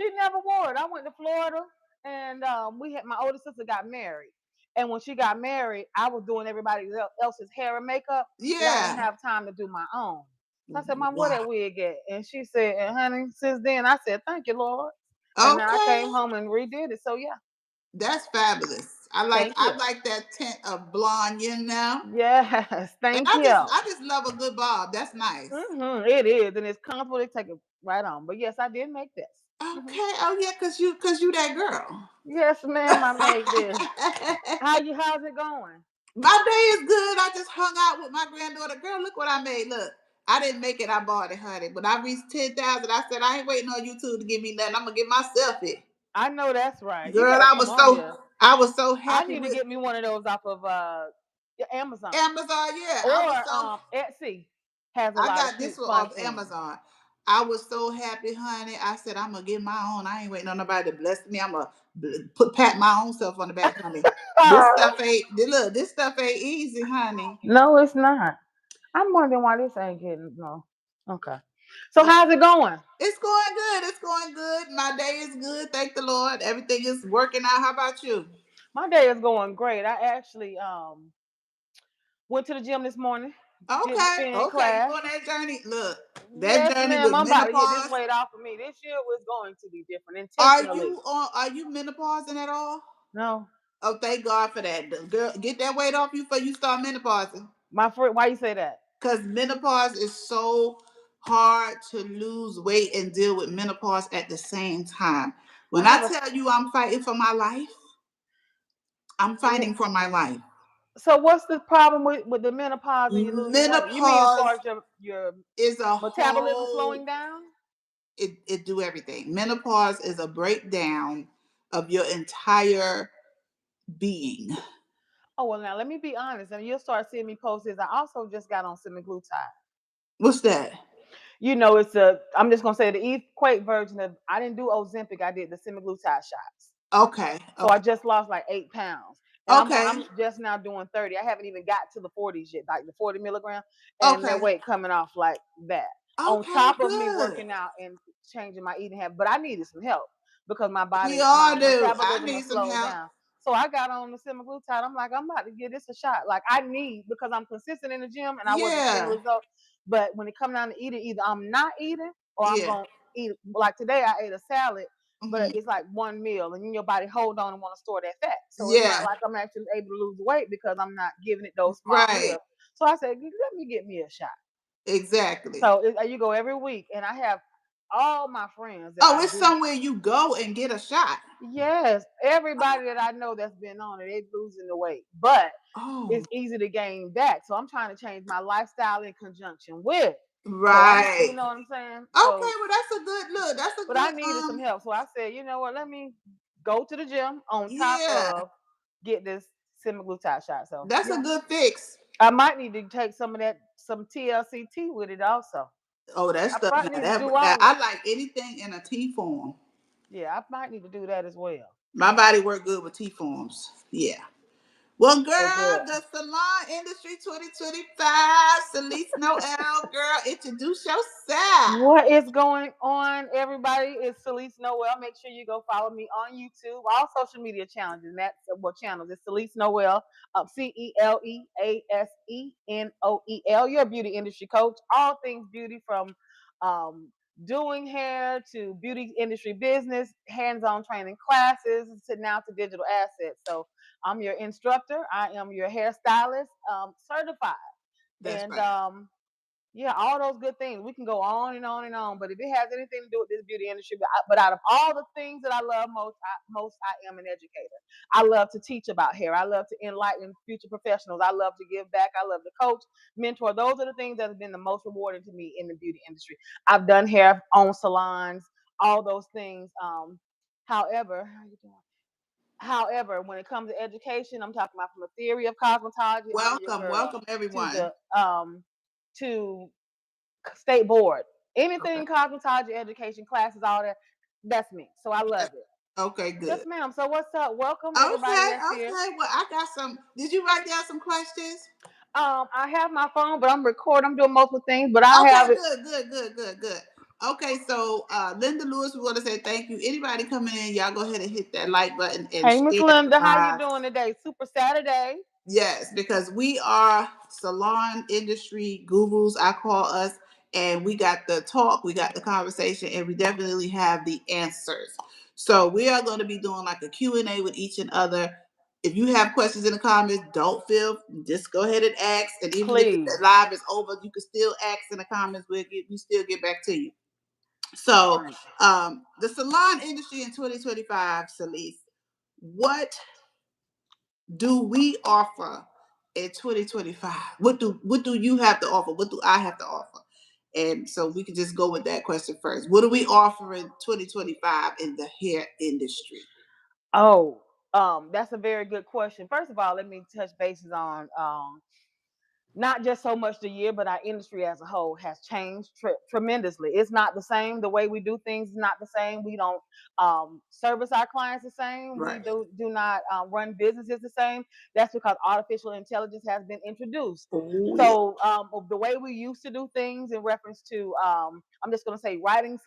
She never wore it. I went to Florida, and we had my older sister got married, and when she got married, I was doing everybody else's hair and makeup, but I didn't Yeah. have time to do my own. So I said, "Mom, where Wow. that wig at?" And she said, "And honey, since then," I said, "Thank you, Lord." And then I Okay. came home and redid it. So yeah, That's fabulous. I like thank I you. like that tint of blonde, you know. Yes, And thank I you. just I just love a good bob. That's nice. It is, and it's comfortable. They take it right on. But yes, I did make this. Hmm. Okay. Oh yeah, cause you that girl. Yes, ma'am, I made this. How's it going? My day is good. I just hung out with my granddaughter. Girl, look what I made. Look. I didn't make it, I bought it, honey. When I reached 10,000, I said I ain't waiting on YouTube to give me nothing. I'm gonna get myself it. I know that's right. You Girl, better come on here. I was so I happy need to with get me one of those off of Amazon Amazon. Yeah, I was or so Etsy. Has a I lot of got this cute, one fun off things. Amazon. I was so happy, honey. I said I'm gonna get my own. I ain't waiting on nobody to bless me. I'm gonna pat my own self on the back, honey. This stuff ain't easy, honey. No, it's not. I'm wondering why this ain't getting no. Okay. So Uh, how's it going? It's going good. It's going good. My day is good. Thank the Lord. Everything is working out. How about you? My day is going great. I actually went to the gym this morning. Did Okay, spinning okay. You class. on that journey? Look, that Yes, journey ma'am. with I'm about to get this menopause. weight off of me. This year was going to be different intentionally. Are you menopausing at all? No, Oh, thank God for that. Girl, get that weight off you before you start menopausing. my friend. Why you say that? Because menopause is so hard to lose weight and deal with menopause at the same time. I When I have a. tell you I'm fighting for my life, I'm fighting for my life. So what's the problem with the menopause and you losing weight? You mean as far Menopause as your is a metabolism whole slowing down? it do everything. Menopause is a breakdown of your entire being. Oh well, now let me be honest, and you'll start seeing me post this. I also just got on semaglutide. What's that? You know, it's a. I'm just gonna say the equate version of. I didn't do Ozempic. I did the semaglutide shots. Okay. So I Okay. just lost like 8 pounds, and Okay. I'm just now doing 30. I haven't even got to the 40s yet, like the 40 milligram, and that Okay. weight coming off like that. On Okay, top of me good. working out and changing my eating habit, but I needed some help because We my all do. I metabolism need has some slowed help. down. So I got on the semaglutide. I'm like, I'm about to give this a shot. Like I need because I'm consistent in the gym and I wasn't seeing Yeah. results. But when it comes down to eating, either I'm not eating or I'm Yeah. gonna eat. Like today, I ate a salad but Hmm. it's like one meal, and then your body hold on and want to store that fat. So it's not Yeah. like I'm actually able to lose weight because I'm not giving it those small Right. meals. So I said, let me get me a shot. Exactly. So you go every week, and I have all my friends that Oh, I it's do. somewhere you go and get a shot. Yes, everybody that I know that's been on it, they're losing the weight, but Oh, it's easy to gain back. So I'm trying to change my lifestyle in conjunction with. So you right. know what I'm saying? Okay, So, well that's a good look. That's a but I good needed some help. So I said, you know what? Let me go to the gym on top yeah. of get this semaglutide shot. So That's a yeah, good fix. I might need to take some TLCT with it also. Oh, that I stuff now might need to do that all of I it. like anything in a tea form. Yeah, I might need to do that as well. My body work good with tea forms. Yeah. Well, So girl, good. the Salon Industry 2025, Celeste Noel, girl, introduce yourself. What is going on, everybody? It's Celeste Noel. Make sure you go follow me on YouTube, all social media challenges. And that's what channels. It's Celeste Noel, CeleaseNoel. You're a beauty industry coach. All things beauty from um, doing hair to beauty industry business, hands-on training classes to now to digital assets. So I'm your instructor. I am your hairstylist, certified, That's and right. yeah, all those good things. We can go on and on and on, but if it has anything to do with this beauty industry, but out of all the things that I love most, I am an educator. I love to teach about hair. I love to enlighten future professionals. I love to give back. I love to coach, mentor. Those are the things that have been the most rewarding to me in the beauty industry. I've done hair on salons, all those things. However, how you doing? However, when it comes to education, I'm talking about from the theory of cosmetology. I'm your Welcome, girl welcome to everyone. the to state board. Okay. Anything cosmetology education classes, all that, that's me. So I Okay. love it. Okay, Yes, good. ma'am. So what's up? Welcome everybody Okay, that's here. okay. Well, I got some. Did you write down some questions? I have my phone, but I'm recording. I'm doing multiple things, but I Okay, have it. good, good, good, good, good. Okay, so Linda Lewis, we want to say thank you. Anybody coming in, y'all go ahead and hit that like button and Hey, Miss share the Linda, how you live. doing today? Super Saturday. Yes, because we are salon industry gurus, I call us, and we got the talk, we got the conversation, and we definitely have the answers. So we are going to be doing like a Q&A with each and other. If you have questions in the comments, don't feel, just go ahead and ask. And even if Please. the live is over, you can still ask in the comments. We still get back to you. So Right. the salon industry in 2025, Celise, what do we offer in 2025? What do you have to offer? What do I have to offer? And so we can just go with that question first. What do we offer in 2025 in the hair industry? Oh, that's a very good question. First of all, let me touch bases on not just so much the year, but our industry as a whole has changed tremendously. It's not the same. The way we do things is not the same. We don't service our clients the same. We Right. do not run businesses the same. That's because artificial intelligence has been introduced. Oh yeah. So the way we used to do things in reference to, I'm just going to say, writing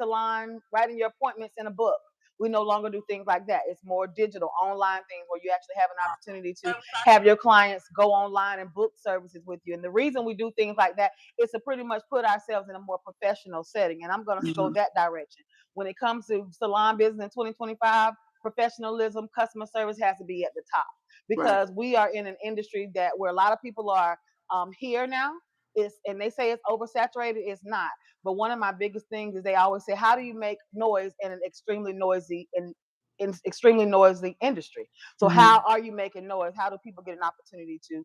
your appointments in a book. We no longer do things like that. It's more digital, online things where you actually have an opportunity to have your clients go online and book services with you. And the reason we do things like that is to pretty much put ourselves in a more professional setting. And I'm going to go Mm-hmm. that direction. When it comes to salon business in 2025, professionalism, customer service has to be at the top Right. because we are in an industry that where a lot of people are here now. And they say it's oversaturated. It's not. But one of my biggest things is they always say, how do you make noise in an extremely noisy industry? So Mm-hmm. how are you making noise? How do people get an opportunity to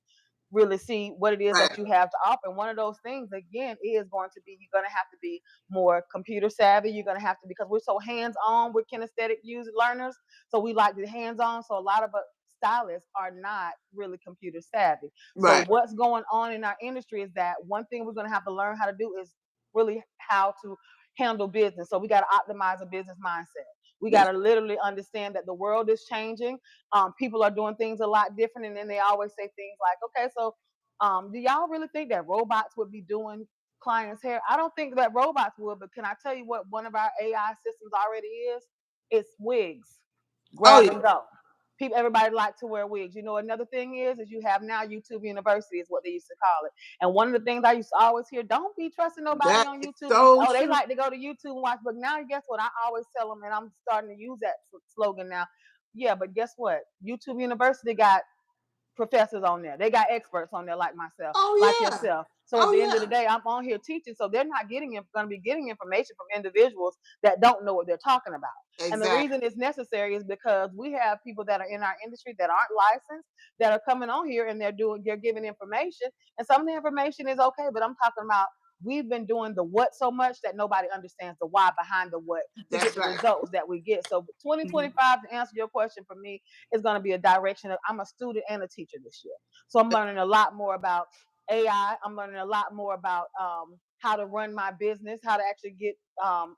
really see what it is Right. that you have to offer? And one of those things again is going to be you're going to have to be more computer savvy. You're going to have to because we're so hands on with kinesthetic user learners. So we like the hands on. So a lot of us stylists are not really computer savvy. So Right. what's going on in our industry is that one thing we're going to have to learn how to do is really how to handle business. So we got to optimize a business mindset. We got That's to literally understand that the world is changing. People are doing things a lot different, and then they always say things like, "Okay, so do y'all really think that robots would be doing clients' hair?" I don't think that robots would, but can I tell you what one of our AI systems already is? It's wigs, oh grab yeah. and go. People, everybody like to wear wigs. You know, another thing is you have now YouTube University is what they used to call it. And one of the things I used to always hear, don't be trusting nobody That on is YouTube. so Oh, they true. like to go to YouTube and watch. But now, guess what? I always tell them, and I'm starting to use that slogan now. Yeah, but guess what? YouTube University got professors on there. They got experts on there like myself, like Oh yeah. yourself. So at Oh the end of the yeah. day, I'm on here teaching. So they're not going to be getting information from individuals that don't know what they're talking about. And the Exactly. reason it's necessary is because we have people that are in our industry that aren't licensed that are coming on here and they're giving information. And some of the information is okay, but I'm talking about we've been doing the what so much that nobody understands the why behind the what to get That's the right. results that we get. So Mhm. 2025, to answer your question for me, is going to be a direction of I'm a student and a teacher this year. So I'm learning a lot more about AI. I'm learning a lot more about how to run my business, how to actually get on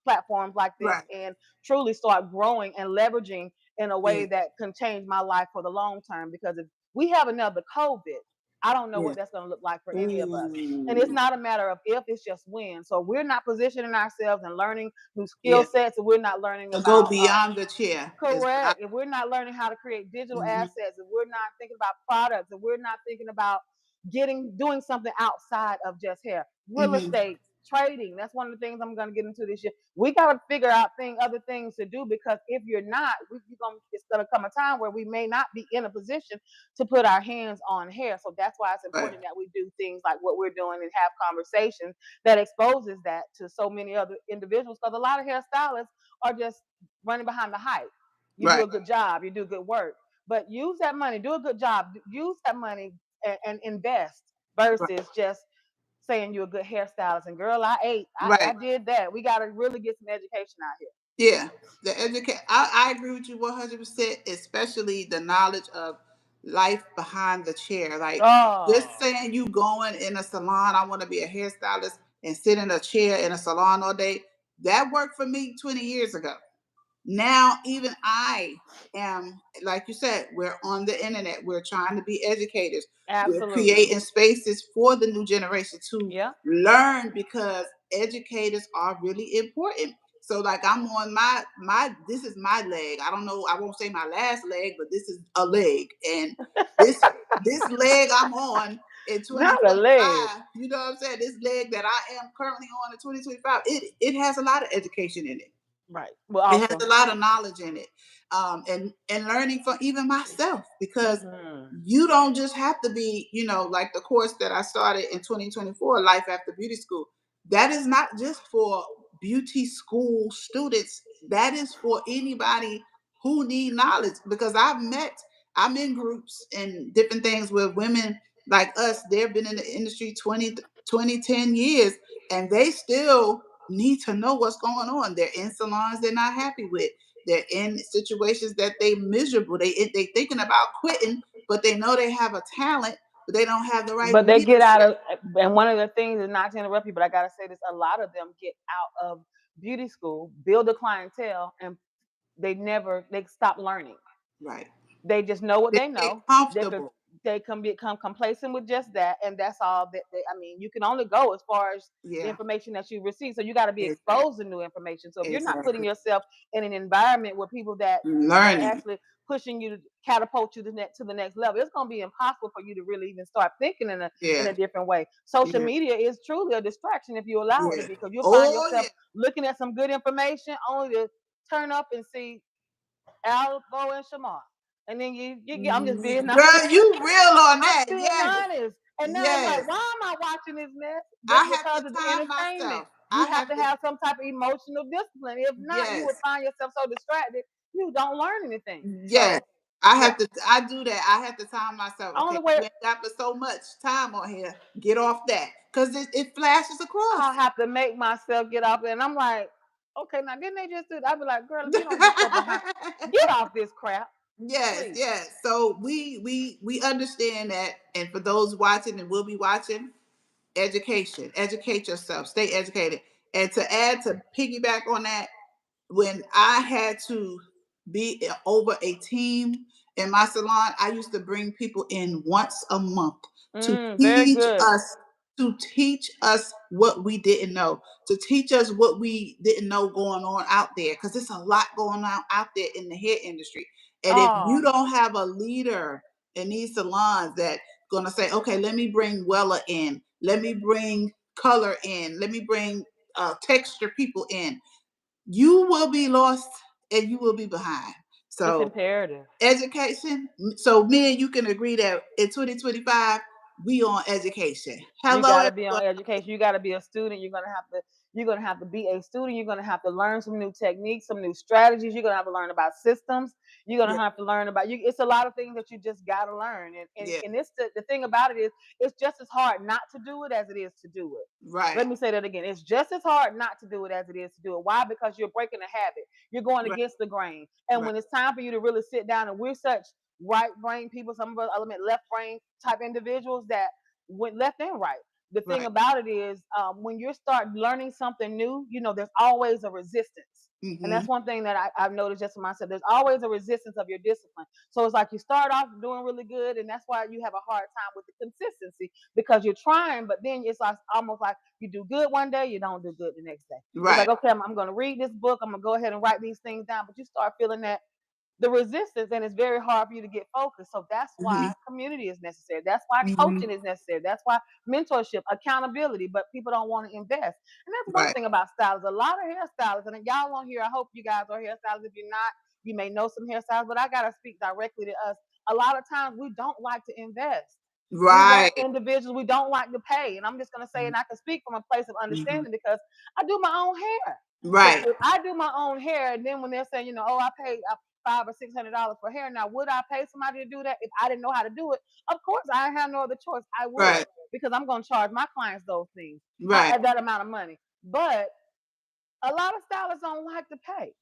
platforms like this Right. and truly start growing and leveraging in a way Yeah. that can change my life for the long term. Because if we have another COVID, I don't know Yeah. what that's going to look like for any of us. And it's Ooh. not a matter of if, it's just when. So we're not positioning ourselves and learning new skill Yeah. sets, and we're not learning To go about beyond the chair is what I. correct. If we're not learning how to create digital Mhm. assets, if we're not thinking about products, if we're not thinking about doing something outside of just hair, real Mhm. estate, trading, that's one of the things I'm going to get into this year. We got to figure out other things to do because if you're not, it's going to come a time where we may not be in a position to put our hands on hair. So that's why it's Right. important that we do things like what we're doing and have conversations that exposes that to so many other individuals because a lot of hairstylists are just running behind the hype. You do Right. a good job, you do good work, but use that money, do a good job, use that money and invest Right. versus just saying you're a good hairstylist. And girl, I Right. did that. We got to really get some education out here. Yeah. The educate. I agree with you 100%. Especially the knowledge of life behind the chair. Like just Oh, saying you going in a salon. I want to be a hairstylist and sit in a chair in a salon all day. That worked for me 20 years ago. Now even I am, like you said, we're on the internet, we're trying to be educators, we're absolutely. creating spaces for the new generation to Yeah. learn because educators are really important. So like I'm on my this is my leg. I don't know, I won't say my last leg, but this is a leg. And this leg I'm on in Not a leg. 2025, you know what I'm saying? This leg that I am currently on in 2025, it has a lot of education in it. Right. Well, It has awesome. a lot of knowledge in it, and learning from even myself, because Hmm. you don't just have to be, like the course that I started in 2024, Life After Beauty School. That is not just for beauty school students. That is for anybody who need knowledge, because I'm in groups and different things where women like us, they've been in the industry 10 years, and they still need to know what's going on. They're in salons they're not happy with. They're in situations that they miserable. They thinking about quitting, but they know they have a talent, but they don't have the right But they get out leadership. of, and one of the things is, not to interrupt you, but I gotta say this: a lot of them get out of beauty school, build a clientele, and they stop learning. Right. They just know what They they get know. They could comfortable. they can become complacent with just that, and that's all that they. I mean, you can only go as far as the Yeah. information that you receive. So you got to be Exactly. exposed to new information. So if you're not putting Exactly. yourself in an environment where people that are Learning. actually pushing you to catapult you to the next level, it's going to be impossible for you to really even start thinking in Yeah. a different way. Social Yeah. media is truly a distraction if you allow it to Yeah. be, because you'll find Oh yourself yeah. looking at some good information only to turn up and see Albo and Shamar. And then you get, I'm just being honest. Girl, you real on I'm that. being Yes. honest. And now it's like, Yes. why am I watching this mess? Just I have because to of the time entertainment. myself. You I have have to to. have some type of emotional discipline. If not, you Yes. will find yourself so distracted, you don't learn anything. Yes. So, yeah. I do that. I have to time myself. Okay, Only way you ain't got for so much time on here. Get off that. Because it flashes across. I'll have to make myself get off there. And I'm like, okay, now didn't they just do that? I'll be like, girl, if you don't get so behind, get off this crap, Yes, please. yes. So we understand that, and for those watching and will be watching, education, educate yourself, stay educated. And to add, to piggyback on that, when I had to be over a team in my salon, I used to bring people in once a month to Very teach good. us what we didn't know, to teach us what we didn't know going on out there, because there's a lot going on out there in the hair industry. And if Oh, you don't have a leader in these salons that gonna say, okay, let me bring Wella in, let me bring color in, let me bring texture people in, you will be lost and you will be behind. it's So imperative. education. So me and you can agree that in 2025 we on education. You Hello, got to be everyone. on education. You got to be a student. You're gonna have to be a student. You're gonna have to learn some new techniques, some new strategies. You're gonna have to learn about systems. You're gonna Yeah, have to learn about you. It's a lot of things that you just gotta learn. And and, yeah, and it's the thing about it is, it's just as hard not to do it as it is to do it. right, Let me say that again. It's just as hard not to do it as it is to do it. Why? Because you're breaking a habit. You're going right, against the grain. And right, when it's time for you to really sit down, and we're such right brain people, some of us element left brain type individuals that went left and right. The thing right. about it is, when you start learning something new, there's always a resistance. And Mm-hmm. that's one thing that I've noticed just for myself. There's always a resistance of your discipline. So it's like you start off doing really good, and that's why you have a hard time with the consistency, because you're trying, but then it's like, almost like you do good one day, you don't do good the next day. It's like, Right. okay, I'm going to read this book, I'm going to go ahead and write these things down, but you start feeling that the resistance, and it's very hard for you to get focused. So that's Mm-hmm. why community is necessary. That's why Mm-hmm. coaching is necessary. That's why mentorship, accountability, but people don't want to invest. And that's one Right. thing about stylists. A lot of hairstylists, and y'all on here, I hope you guys are hairstylists. If you're not, you may know some hairstylists, but I got to speak directly to us. A lot of times we don't like to invest. We want Right. individuals, we don't like to pay. And I'm just going to say, and I can speak from a place of Mm-hmm. understanding, because I do my own hair. So Right. if I do my own hair, and then when they're saying, oh, I paid $500 or $600 for hair, now would I pay somebody to do that if I didn't know how to do it? Of course, I have no other choice. I would, Right. because I'm going to charge my clients those things Right. at that amount of money. But a lot of stylists don't like to pay.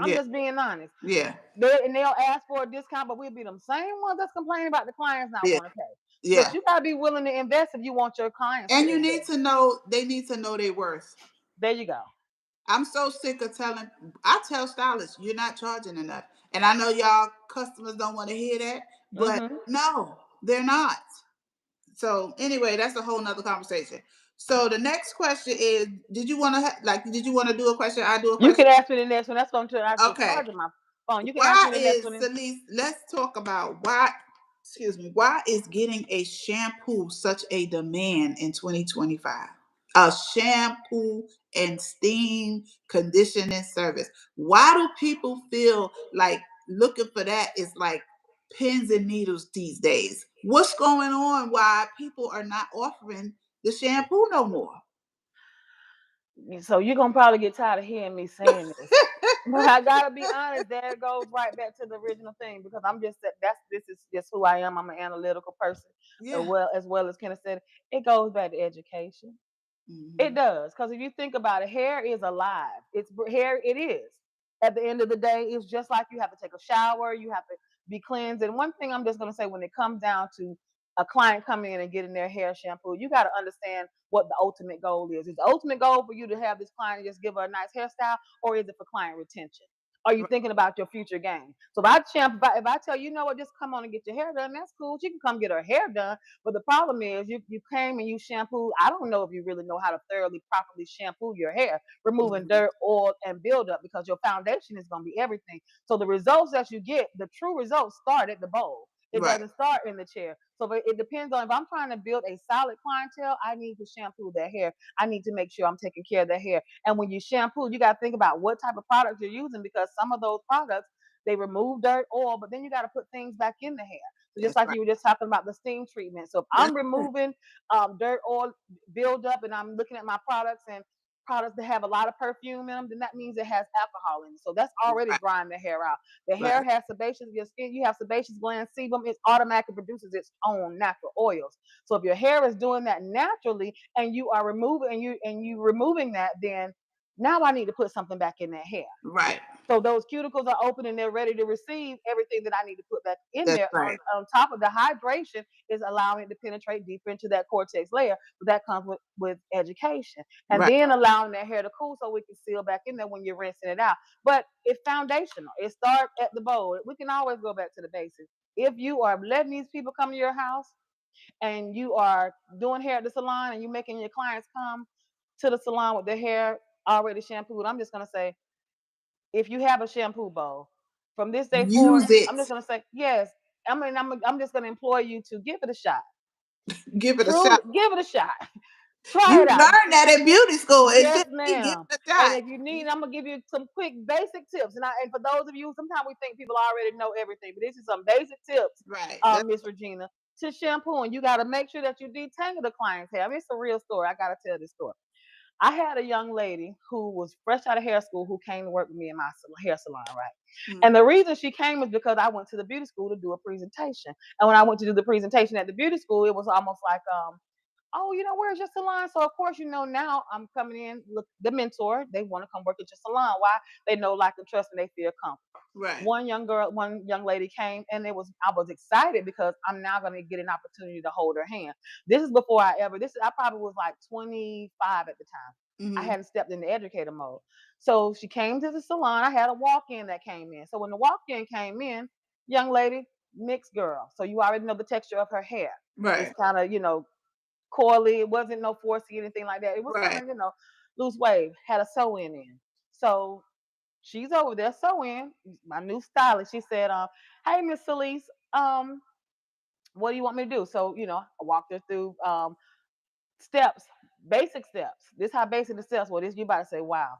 I'm Yeah. just being honest. Yeah. And they'll ask for a discount, but we'll be them same ones that's complaining about the clients not Yeah. want to pay. But Yeah. you gotta be willing to invest if you want your clients to And you need invest. to know, they need to know their worth. There you go. I'm so sick of I tell stylists, you're not charging enough. And I know y'all customers don't want to hear that, but Mm-hmm. no, they're not. So anyway, that's a whole nother conversation. So the next question is: did you want to Did you want to do a question? I do a You question. can ask me the next one. That's going to I was Okay. charging my phone. You can ask Why me the next is one. Celeste? Let's talk about why. Excuse me. Why is getting a shampoo such a demand in 2025? A shampoo and steam conditioning service. Why do people feel like looking for that is like pins and needles these days? What's going on? Why people are not offering the shampoo no more? So you're gonna probably get tired of hearing me saying this. But I gotta be honest, there it goes right back to the original thing because I'm just this is just who I am. I'm an analytical person. Yeah. As well as Kenneth said, it goes back to education. It Hmm. does, because if you think about it, hair is alive. It's hair. It is. At the end of the day, it's just like you have to take a shower, you have to be cleansed. And one thing I'm just gonna say, when it comes down to a client coming in and getting their hair shampoo, you got to understand what the ultimate goal is. Is the ultimate goal for you to have this client and just give her a nice hairstyle, or is it for client retention? Are you thinking about your future gain? So if I tell you, you know what, just come on and get your hair done, that's cool. She can come get her hair done, but the problem is you came and you shampooed. I don't know if you really know how to thoroughly, properly shampoo your hair, removing Hmm. dirt, oil, and buildup, because your foundation is going to be everything. So the results that you get, the true results, start at the bowl. It Right. doesn't start in the chair. So it depends on, if I'm trying to build a solid clientele, I need to shampoo their hair. I need to make sure I'm taking care of their hair. And when you shampoo, you got to think about what type of product you're using, because some of those products, they remove dirt, oil, but then you got to put things back in the hair. So just That's like right. you were just talking about the steam treatment. So if That's I'm right. removing dirt, oil, build up, and I'm looking at my products and products that have a lot of perfume in them, then that means it has alcohol in it. So that's already Right. drying the hair out. The hair Right. has sebaceous, your skin, you have sebaceous gland sebum, it automatically produces its own natural oils. So if your hair is doing that naturally and you are removing and you removing that, then now I need to put something back in that hair. Right. So those cuticles are open and they're ready to receive everything that I need to put back in That's there. right. On top of the hydration is allowing it to penetrate deeper into that cortex layer. But that comes with education. And Right. then allowing that hair to cool so we can seal back in there when you're rinsing it out. But it's foundational. It starts at the bowl. We can always go back to the basics. If you are letting these people come to your house and you are doing hair at the salon and you're making your clients come to the salon with their hair already shampooed, I'm just going to say, if you have a shampoo bowl, from this day forward, Use it. I'm just gonna say yes. I'm just gonna employ you to give it a shot. Give it a shot. Truly, give it a shot. Try You it out. learned that in beauty school. It Yes, just give ma'am. it a And shot. if you need, I'm gonna give you some quick basic tips. And for those of you, sometimes we think people already know everything, but this is some basic tips, Right. That's Miss Regina, to shampoo. And you got to make sure that you detangle the client's hair. I mean, it's a real story. I gotta tell this story. I had a young lady who was fresh out of hair school who came to work with me in my hair salon, right? mm, And the reason she came is because I went to the beauty school to do a presentation. And when I went to do the presentation at the beauty school, it was almost like, oh, where's your salon? So of course, now I'm coming in. Look, the mentor, they want to come work at your salon. Why? They know, like, and trust, and they feel comfortable. right. One young lady came, and I was excited because I'm now going to get an opportunity to hold her hand. This is before I probably was like 25 at the time. I Mm-hmm. hadn't stepped into educator mode. So she came to the salon. I had a walk-in that came in. So when the walk-in came in, young lady, mixed girl. So you already know the texture of her hair. It's Right. kind of, coily. It wasn't no forcey, anything like that. It was kind Right. of, loose wave. Had a sew in. So she's over there sewing. My new stylist. She said, "Hey, Miss Celeste, what do you want me to do?" So I walked her through steps, basic steps. This how basic the steps were. This you about to say, "Wow."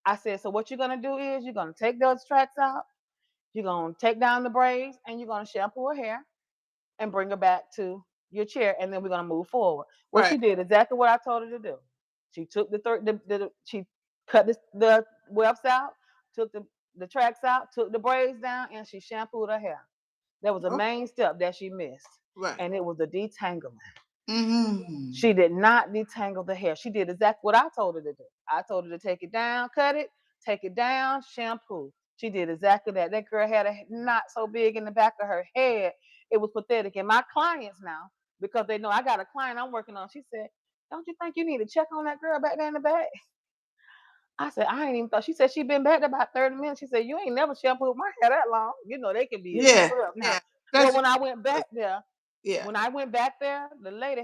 I said, "So what you're gonna do is you're gonna take those tracks out. You're gonna take down the braids, and you're gonna shampoo her hair and bring her back to your chair, and then we're gonna move forward." Well, Right. she did exactly what I told her to do. She took she cut the wefts out, took the tracks out, took the braids down, and she shampooed her hair. There was a Oh, main step that she missed, right. and it was the detanglement. Mm-hmm. She did not detangle the hair. She did exactly what I told her to do. I told her to take it down, cut it, take it down, shampoo. She did exactly that. That girl had a knot so big in the back of her head, it was pathetic. And my clients now, because they know I got a client I'm working on, she said, "Don't you think you need to check on that girl back there in the back?" I said, "I ain't even thought." She said she been back there about 30 minutes. She said, "You ain't never shampooed my hair that long." They can be Yeah. rough now. Yeah. Well, Especially. when I went back there, Yeah. the lady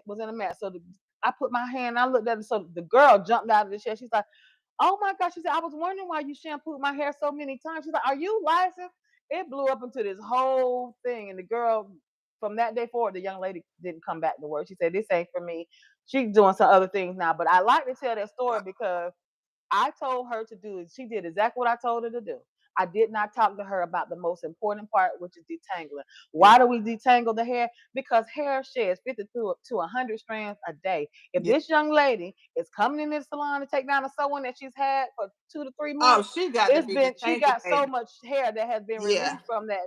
was in a mess. So I put my hand, I looked at it. So the girl jumped out of the chair. She's like, oh my gosh. She said, I was wondering why you shampooed my hair so many times. She's like, are you licensed? It blew up into this whole thing. And the girl, from that day forward, the young lady didn't come back to work. She said, this ain't for me. She's doing some other things now. But I like to tell that story because I told her to do it. She did exactly what I told her to do. I did not talk to her about the most important part, which is detangling. Yeah. Why do we detangle the hair? Because hair sheds 50 to 100 strands a day. If Yeah. this young lady is coming in this salon to take down a sew-in that she's had for 2 to 3 Oh, months, she got to it's be been she detangled, got so baby. much hair that has been Yeah. released from that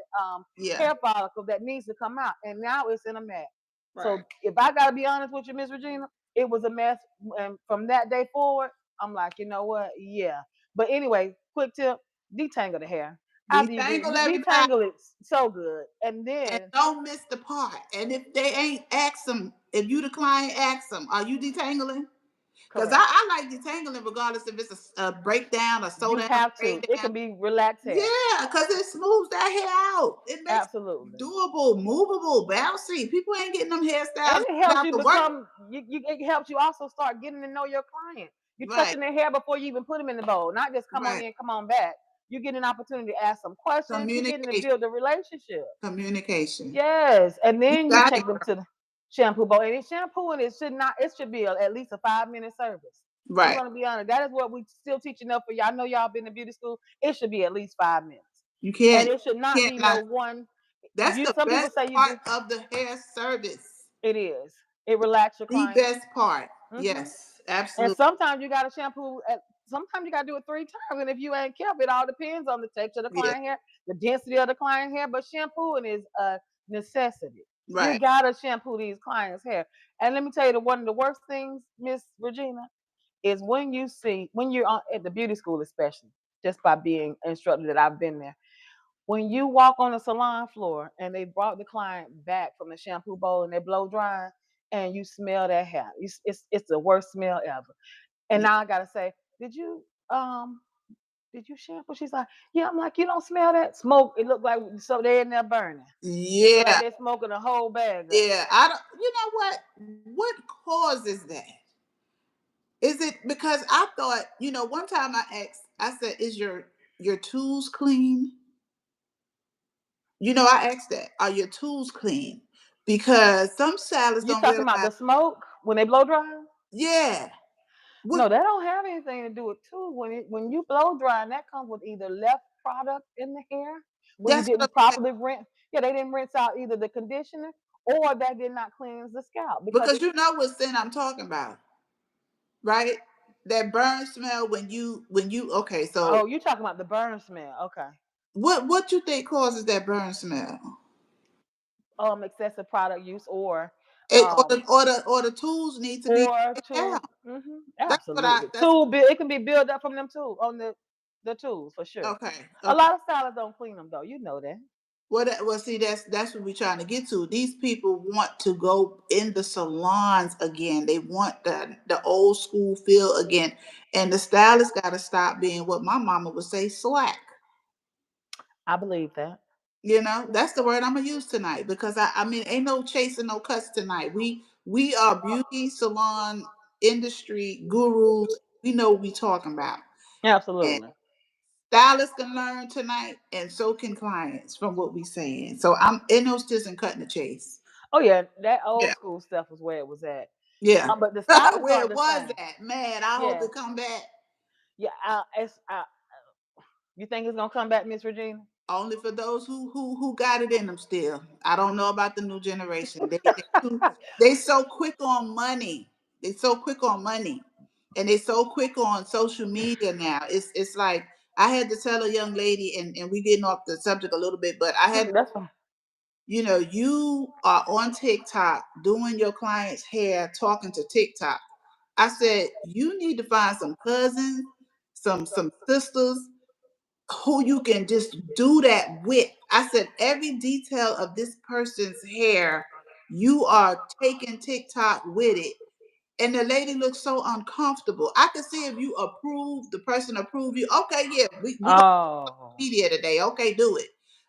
Yeah. hair follicle that needs to come out, and now it's in a mess. Right. So if I gotta be honest with you, Miss Regina, it was a mess, and from that day forward, I'm like, you know what? Yeah. But anyway, quick tip: detangle the hair. After you Detangle everybody detangle it so good, and and then don't miss the part. And if they ain't, ask them. If you the client, ask them, are you detangling? Because correct. I like detangling regardless if it's a breakdown, a sew You down, have to. It breakdown. can be relaxed hair. Yeah, because it smooths that hair out. It makes it Absolutely. doable, movable, bouncy. People ain't getting them And hairstyles it helps without you the work. become it helps you also start getting to know your client. You're Right, touching their hair before you even put them in the bowl, not just come on right. in, come on back. You get an opportunity to ask some questions. You're getting to Communication, build a relationship. communication. Yes, and You then you got it. take them to the shampoo bowl. And shampooing it should not. It should be at least a 5 minute service. I'm Right. gonna be honest. That is what we still teaching up for y'all. I know y'all been to beauty school. It should be at least 5 minutes, You and can't, it should not can't be no not. one. That's You the some people best say you part do. of the hair service. It is. It relax your The client. best part. Hmm. Yes, And absolutely. sometimes you got to shampoo. Sometimes you got to do it 3 times. And if you ain't careful, it all depends on the texture of the Yeah, client hair, the density of the client hair. But shampooing is a necessity. You right. gotta shampoo these clients' hair. And let me tell you, one of the worst things, Miss Regina, is when you're at the beauty school, especially just by being instructed that I've been there. When you walk on the salon floor and they brought the client back from the shampoo bowl and they blow dry, and you smell that hair, it's the worst smell ever. And Yeah, now I gotta say, did you shampoo? She's like, yeah. I'm like, you don't smell that smoke. It looked like so they're in there burning. It looked like yeah, they're smoking a whole bag up. yeah. I don't. You know what? What causes that? Is it because I thought, one time I asked, I said, "Is your tools clean?" I asked that. Are your tools clean? Because some stylists You don't talking about realize. the smoke when they blow dry? Yeah. What? No, that don't have anything to do with too. When you blow dry, and that comes with either left product in the hair when you That's what didn't I'm saying. properly rinse. Yeah, they didn't rinse out either the conditioner or that did not cleanse the scalp because Because it's. you know what scent I'm talking about, right? That burn smell when you okay. So Oh, you talking about the burn smell? Okay. what you think causes that burn smell? Excessive product use It, or um the or the or the tools need to be or taken tool. out. That's what I. Absolutely, That's tool. It can be built up from them tools on the tools for sure. okay. A Okay. lot of stylists don't clean them though. You know that. Well, see, that's what we're trying to get to. These people want to go in the salons again. They want the old school feel again, and the stylist got to stop being what my mama would say slack. I believe that. That's the word I'm gonna use tonight because I mean, ain't no chasing no cuts tonight. We are beauty salon industry gurus. We know what we talking about, and Absolutely. stylists can learn tonight, and so can clients from what we saying. So I'm in those just and cutting the chase. Oh yeah, that Yeah, old school stuff was where it was at. yeah. But the stylists Where aren't it the was same. at, man. I hope Yeah, it come back. yeah. You think it's gonna come back, Miss Regina? Only for those who got it in them still. I don't know about the new generation. They so quick on money. They so quick on money. And they so quick on social media now. It's like I had to tell a young lady, and we getting off the subject a little bit, but I had That's fine. you are on TikTok doing your client's hair, talking to TikTok. I said, you need to find some cousins, some sisters who you can just do that with. I said, every detail of this person's hair, you are taking TikTok with it. And the lady looked so uncomfortable. I could see if you approve, the person approve you. Okay, yeah, we gonna Oh, media today. Okay, do it.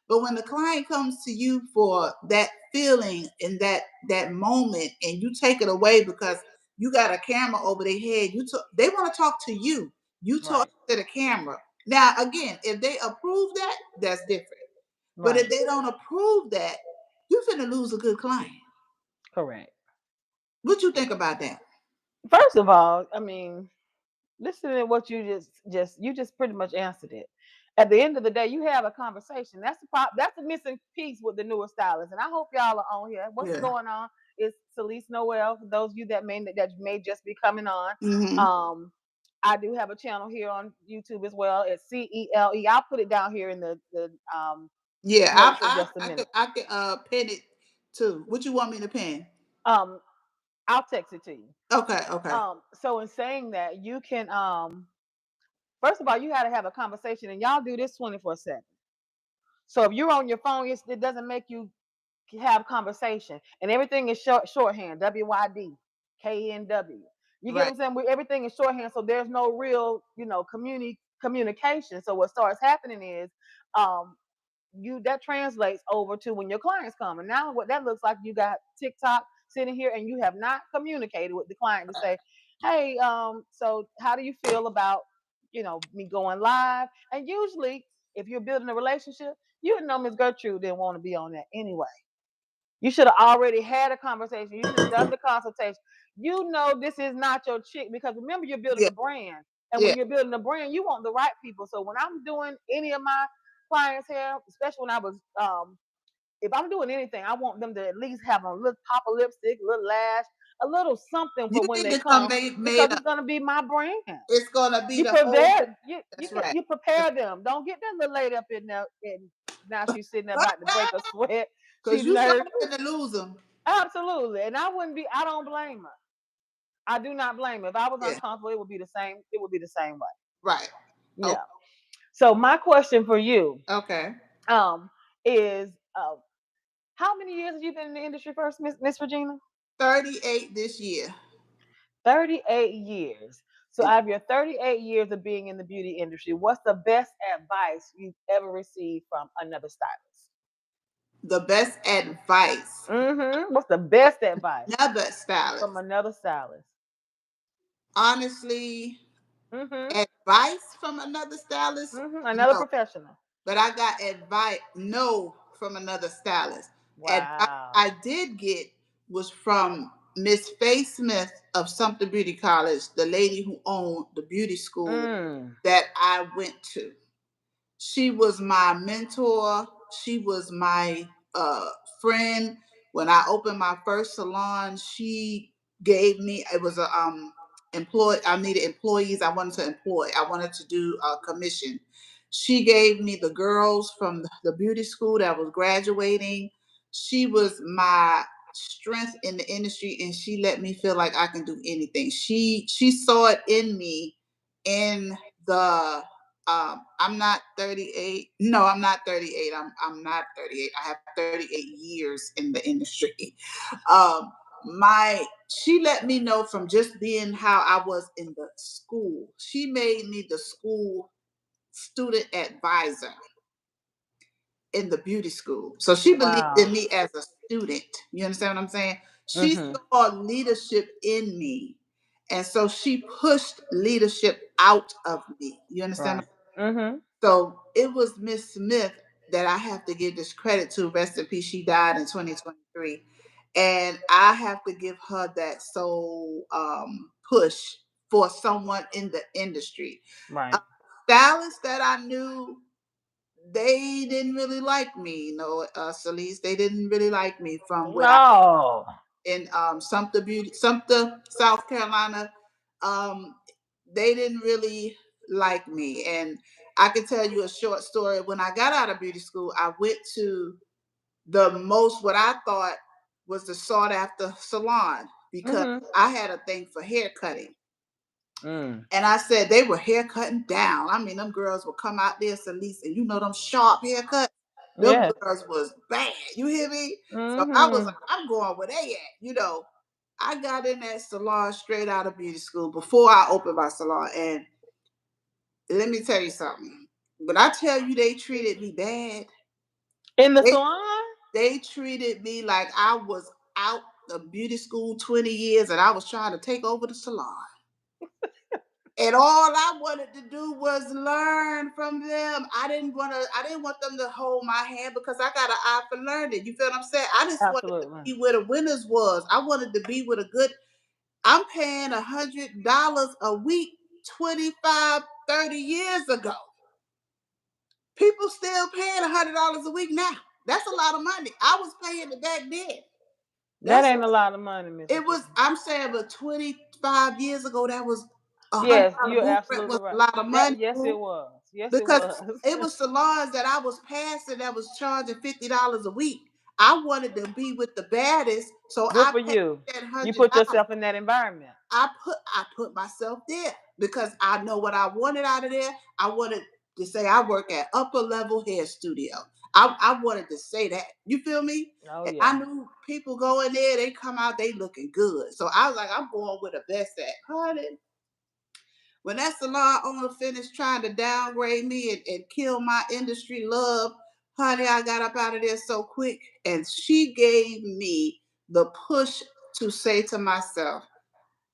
But when the client comes to you for that feeling in that moment, and you take it away because You got a camera over their head. They want to talk to you. You talk Right. to the camera. Now, again, if they approve that, that's different. But if Right. they don't approve that, you finna lose a good client. Correct. What you think about that? First of all, I mean, listen to what you just pretty much answered it. At the end of the day, you have a conversation. That's the missing piece with the newer stylists. And I hope y'all are on here. What's Yeah. going on? It's Celeste Noel. For those of you that may just be coming on. Mm-hmm. Um I do have a channel here on YouTube as well. It's CELE. I'll put it down here in the Yeah, notes in just a I could minute. pin it too. What you want me to pin? Um I'll text it to you. Okay, okay. So in saying that, you can first of all, you got to have a conversation, and y'all do this 24/7. So if you're on your phone, it doesn't make you have conversation, and everything is shorthand. WYD, KNW. You get what Right. I'm saying? Everything is shorthand, so there's no real, communication. So what starts happening is, um, you that translates over to when your clients come, and now what that looks like, you got TikTok sitting here, and you have not communicated with the client to say, hey, so how do you feel about me going live? And usually, if you're building a relationship, you know Miss Gertrude didn't want to be on that anyway. You should have already had a conversation. You should have done the consultation. You know this is not your chick, because remember, you're building Yeah, a brand. And yeah, when you're building a brand, you want the right people. So when I'm doing any of my clients' hair, especially when I was if I'm doing anything, I want them to at least have a little pop of lipstick, a little lash, a little something you for when need they to come come, made because up. it's gonna be my brand. It's gonna be You the whole thing. prepare you you That's get right. you prepare them. Don't get that little lady up in there, and now she's sitting there about to break a sweat. Because She's you sure nervous. gonna lose them. Absolutely. And I don't blame her. I do not blame her. If I was Yeah. uncomfortable, it would be the same way. Right. Oh, Yeah. So my question for you okay. um is how many years have you been in the industry first, Miss Regina? 38 this year. 38 years. So out of your 38 years of being in the beauty industry, what's the best advice you've ever received from another stylist? The best advice. What's the best advice Another from stylist. another stylist? Honestly, Mm-hmm. advice from another stylist? Another No. professional. But I got advice, no, from another stylist. Advice Wow. I did get was from Miss Faye Smith of Sumter Beauty College, the lady who owned the beauty school Mm. that I went to. She was my mentor. She was my friend. When I opened my first salon, she gave me, it was a employee. I needed employees. I wanted to employ. I wanted to do a commission. She gave me the girls from the beauty school that was graduating. She was my strength in the industry, and she let me feel like I can do anything. She saw it in me, in the I'm not 38. No, I'm not 38. I'm not 38. I have 38 years in the industry. Um, my She let me know from just being how I was in the school. She made me the school student advisor in the beauty school. So she believed in Wow. me as a student. You understand what I'm saying? She Mm-hmm. saw leadership in me. And so she pushed leadership out of me. You understand? Right. Mm-hmm. So it was Miss Smith that I have to give this credit to. Rest in peace. She died in 2023. And I have to give her that soul push for someone in the industry. Uh, Right. Stylists that I knew, they didn't really like me, Celeste. They didn't really like me from what I No. in Sumter, South Carolina. Um, they didn't really like me. And I can tell you a short story. When I got out of beauty school, I went to the most, what I thought was the sought after salon, because Mm-hmm. I had a thing for hair cutting. Mm. And I said they were hair cutting down. I mean, them girls would come out there, Celeste, and them sharp haircuts. Them Yes. girls was bad. You hear me? So I was Mm-hmm. like, I'm going where they at. I got in that salon straight out of beauty school before I opened my salon. And let me tell you something. When I tell you they treated me bad, In the they, salon? they treated me like I was out. the beauty school 20 years and I was trying to take over the salon. And all I wanted to do was learn from them. I didn't want them to hold my hand because I got an eye for learning. You feel what I'm saying? I just wanted to Absolutely. be where the winners was. I wanted to be with a good, I'm paying $100 a week 25, 30 years ago. People still paying $100 a week now. That's a lot of money. I was paying it back then. That That's ain't a lot of money, Miss it was. Latricia. I'm saying, but 25 years ago, that was a hundred Yes, dollar you're booth rent absolutely was a right. lot of That money yes, it was. Yes, it because was. it was salons that I was passing that was charging $50 a week. I wanted to be with the baddest, so Good I for paid you. that You hundred put dollars. yourself in that environment. I put myself there because I know what I wanted out of there. I wanted to say I work at upper level hair studio. I wanted to say that. You feel me? Oh And yeah. I knew people go in there, they come out, they looking good. So I was like, I'm going with the best at. Honey, when that salon owner finished trying to downgrade me and kill my industry love, honey, I got up out of there so quick. And she gave me the push to say to myself,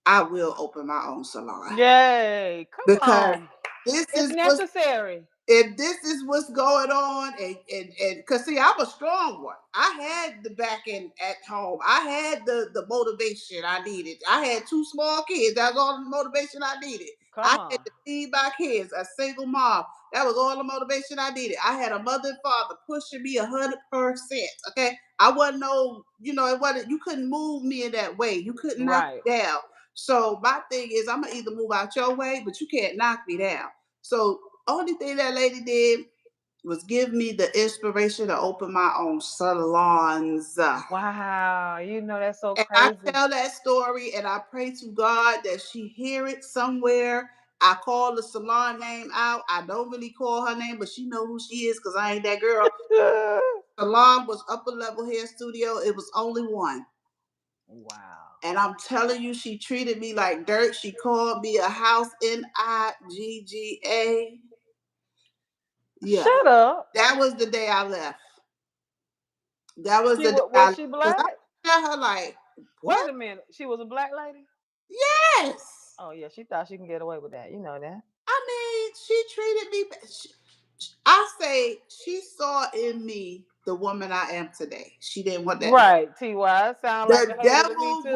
I will open my own salon Yay. Come because on. this It's is what's necessary. if this is what's going on, and because see, I'm a strong one. I had the backing at home. I had the motivation I needed. I had two small kids. That's all the motivation I needed. Come I had on. to feed my kids. A single mom. That was all the motivation I needed. I had a mother and father pushing me 100%. Okay, I wasn't no, it wasn't. You couldn't move me in that way. You couldn't knock Right. me down. So my thing is, I'm gonna either move out your way, but you can't knock me down. So only thing that lady did was give me the inspiration to open my own salons. Wow. You know that's so And I crazy. tell that story and I pray to God that she hear it somewhere. I call the salon name out. I don't really call her name, but she know who she is because I ain't that girl. Salon was upper level hair studio. It was only one. Wow. And I'm telling you, she treated me like dirt. She called me a house Nigga. Yeah. Shut up. That was the day I left. That was She the day I was left. she Because I black? tell her like, Wait what? a minute. She was a black lady? Yes. Oh yeah, she thought she can get away with that. You know that. I mean, she treated me. I say she saw in me the woman I am today. She didn't want that. Right, TY. Sound like a hater to me too.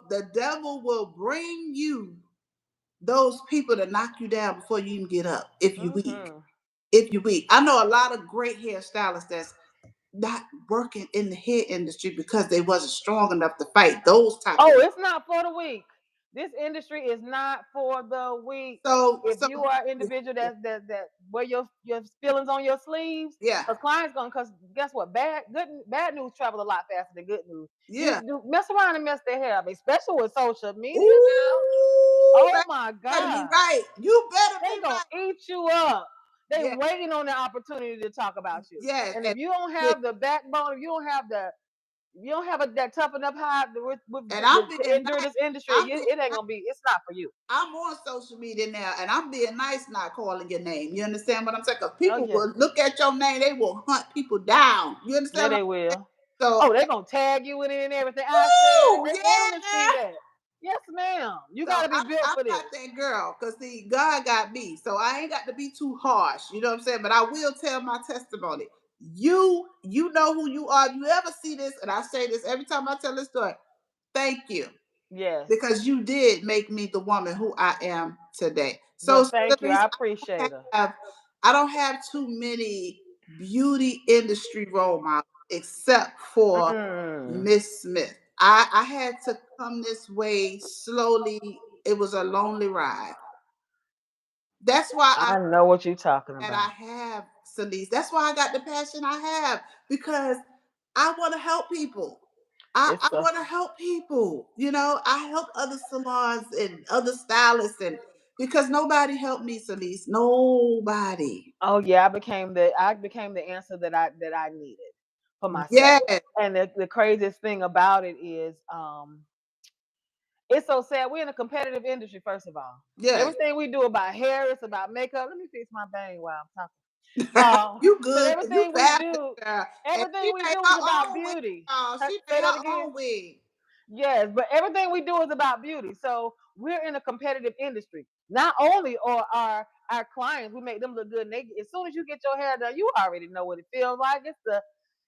The devil will bring you those people to knock you down before you even get up. If you weak, Mm-hmm. if you weak. I know a lot of great hairstylists that's not working in the hair industry because they wasn't strong enough to fight those type of. Oh, it's not for the weak. This industry is not for the weak. So If so you are an individual that wear your feelings on your sleeves, yeah, because clients gonna, because guess what? Bad news travel a lot faster than good news. You yeah. do mess around and mess their hair up, especially with social media now. Ooh, Oh baby, my you better be God. right. You better be They gonna right. eat you up. They Yeah, waiting on the opportunity to talk about you. yes. And if And you don't have the backbone, if you don't have that tough enough hide I'm to being endure nice. this industry, I'm being it ain't gonna be. It's not for you. I'm on social media now, and I'm being nice, not calling your name. You understand what I'm saying? Because Oh people yeah, will look at your name, they will hunt people down. You yeah understand what they I'm saying? will. So, Oh, they gonna tag you in it and everything. I said woo, they want to see yeah. that. Yes, ma'am. You So gotta be built I'm for not this. that girl, cause see, God got me, so I ain't got to be too harsh. You know what I'm saying? But I will tell my testimony. You know who you are. If you ever see this, and I say this every time I tell this story, thank you Yes. because you did make me the woman who I am today. Well, So, thank you. Cerise, I appreciate her. I don't have too many beauty industry role models except for Mm, Miss Smith. I had to come this way slowly. It was a lonely ride. That's why I know what you're talking I about. have Celeste. That's why I got the passion I have because I want to help people. It's I so. want to help people. I help other salons and other stylists and because nobody helped me, Celeste. Nobody. Oh yeah, I became the answer that I needed for myself. Yes, And the craziest thing about it is, it's so sad. We're in a competitive industry, first of all. yes. Everything we do about hair, it's about makeup. Let me fix my bang while I'm talking. You But good. You fabulous, girl. And she everything we made do is her about own wig, beauty. y'all. She Say made that her again. own wig. Yes, but everything we do is about beauty. So we're in a competitive industry. Not only are our clients, we make them look good naked. As soon as you get your hair done, you already know what it feels like.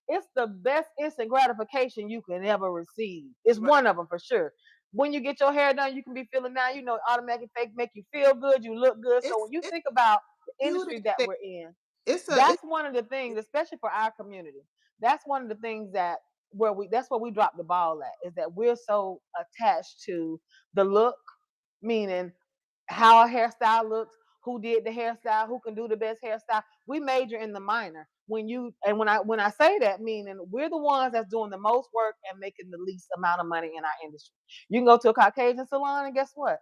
It's the best instant gratification you can ever receive. It's Right. one of them for sure. When you get your hair done, you can be feeling now, automatically make you feel good, you look good. So when you It's think about the beauty. industry that we're in, It's that's one of the things, especially for our community. That's one of the things that's where we drop the ball at, is that we're so attached to the look, meaning how a hairstyle looks, who did the hairstyle, who can do the best hairstyle. We major in the minor. When I say that, meaning we're the ones that's doing the most work and making the least amount of money in our industry. You can go to a Caucasian salon and guess what?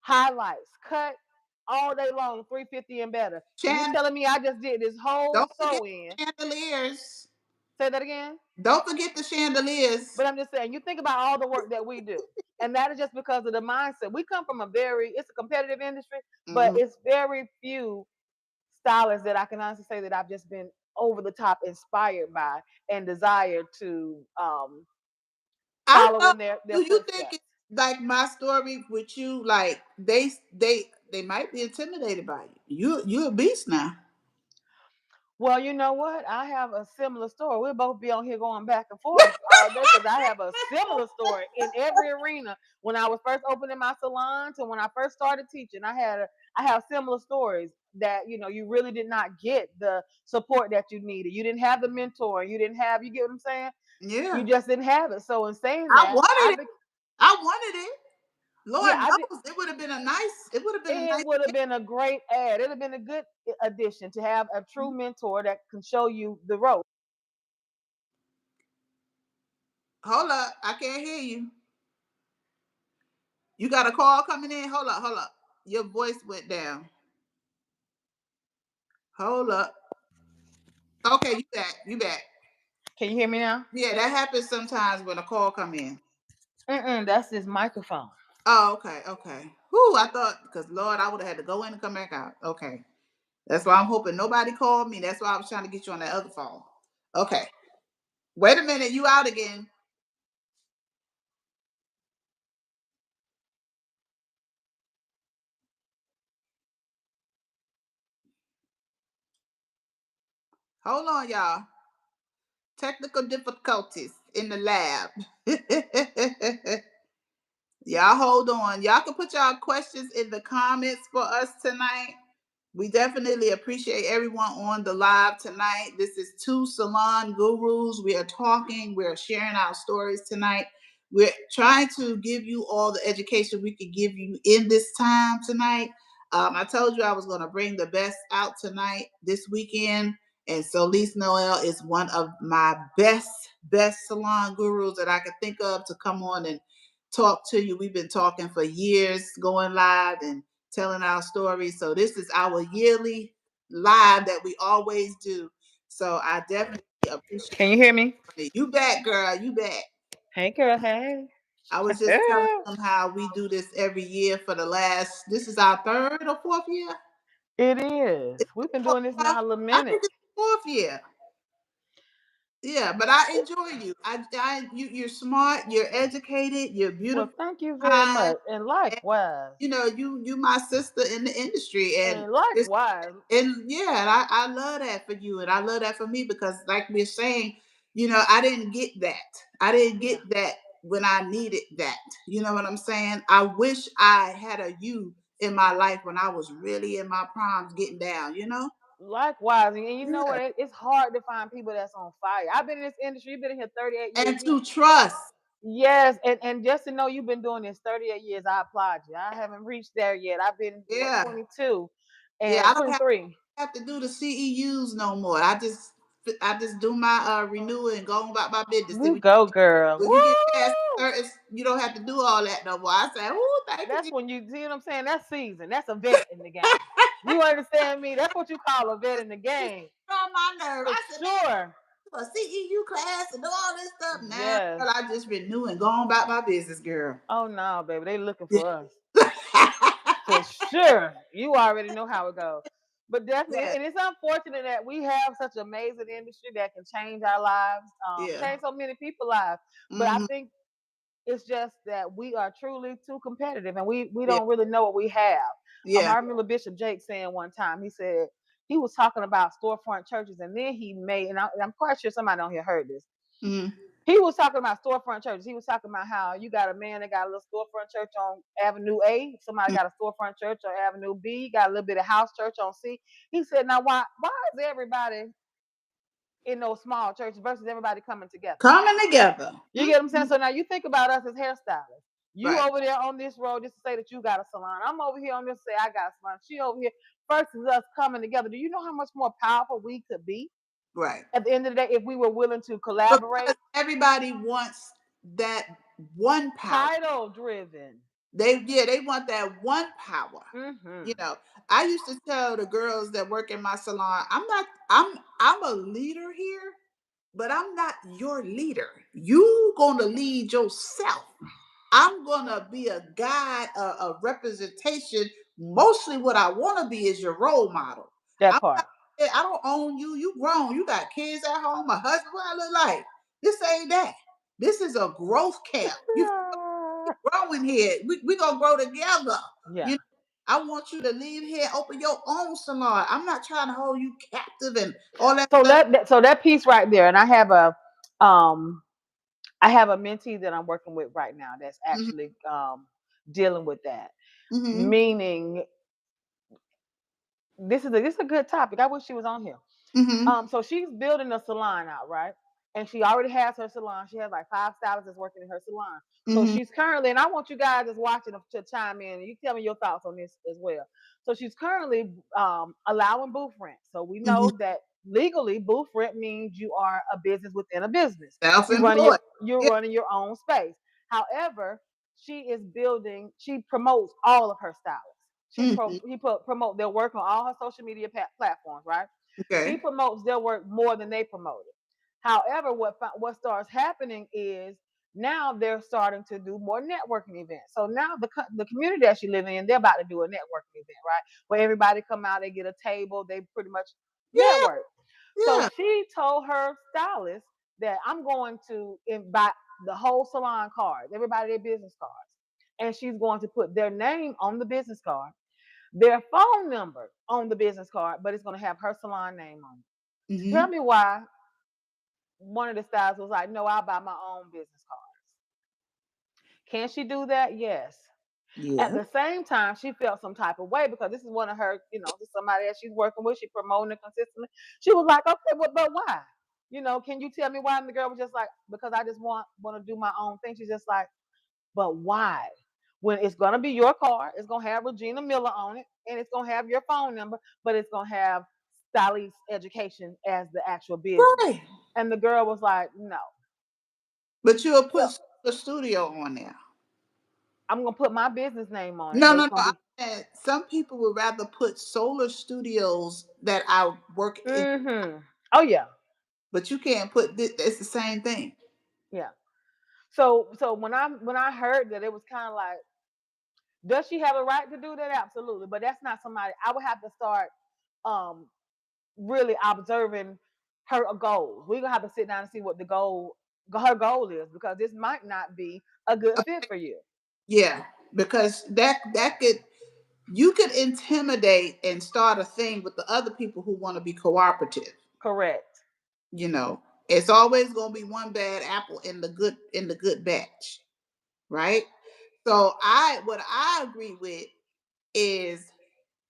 Highlights, cut all day long, 350 and better. And you're Chan- telling me I just did this whole don't forget sew in. the chandeliers. Say that again. Don't forget the chandeliers. But I'm just saying, you think about all the work that we do. And that is just because of the mindset. We come from it's a competitive industry, but Hmm. it's very few stylists that I can honestly say that I've just been over the top inspired by and desired to I follow know. in their Do you think footsteps. it's like my story with you? Like they might be intimidated by you. You a beast now. Well, you know what? I have a similar story. We'll both be on here going back and forth all day because I have a similar story in every arena. When I was first opening my salon to when I first started teaching, I have similar stories that you really did not get the support that you needed. You didn't have the mentor. You get what I'm saying? You Yeah, just didn't have it. So in saying I that, wanted it. I wanted it. yeah, Lord I did. knows it would have been a nice. It would have been a It nice. would have been a great ad. It'd have been a good addition to have a true mentor that can show you the road. Hold up, I can't hear you. You got a call coming in. Hold up, hold up. Your voice went down. Hold up. Okay, you back. You back. Can you hear me now? Yeah, that happens sometimes when a call come in. That's his microphone. Oh, okay, okay. Whoo, I thought because Lord, I would have had to go in and come back out. Okay. That's why I'm hoping nobody called me. That's why I was trying to get you on that other phone. Okay. Wait a minute, you out again. Hold on, y'all. Technical difficulties in the lab. Y'all hold on. Y'all can put y'all questions in the comments for us tonight. We definitely appreciate everyone on the live tonight. This is Two Salon Gurus. We are talking, we're sharing our stories tonight. We're trying to give you all the education we could give you in this time tonight. I told you I was going to bring the best out tonight this weekend. And Solis Noel is one of my best salon gurus that I could think of to come on and talk to you. We've been talking for years, going live and telling our stories. So this is our yearly live that we always do. So I definitely appreciate Can you hear me? it. You back, girl. You back. Hey, girl. Hey. I was just telling them how we do this every year for the last. This is our third or fourth year. It is. It's We've been fourth, doing this now a little I minute. think it's fourth year. Yeah, but I enjoy you. You're smart. You're educated. You're Well, beautiful. thank you very Kind. much. And And, likewise. you my sister in the industry, and And it's likewise. and yeah, and I love that for you, and I love that for me because, like we're saying, I didn't get that. I didn't Yeah. get that when I needed that. You know what I'm saying? I wish I had a you in my life when I was really in my primes, getting down. Likewise. And you know Yeah, what? It's hard to find people that's on fire. I've been in this industry. You've been in here 38 years. and to trust. Yes, and just to know you've been doing this 38 years, I applaud you. I haven't reached there yet. I've been Yeah, 22 yeah. and I don't 23. have to do the CEUs no more. I just do my renewal and go on about my business. You go, girl. When you get past Woo! certain, you don't have to do all that no more. I say, oh, thank you, That's Jesus. when you see what I'm saying. That's season. That's a vet in the game. You understand me? That's what you call a vet in the It's game on my nerve. for I said, man, sure. do a CEU class and do all this stuff. Now, Yes. girl, I just renew and go on about my business, girl. Oh no, baby, they looking Yeah. for us for sure. You already know how it goes. But definitely, Yeah. and it's unfortunate that we have such amazing industry that can change our lives, Yeah. change so many people's lives. But I Hmm. think It's just that we are truly too competitive, and we Yeah. don't really know what we have. Yeah. I remember Bishop Jake saying one time, he said he was talking about storefront churches, and then he made, and I'm quite sure somebody on here heard this. Mm-hmm. He was talking about storefront churches. He was talking about how you got a man that got a little storefront church on Avenue A. Somebody got a storefront church on Avenue B. Got a little bit of house church on C. He said, now why is everybody in those small churches versus everybody coming together? Coming together. You get what I'm saying? Mm-hmm. So now you think about us as hairstylists. You Right. over there on this road just to say that you got a salon. I'm over here on this say I got a salon. She over here versus us coming together. Do you know how much more powerful we could be Right. at the end of the day if we were willing to Because collaborate? everybody wants that one power. Title driven. They want that one power. Mm-hmm. You know, I used to tell the girls that work in my salon, I'm a leader here, but I'm not your leader. You gonna lead yourself. I'm gonna be a guide, a representation. Mostly, what I want to be is your role model. That I'm part. not, I don't own you. You grown. You got kids at home. A husband. What I look like? This ain't that. This is a growth camp. You growing here. We gonna grow together. Yeah. You know, I want you to leave here, open your own salon. I'm not trying to hold you captive and all that So stuff. that piece right there, and um I have a mentee that I'm working with right now that's Hmm. actually dealing with that. Hmm. Meaning, this is a good topic. I wish she was on here. Hmm. So she's building a salon out, right? And she already has her salon. She has like 5 stylists that's working in her salon. So Hmm. she's currently, and I want you guys that's watching to chime in and you tell me your thoughts on this as well. So she's currently allowing booth rent. So we Hmm. know that legally booth rent means you are a business within a business. Self-employed. You're Yeah. running your own space. However, she is building. She promotes all of her stylists. Hmm. Promote their work on all her social media platforms, right? She Okay. promotes their work more than they promote it. However, what starts happening is now they're starting to do more networking events. So now the community that she living in, they're about to do a networking event, right? Where everybody come out, they get a table, they pretty much Yeah. network. So Yeah. she told her stylist that I'm going to invite the whole salon cards, everybody their business cards, and she's going to put their name on the business card, their phone number on the business card, but it's going to have her salon name on it. Tell Hmm. me why one of the stylists was like, no, I'll buy my own business cards. Can she do that? Yes. At Yeah. the same time, she felt some type of way because this is one of her, this is somebody that she's working with. She promoting it consistently. She was like, okay, but why? Can you tell me why? And the girl was just like, because I just want to do my own thing. She's just like, but why? When it's gonna be your card, it's gonna have Regina Miller on it, and it's gonna have your phone number, but it's gonna have stylist education as the actual business. Right. And the girl was like, no. But you'll So put the studio on there. I'm gonna put my business name on it, No, but no, it's no. gonna be Some people would rather put solar studios that I work in, oh yeah, but you can't put this. It's the same thing. yeah. So when I heard that, it was kind of like, does she have a right to do that? Absolutely, but that's not somebody I would have to start um really observing her goals. We're gonna have to sit down and see what her goal is, because this might not be a good fit for you. Yeah, because that could you could intimidate and start a thing with the other people who want to be cooperative. Correct. You know, it's always going to be one bad apple in the good batch, right? So what I agree with is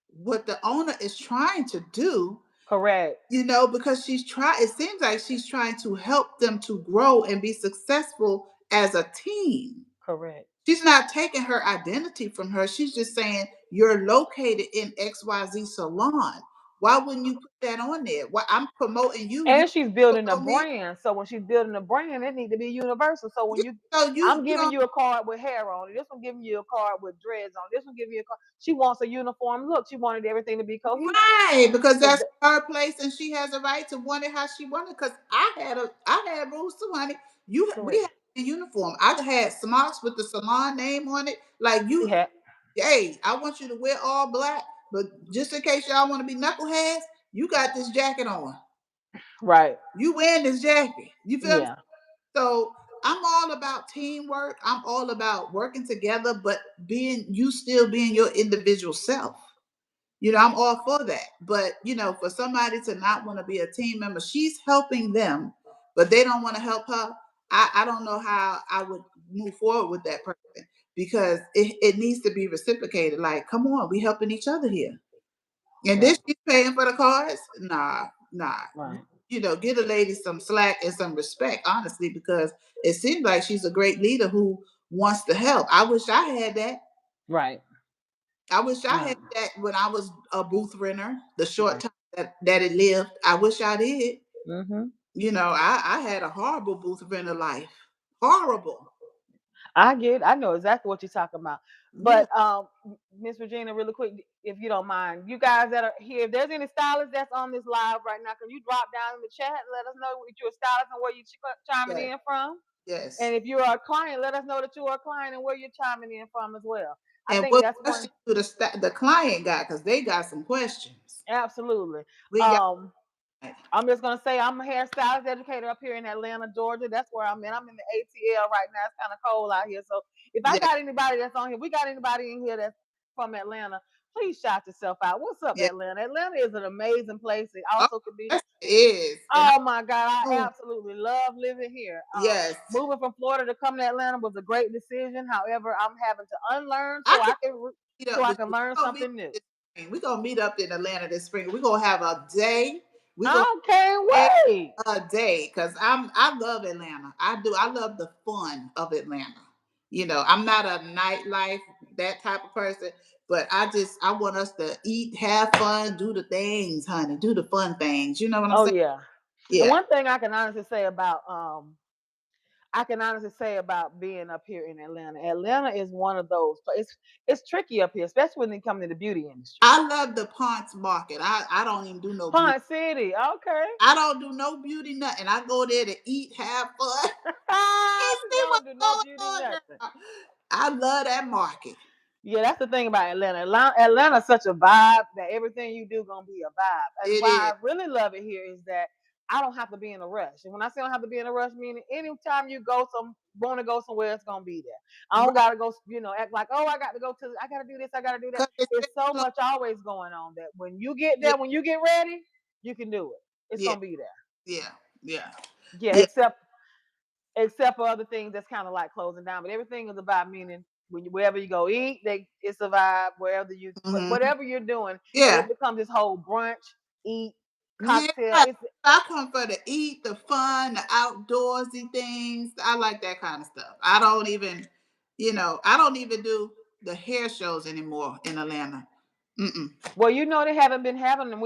what the owner is trying to do, Correct. because it seems like she's trying to help them to grow and be successful as a team. Correct. She's not taking her identity from her. She's just saying you're located in XYZ salon. Why wouldn't you put that on there? Why I'm promoting you, you And she's building a promote me. brand. So when she's building a brand, it needs to be universal. So Yeah, when so I'm you giving don't you a card with hair on it. This one giving you a card with dreads on it. This one giving you a card. She wants a uniform look. She wanted everything to be cohesive. right because So that's her place and she has a right to want it how she wanted. Because I had rules too, honey. We correct. had a uniform. I had smocks with the salon name on it. Like She you, had hey, I want you to wear all black, but just in case y'all want to be knuckleheads, you got this jacket on. right. You wearing this jacket. You feel me? Yeah. So I'm all about teamwork. I'm all about working together, but being you still being your individual self. I'm all for that. But for somebody to not want to be a team member, she's helping them, but they don't want to help her. I don't know how I would move forward with that person, because it needs to be reciprocated. Like, come on, we helping each other here. And Right. this she's paying for the cars? Nah, nah. Right. Get a lady some slack and some respect, honestly, because it seems like she's a great leader who wants to help. I wish I had that. Right. I wish I Right. had that when I was a booth renter, the short Right. time that it lived. I wish I did. Mm-hmm. I had a horrible booth renter life. Horrible. I know exactly what you're talking about. Yeah, But Miss Regina, really quick, if you don't mind, you guys that are here, if there's any stylists that's on this live right now, can you drop down in the chat and let us know if you're a stylist and where you're chiming yes, in from? yes. And if you're a client, let us know that you are a client and where you're chiming in from as well. I And think what that's one. questions do the client got? Because they got some questions. Absolutely. We got Um, I'm just gonna say I'm a hairstylist educator up here in Atlanta, Georgia. That's where I'm in. I'm in the ATL right now. It's kind of cold out here. So if I yeah, got anybody that's on here, we got anybody in here that's from Atlanta, please shout yourself out. What's up, yeah. Atlanta? Atlanta is an amazing place. It Oh, also could be. yes, it is. And Oh my God, I I'm absolutely love living here. yes. Moving from Florida to come to Atlanta was a great decision. However, I'm having to unlearn I can meet so up I with can you. learn We're gonna meet something new. up this spring. We're gonna meet up in Atlanta this spring. We're gonna have a day. We're gonna I can't have wait. a day, because I love Atlanta. I do. I love the fun of Atlanta. I'm not a nightlife that type of person, but I want us to eat, have fun, do the things, honey, do the fun things. You know what I'm Oh saying? yeah. And Yeah. one thing I can honestly say about being up here in Atlanta. Atlanta is one of those places. It's tricky up here, especially when it comes to the beauty industry. I love the Ponce Market. I don't even do no beauty. Pont City, okay. I don't do no beauty nothing. I go there to eat, have fun. She See what's don't do no going beauty on, nothing. girl. I love that market. Yeah, that's the thing about Atlanta. Atlanta's such a vibe that everything you do gonna be a vibe. And It why is. I really love it here is that I don't have to be in a rush. And when I say I don't have to be in a rush, meaning anytime you want to go somewhere, it's gonna be there. I don't Right. gotta go, act like, oh, I gotta do this, I gotta do that. Because it's It's very so close. much always going on that when you get Yeah, there, when you get ready, you can do it. It's yeah, gonna be there. yeah, yeah, Yeah, yeah. except for other things that's kind of like closing down. But everything is about meaning wherever you go eat, it's a vibe. Hmm. Whatever you're doing, and Yeah. it becomes this whole brunch, eat, Yeah. cocktail. It's I come for the eat, the fun, the outdoorsy things. I like that kind of stuff. I don't even do the hair shows anymore in Atlanta. Mm-mm. Well, they haven't been having them.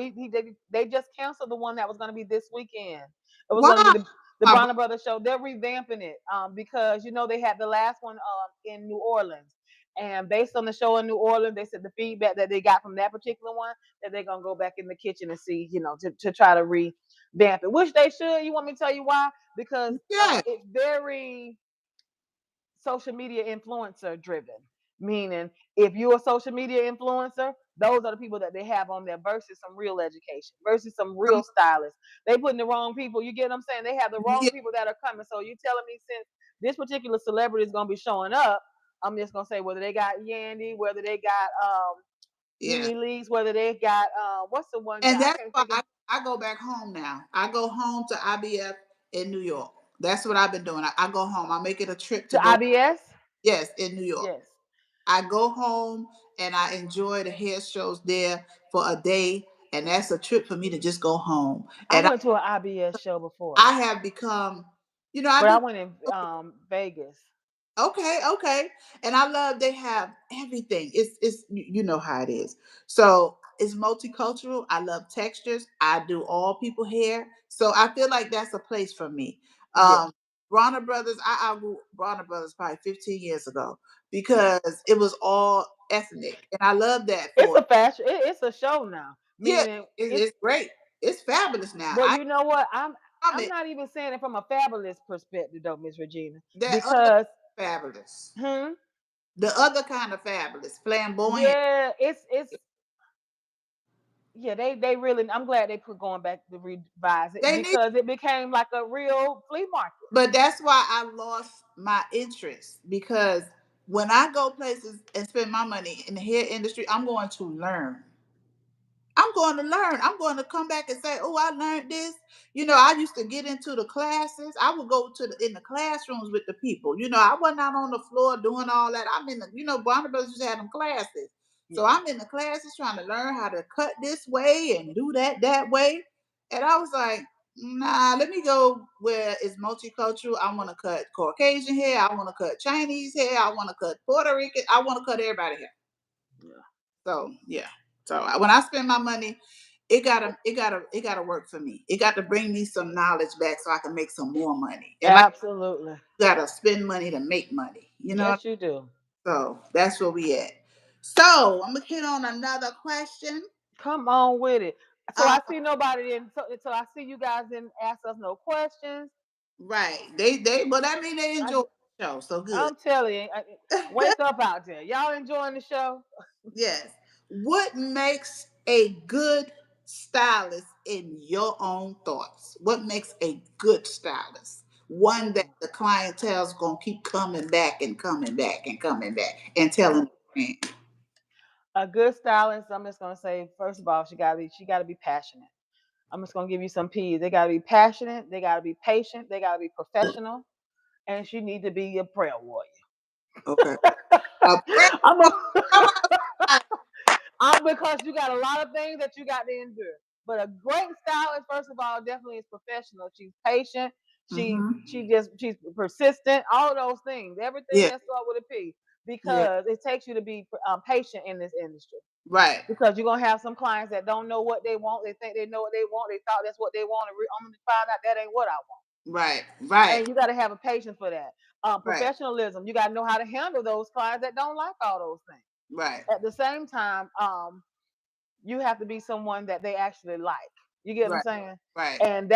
They just canceled the one that was going to be this weekend. It was going to Why? be the My Bronner Brothers show. They're revamping it because they had the last one in New Orleans, and based on the show in New Orleans, they said the feedback that they got from that particular one that they're gonna go back in the kitchen and see to try to revamp it, which they should. You want me to tell you why? Because yeah. it's very social media influencer driven. Meaning, if you're a social media influencer, those are the people that they have on there versus some real education, versus some real Come stylists. They putting the wrong people. You get what I'm saying? They have the wrong yeah, people that are coming. So you telling me since this particular celebrity is gonna be showing up, I'm just gonna say whether they got Yandy, whether they got yeah. Mimi Lee's, whether they got what's the one And guy I that's can't why think of I go back home now. I go home to IBF in New York. That's what I've been doing. I go home. I make it a trip to to go. IBS. Yes, in New York. Yes, I go home and I enjoy the hair shows there for a day. And that's a trip for me to just go home. I And went to an IBS show before, I have become, I but I do. went in Vegas. Okay, okay. And I love they have everything. It's you know how it is. So it's multicultural. I love textures. I do all people hair. So I feel like that's a place for me. Yeah. Um Bronner Brothers, I outgrew Bronner Brothers probably 15 years ago because it was all ethnic. And I love that It's for it. a fashion. It's a show now. Yeah, Meaning it's it's great. It's fabulous now. well, I you know what? I'm comment not even saying it from a fabulous perspective, though, Miss Regina, that other because fabulous. hmm, The other kind of fabulous, flamboyant. yeah, it's Yeah, they really. I'm glad they put going back to revise it They need, because it became like a real flea market. but that's why I lost my interest, because when I go places and spend my money in the hair industry, I'm going to learn. I'm going to learn. I'm going to come back and say, "Oh, I learned this." I used to get into the classes. I would go to in the classrooms with the people. I wasn't out on the floor doing all that. I'm in the, Barnabas used to have them classes. So Yeah, I'm in the classes trying to learn how to cut this way and do that way. And I was like, nah, let me go where it's multicultural. I want to cut Caucasian hair. I want to cut Chinese hair. I want to cut Puerto Rican. I want to cut everybody hair. yeah. So yeah. So when I spend my money, it gotta work for me. It got to bring me some knowledge back so I can make some more money. And I Absolutely. gotta spend money to make money. Yes, you do. So that's where we at. So I'm gonna hit on another question. Come on with it. So Uh, I see nobody didn't. So I see you guys didn't ask us no questions. right. They well, that mean they I, enjoy the show. So good. I'm telling you, wake up out there. Y'all enjoying the show? Yes. What makes a good stylist in your own thoughts? What makes a good stylist? One that Mm. the clientele's gonna keep coming back and coming back and coming back and telling the brand. A good stylist. I'm just gonna say, first of all, she gotta be passionate. I'm just gonna give you some P's. They gotta be passionate. They gotta be patient. They gotta be professional, and she need to be a prayer warrior. Okay. A prayer. I'm a, Come on. because you got a lot of things that you got to endure. But a great stylist, first of all, definitely is professional. She's patient. Mm-hmm. She's persistent. All those things, everything Yeah. that start with a P, Yeah. because it takes you to be patient in this industry. Right. Because you're gonna have some clients that don't know what they want. They think they know what they want. They thought that's what they want, and I'm gonna find out that ain't what I want. Right. Right. And you got to have a patience for that. Right. Professionalism. You got to know how to handle those clients that don't like all those things. Right. At the same time, you have to be someone that they actually like. You get what I'm Right. saying? Right. And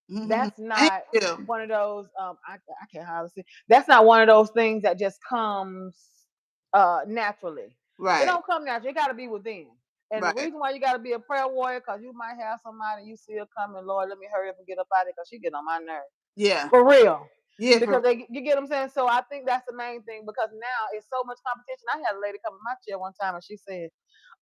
Mm-hmm. that's Thank not you. one of those I can't hardly see. That's not one of those things that just comes naturally. It Right. don't come naturally. It got to be within. And the Right. reason why you got to be a prayer warrior, because you might have somebody you see her coming, Lord, let me hurry up and get up out of it because she get on my nerves. Yeah. For real. Yeah. Because you get what I'm saying? So I think that's the main thing, because now it's so much competition. I had a lady come in my chair one time and she said,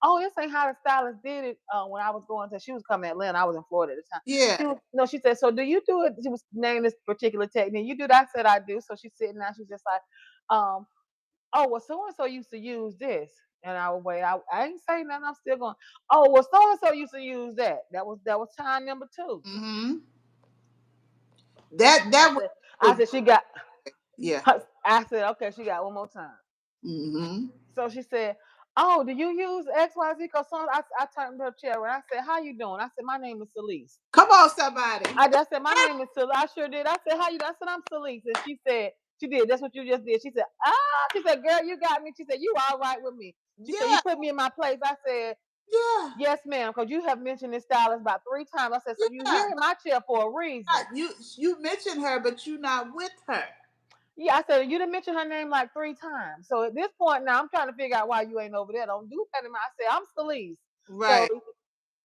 "Oh, this ain't how the stylist did it." When I was going to, she was coming to Atlanta. I was in Florida at the time. Yeah. She was no, she said, "So do you do it?" She was naming this particular technique. You do that? I said I do. So she's sitting down. She's just like, "Oh, well, so and so used to use this." And I would wait. I ain't saying nothing. I'm still going. "Oh, well, so and so used to use that. That was time number two." Mm-hmm. That I was said, so I said she got. yeah. I said, okay, she got one more time. Mm-hmm. So she said, "Oh, do you use XYZ?" Because I turned her chair around. I said, "How you doing?" I said, "My name is Celise." Come on, somebody. I just said, "My name is Celise." I sure did. I said, "How you doing?" I said, "I'm Celise." And she said, she did. That's what you just did. She said, "Ah." She said, "Girl, you got me." She said, "You all right with me?" She said, "You Yeah, put me in my place." I said, yeah, "Yes, ma'am," because you have mentioned this stylist about 3 times. I said, "So you yeah. here in my chair for a reason." You mentioned her, but you're not with her. Yeah, I said, "You didn't mention her name like 3 times. So at this point now, I'm trying to figure out why you ain't over there. Don't do that to me." I said, "I'm Celise. So Right,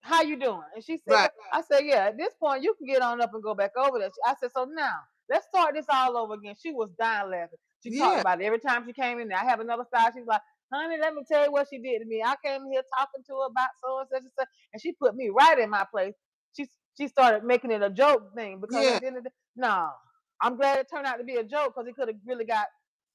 how you doing?" And she said, right. I said, "Yeah, at this point you can get on up and go back over there." I said, "So now let's start this all over again." She was dying laughing. She talked Yeah. about it every time she came in there. I have another style. She's like, "Honey, let me tell you what she did to me. I came here talking to her about so and such and such, and she put me right in my place." She she started making it a joke thing, because Yeah. at the end of the day, no, I'm glad it turned out to be a joke, because it could have really got,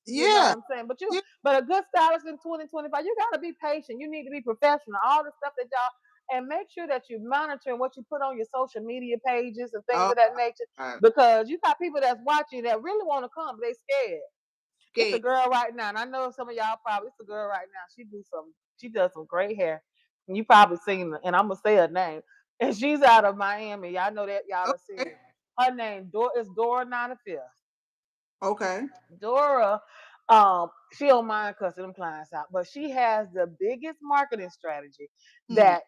you know what Yeah. I'm saying? Yeah. But a good stylist in 2025, you gotta be patient. You need to be professional. All the stuff that y'all, and make sure that you're monitoring what you put on your social media pages and things Oh, of that nature, I'm because you got people that's watching that really want to come, but they scared. It's a scared. girl right now, and I know some of y'all probably. It's a girl right now. She does some great hair. And you probably seen her, and I'm gonna say her name. And she's out of Miami. Y'all know that. Y'all have seen Okay. her. Her name is Dora 95th. Okay. Dora, she don't mind cussing them clients out, but she has the biggest marketing strategy Hmm. that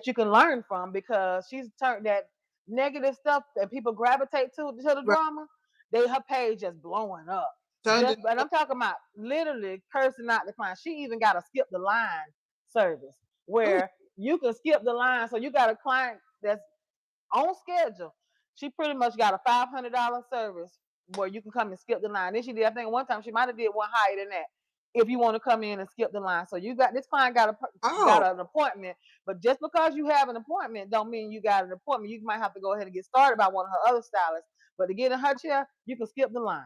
you can learn from, because she's turned that negative stuff that people gravitate to the Right. drama. Her page just blowing up. Turned it. And I'm talking about literally cursing out the client. She even got a skip the line service Oh, where you can skip the line. So you got a client that's on schedule. She pretty much got a $500 service where you can come and skip the line. Then she did, I think one time she might have did one higher than that. If you want to come in and skip the line, so you got this client got Oh, an appointment, but just because you have an appointment, don't mean you got an appointment. You might have to go ahead and get started by one of her other stylists. But to get in her chair, you can skip the line,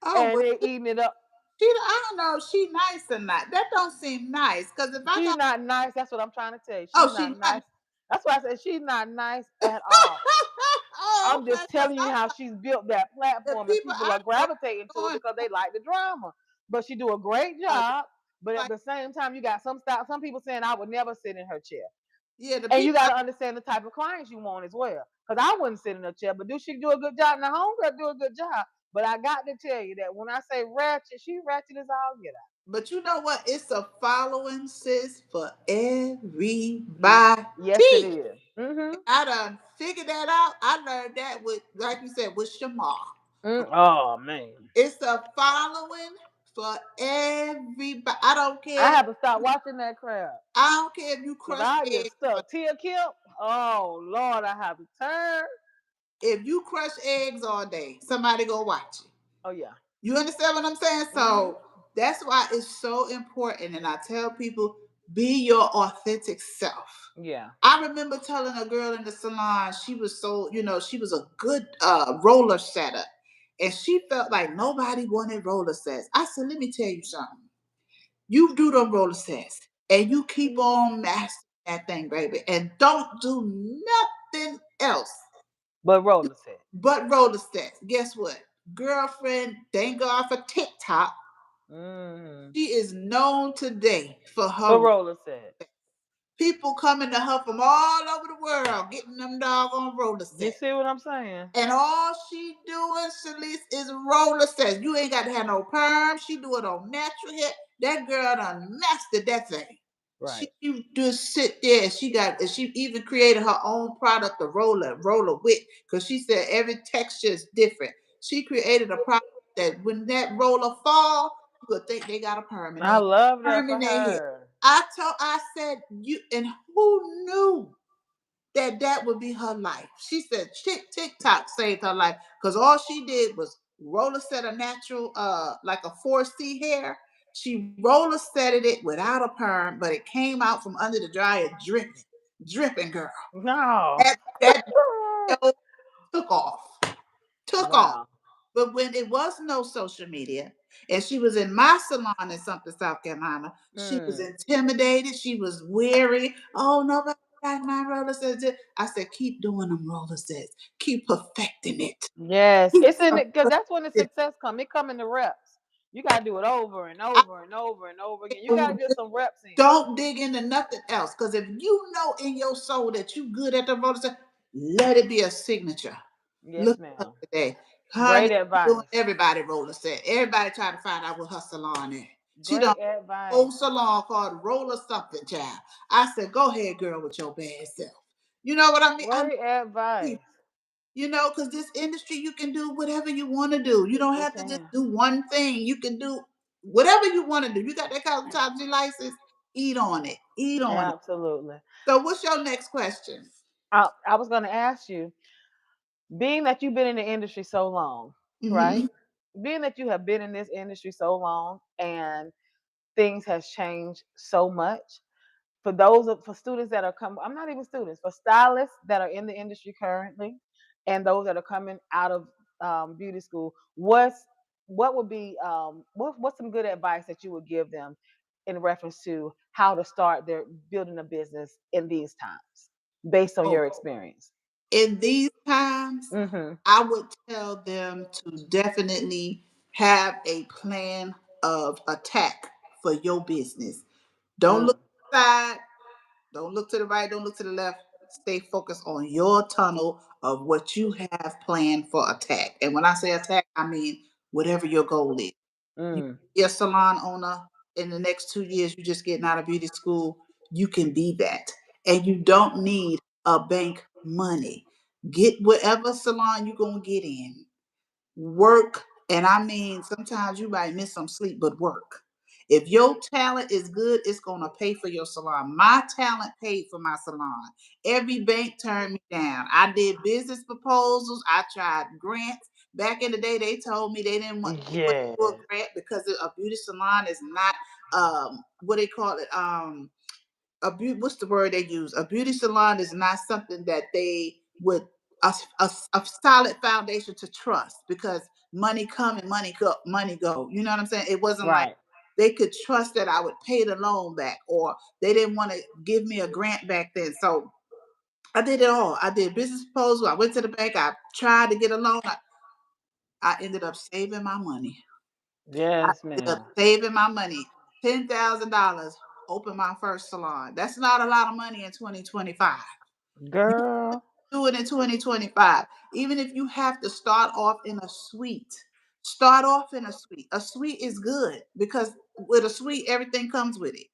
oh, and well, they're eating it up. I don't know if she nice or not. That don't seem nice. Cause if I She's got, not nice. That's what I'm trying to tell you. oh, She's she not not. nice. That's why I said she's not nice at all. Oh, I'm okay. just Cause telling you how she's built that the platform and people people I are know gravitating to it going because they like the drama. But she do a great uh, job. But at like, the same time, you got some people saying I would never sit in her chair. yeah, the And you people got to understand the type of clients you want as well. Because I wouldn't sit in her chair, but do she do a good job? Now, homegirl do a good job. But I got to tell you that when I say ratchet, she ratchet as all get out. But you know what? It's a following, sis, for everybody. Yes, it is. Mm-hmm. I done figured that out. I learned that with, like you said, with Shamar. Oh man, It's a following for everybody. I don't I care. have to stop watching that crap. I don't care if you Cause crush I get eggs. stuck. Tia Kemp. Oh Lord, I have to turn. If you crush eggs all day, somebody go watch it. Oh yeah. You understand what I'm saying? Mhm. So that's why it's so important. And I tell people, be your authentic self. Yeah. I remember telling a girl in the salon, she was so, she was a good roller setter. And she felt like nobody wanted roller sets. I said, let me tell you something. You do them roller sets and you keep on mastering that thing, baby. And don't do nothing else But roller set. but roller sets. Guess what? Girlfriend, thank God for TikTok. Mhm. She is known today for For her. roller set. People coming to her from all over the world getting them doggone roller You sets. see what I'm saying? And all she doing, Shalise, is roller sets. You ain't got to have no perm. She do it on natural hair. That girl done mastered that thing. She Right. just sit there. She even created her own product, the roller wit, because she said every texture is different. She created a product that when that roller fall, you would think they got a perm in I their love that perm for in their hair. her. I said you, and who knew that would be her life. She said TikTok saved her life because all she did was roller set a natural, like a 4C hair. She roller setted it without a perm, but it came out from under the dryer dripping, dripping, girl. No. That took off, took off. Wow. But when it was no social media, and she was in my salon in something, South Carolina, she was Mm. intimidated. She was weary. Oh, nobody got my roller sets. I said, keep doing them roller sets. Keep perfecting it. Yes. Keep It's in it because that's when the perfecting success come. It come in the reps. You gotta do it over and it. over and over and over again. You gotta get some reps in. Don't dig into nothing else. Because if you know in your soul that you good at the roller set, let it be a signature. Yes, Look at her ma'am. today. Honey, Great doing advice. everybody roller set. Everybody trying to find out what her salon is. She done Great advice. whole salon called Roller Something Child. I said, go ahead, girl, with your bad self. You know what I mean? Great advice. Because this industry, you can do whatever you want to do. You don't You have to just can. do one thing. You can do whatever you want to do. You got that cosmetology license, eat on it. Eat on it. Absolutely. So what's your next question? I was gonna ask you, being that you've been in the industry so long, right? Mm-hmm. Being that you have been in this industry so long and things has changed so much, for students that are coming, I'm not even students, for stylists that are in the industry currently, and those that are coming out of beauty school, what would be what's some good advice that you would give them in reference to how to start their building a business in these times, based on Oh, your experience? in these times, Mm-hmm. I would tell them to definitely have a plan of attack for your business. Don't Mm. look side, don't look to the right, don't look to the left. Stay focused on your tunnel of what you have planned for attack. And when I say attack, I mean whatever your goal is. You Mm. be a salon owner in the next 2 years, you're just getting out of beauty school, you can be that. And you don't need a bank money. Get whatever salon you're going to get in. Work. And I mean, sometimes you might miss some sleep, but work. If your talent is good, it's going to pay for your salon. My talent paid for my salon. Every bank turned me down. I did business proposals. I tried grants. Back in the day, they told me they didn't want to Yeah. do a grant because a beauty salon is not what they call it what's the word they use? A beauty salon is not something that they would a solid foundation to trust, because money come and money go. You know what I'm saying? It wasn't like Right. they could trust that I would pay the loan back, or they didn't want to give me a grant back then. So I did it all. I did business proposal. I went to the bank. I tried to get a loan. I ended up saving my money. I Yes, ended up ma'am. saving my money. $10,000. Open my first salon. That's not a lot of money in 2025. You Girl. do it in 2025. Even if you have to start off in a suite, start off in a suite. A suite is good because with a suite, everything comes with it.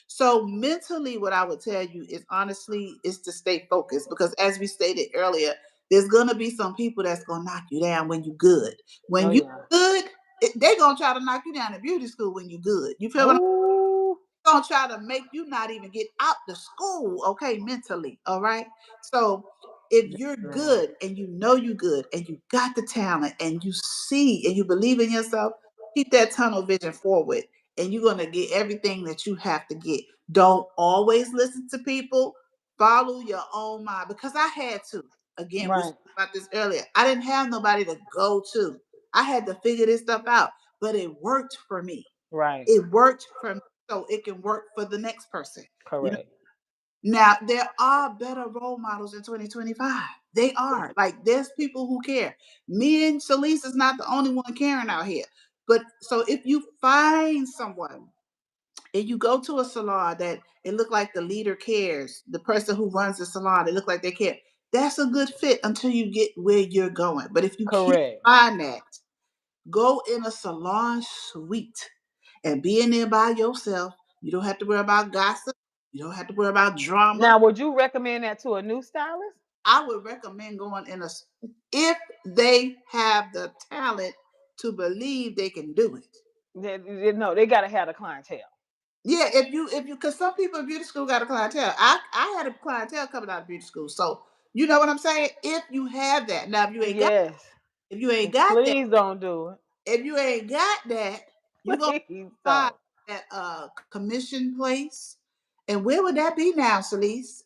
So mentally, what I would tell you is honestly is to stay focused, because as we stated earlier, there's gonna be some people that's gonna knock you down when you good. Oh When you yeah. good, they gonna try to knock you down in beauty school when you good. You feel what Ooh. gonna try to make you not even get out the school, okay, mentally. All right. So if you're Girl. good and you know you good and you got the talent and you see and you believe in yourself, keep that tunnel vision forward and you're gonna get everything that you have to get. Don't always listen to people. Follow your own mind, because I had to. Again, we Right. spoke about this earlier. I didn't have nobody to go to. I had to figure this stuff out, but it worked for me. Right. It worked for me, so it can work for the next person. You know, Correct. now there are better role models in 2025. They are. Like there's people who care. Me and Celise is not the only one caring out here. But so if you find someone and you go to a salon that it look like the leader cares, the person who runs the salon, it look like they care. That's a good fit until you get where you're going. But if you can't Correct. find that, go in a salon suite and be in there by yourself. You don't have to worry about gossip. You don't have to worry about drama. Now, would you recommend that to a new stylist? I would recommend going in a if they have the talent to believe they can do it. No, they gotta have the clientele. Yeah, if you because some people in beauty school got a clientele. I had a clientele coming out of beauty school, so you know what I'm saying. If you have that, now Yes. if you ain't And got that, please don't do it. if you ain't got that, you gonna Please find don't. that commission place. And where would that be now, Celise?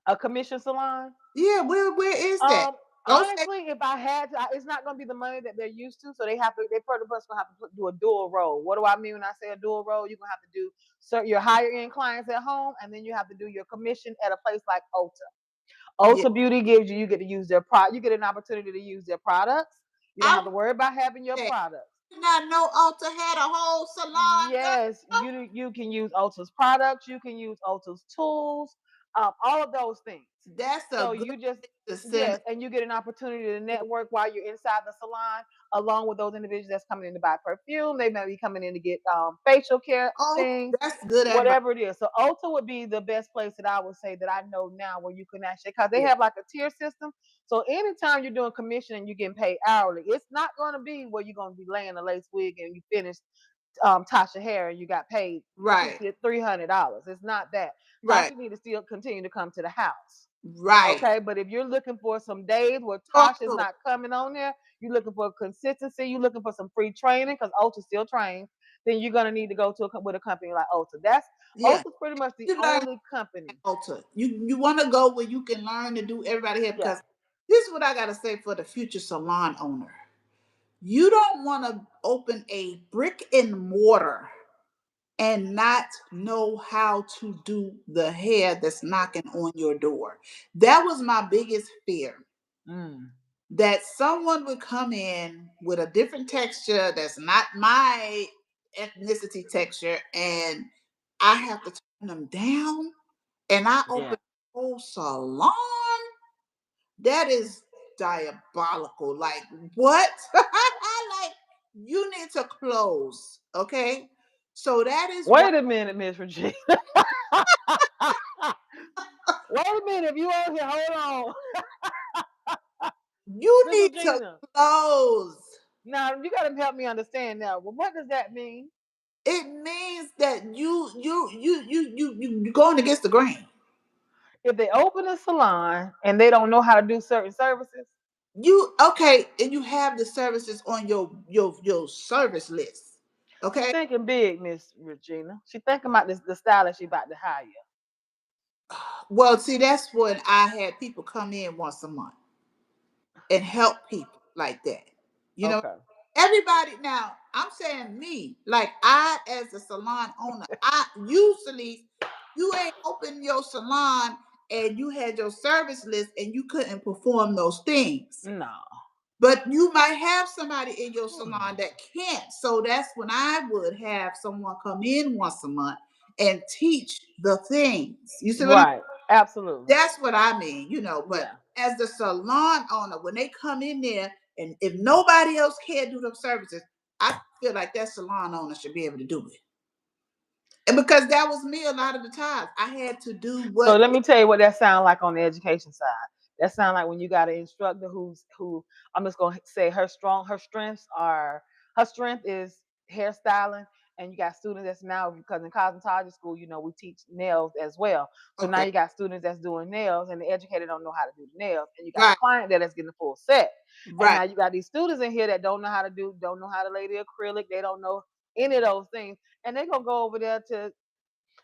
A commission salon? Yeah, where is that? Don't say Honestly, if I had to, it's not going to be the money that they're used to. So they have to. They pretty much going to have to do a dual role. What do I mean when I say a dual role? You're going to have to do your higher end clients at home, and then you have to do your commission at a place like Ulta. yeah. Ulta Beauty gives you get to use their product. You get an opportunity to use their products. You don't I have to worry about having your did products. not know Ulta had a whole salon, Yes, girl. you can use Ulta's products. You can use Ulta's tools. All of those things. That's a So good you just thing to send. yes, and you get an opportunity to network while you're inside the salon, along with those individuals that's coming in to buy perfume. They may be coming in to get facial care Oh, things, that's good advice. whatever it is. So Ulta would be the best place that I would say that I know now where you can actually, because they Yeah, have like a tier system. So anytime you're doing commission and you're getting paid hourly, it's not going to be where you're going to be laying a lace wig and you finish Tasha hair and you got paid right, $300. It's not that. right, Tasha need to still continue to come to the house. right. Okay, but if you're looking for some days where Talk Tasha's to 'em. not coming on there, you're looking for consistency, you're looking for some free training because Ulta still trains, then you're gonna need to go to with a company like Ulta. That's Yeah, Ulta's pretty much the you learn only company. at Ulta. You want to go where you can learn to do everybody here, Yeah. because this is what I gotta say for the future salon owner. You don't want to open a brick and mortar and not know how to do the hair that's knocking on your door. That was my biggest fear, Mm. that someone would come in with a different texture that's not my ethnicity texture, and I have to turn them down and I Yeah. open a whole salon. That is diabolical. Like, what? Like, you need to close, okay? So that is why Wait a minute, Miss Regina. Wait a minute. If you over here, hold on, you Miss need to Regina. close. Now you gotta help me understand now. Well, what does that mean? It means that you going against the grain. If they open a salon and they don't know how to do certain services, You okay, and you have the services on your service list. she Okay. thinking big, Miss Regina. She thinking about this the stylist she about to hire. Well, see, that's when I had people come in once a month and help people like that. You know, Okay. everybody now, I'm saying me, like I as a salon owner, I usually you ain't open your salon and you had your service list and you couldn't perform those things. No. But you might have somebody in your salon that can't. So that's when I would have someone come in once a month and teach the things. You see what I'm Right. Absolutely. That's what I mean, you know. But Yeah. as the salon owner, when they come in there and if nobody else can do those services, I feel like that salon owner should be able to do it. And because that was me a lot of the times, I had to do So what. let me tell you what that sounds like on the education side. That sounds like when you got an instructor who I'm just gonna say her strengths are her strength is hairstyling, and you got students that's now because in cosmetology school, we teach nails as well. So now Okay, you got students that's doing nails, and the educator don't know how to do the nails, and you got a right, client there that's getting the full set, and right, now you got these students in here that don't know how to lay the acrylic, they don't know any of those things, and they gonna go over there to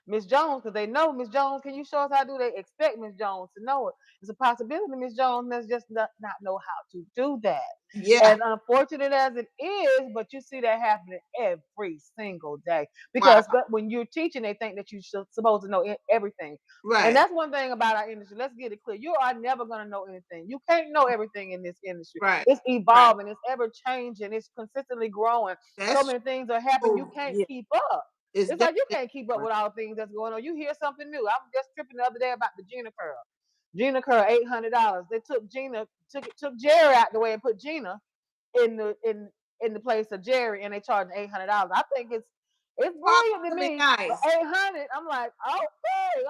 Miss Jones, because they know Miss Jones, can you show us how to do? They expect Miss Jones to know it. It's a possibility Miss Jones does just not know how to do that. yeah, As unfortunate as it is, but you see that happening every single day. wow, Because but when you're teaching, they think that you're supposed to know everything. And right, that's one thing about our industry. Let's get it clear. You are never going to know anything. You can't know everything in this industry. right, It's right. evolving. It's ever changing. It's consistently growing. So That's many things are happening. You true. can't Yeah, keep up. it's It's like you definitely can't keep up true. with all the things that's going on. You hear something new. I was just tripping the other day about the Gina curl. Gina curl, $800. They took Jerry out the way and put Gina in the place of Jerry, and they charging $800. I think it's Oh, brilliant to to be me, but nice. 800. I'm like, okay.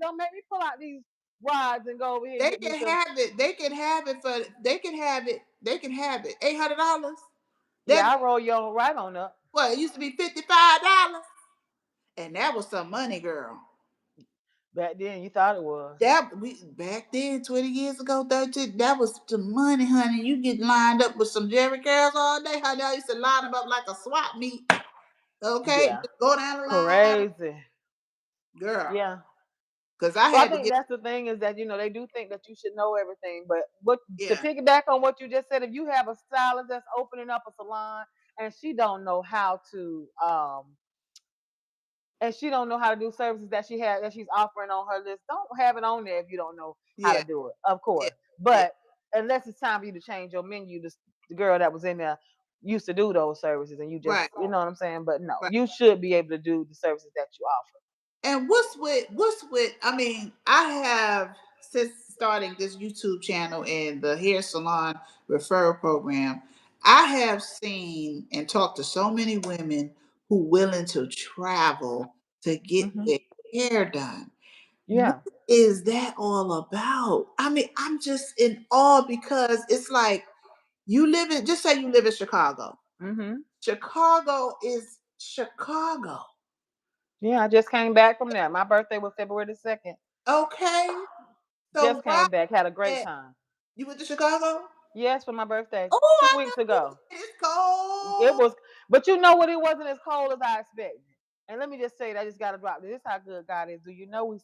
Don't make me pull out these rods and go over here and They get me can some. have it. They can have it for. They can have it. They can have it. $800. Yeah, That I roll you on right on up. what it used to be $55, and that was some money, girl. Back then, you thought it was. That we back then, 20 years ago, 13. That was the money, honey. You get lined up with some Jerry curls all day. Honey, I used to line them up like a swap meet. Okay, Yeah, just go down the line, crazy. girl. Yeah. Because I So I had to think get. that's the thing is that they do think that you should know everything. But what to Yeah, piggyback on what you just said, if you have a stylist that's opening up a salon and she don't know how to and she don't know how to do services that she's offering on her list, don't have it on there if you don't know how to yeah, do it, of yeah, course. yeah. But unless it's time for you to change your menu, the girl that was in there used to do those services and you just Right, you know what I'm saying. But no, right. you should be able to do the services that you offer. And what's with I mean, I have since starting this YouTube channel and the hair salon referral program, I have seen and talked to so many women who willing to travel to get Hmm. their hair done. What Yeah. is that all about? I mean, I'm just in awe because it's like you live in just say you live in Chicago. Hmm. Chicago is Chicago. Yeah, I just came back from that. My birthday was February the 2nd. Okay. So Just why came back, had a great eh, time. you went to Chicago? Yes, for my birthday Oh, two I weeks know you ago. did. It's It cold. was, but you know what? It wasn't as cold as I expected. And let me just say that I just got to drop this. This is how good God is. Do you know we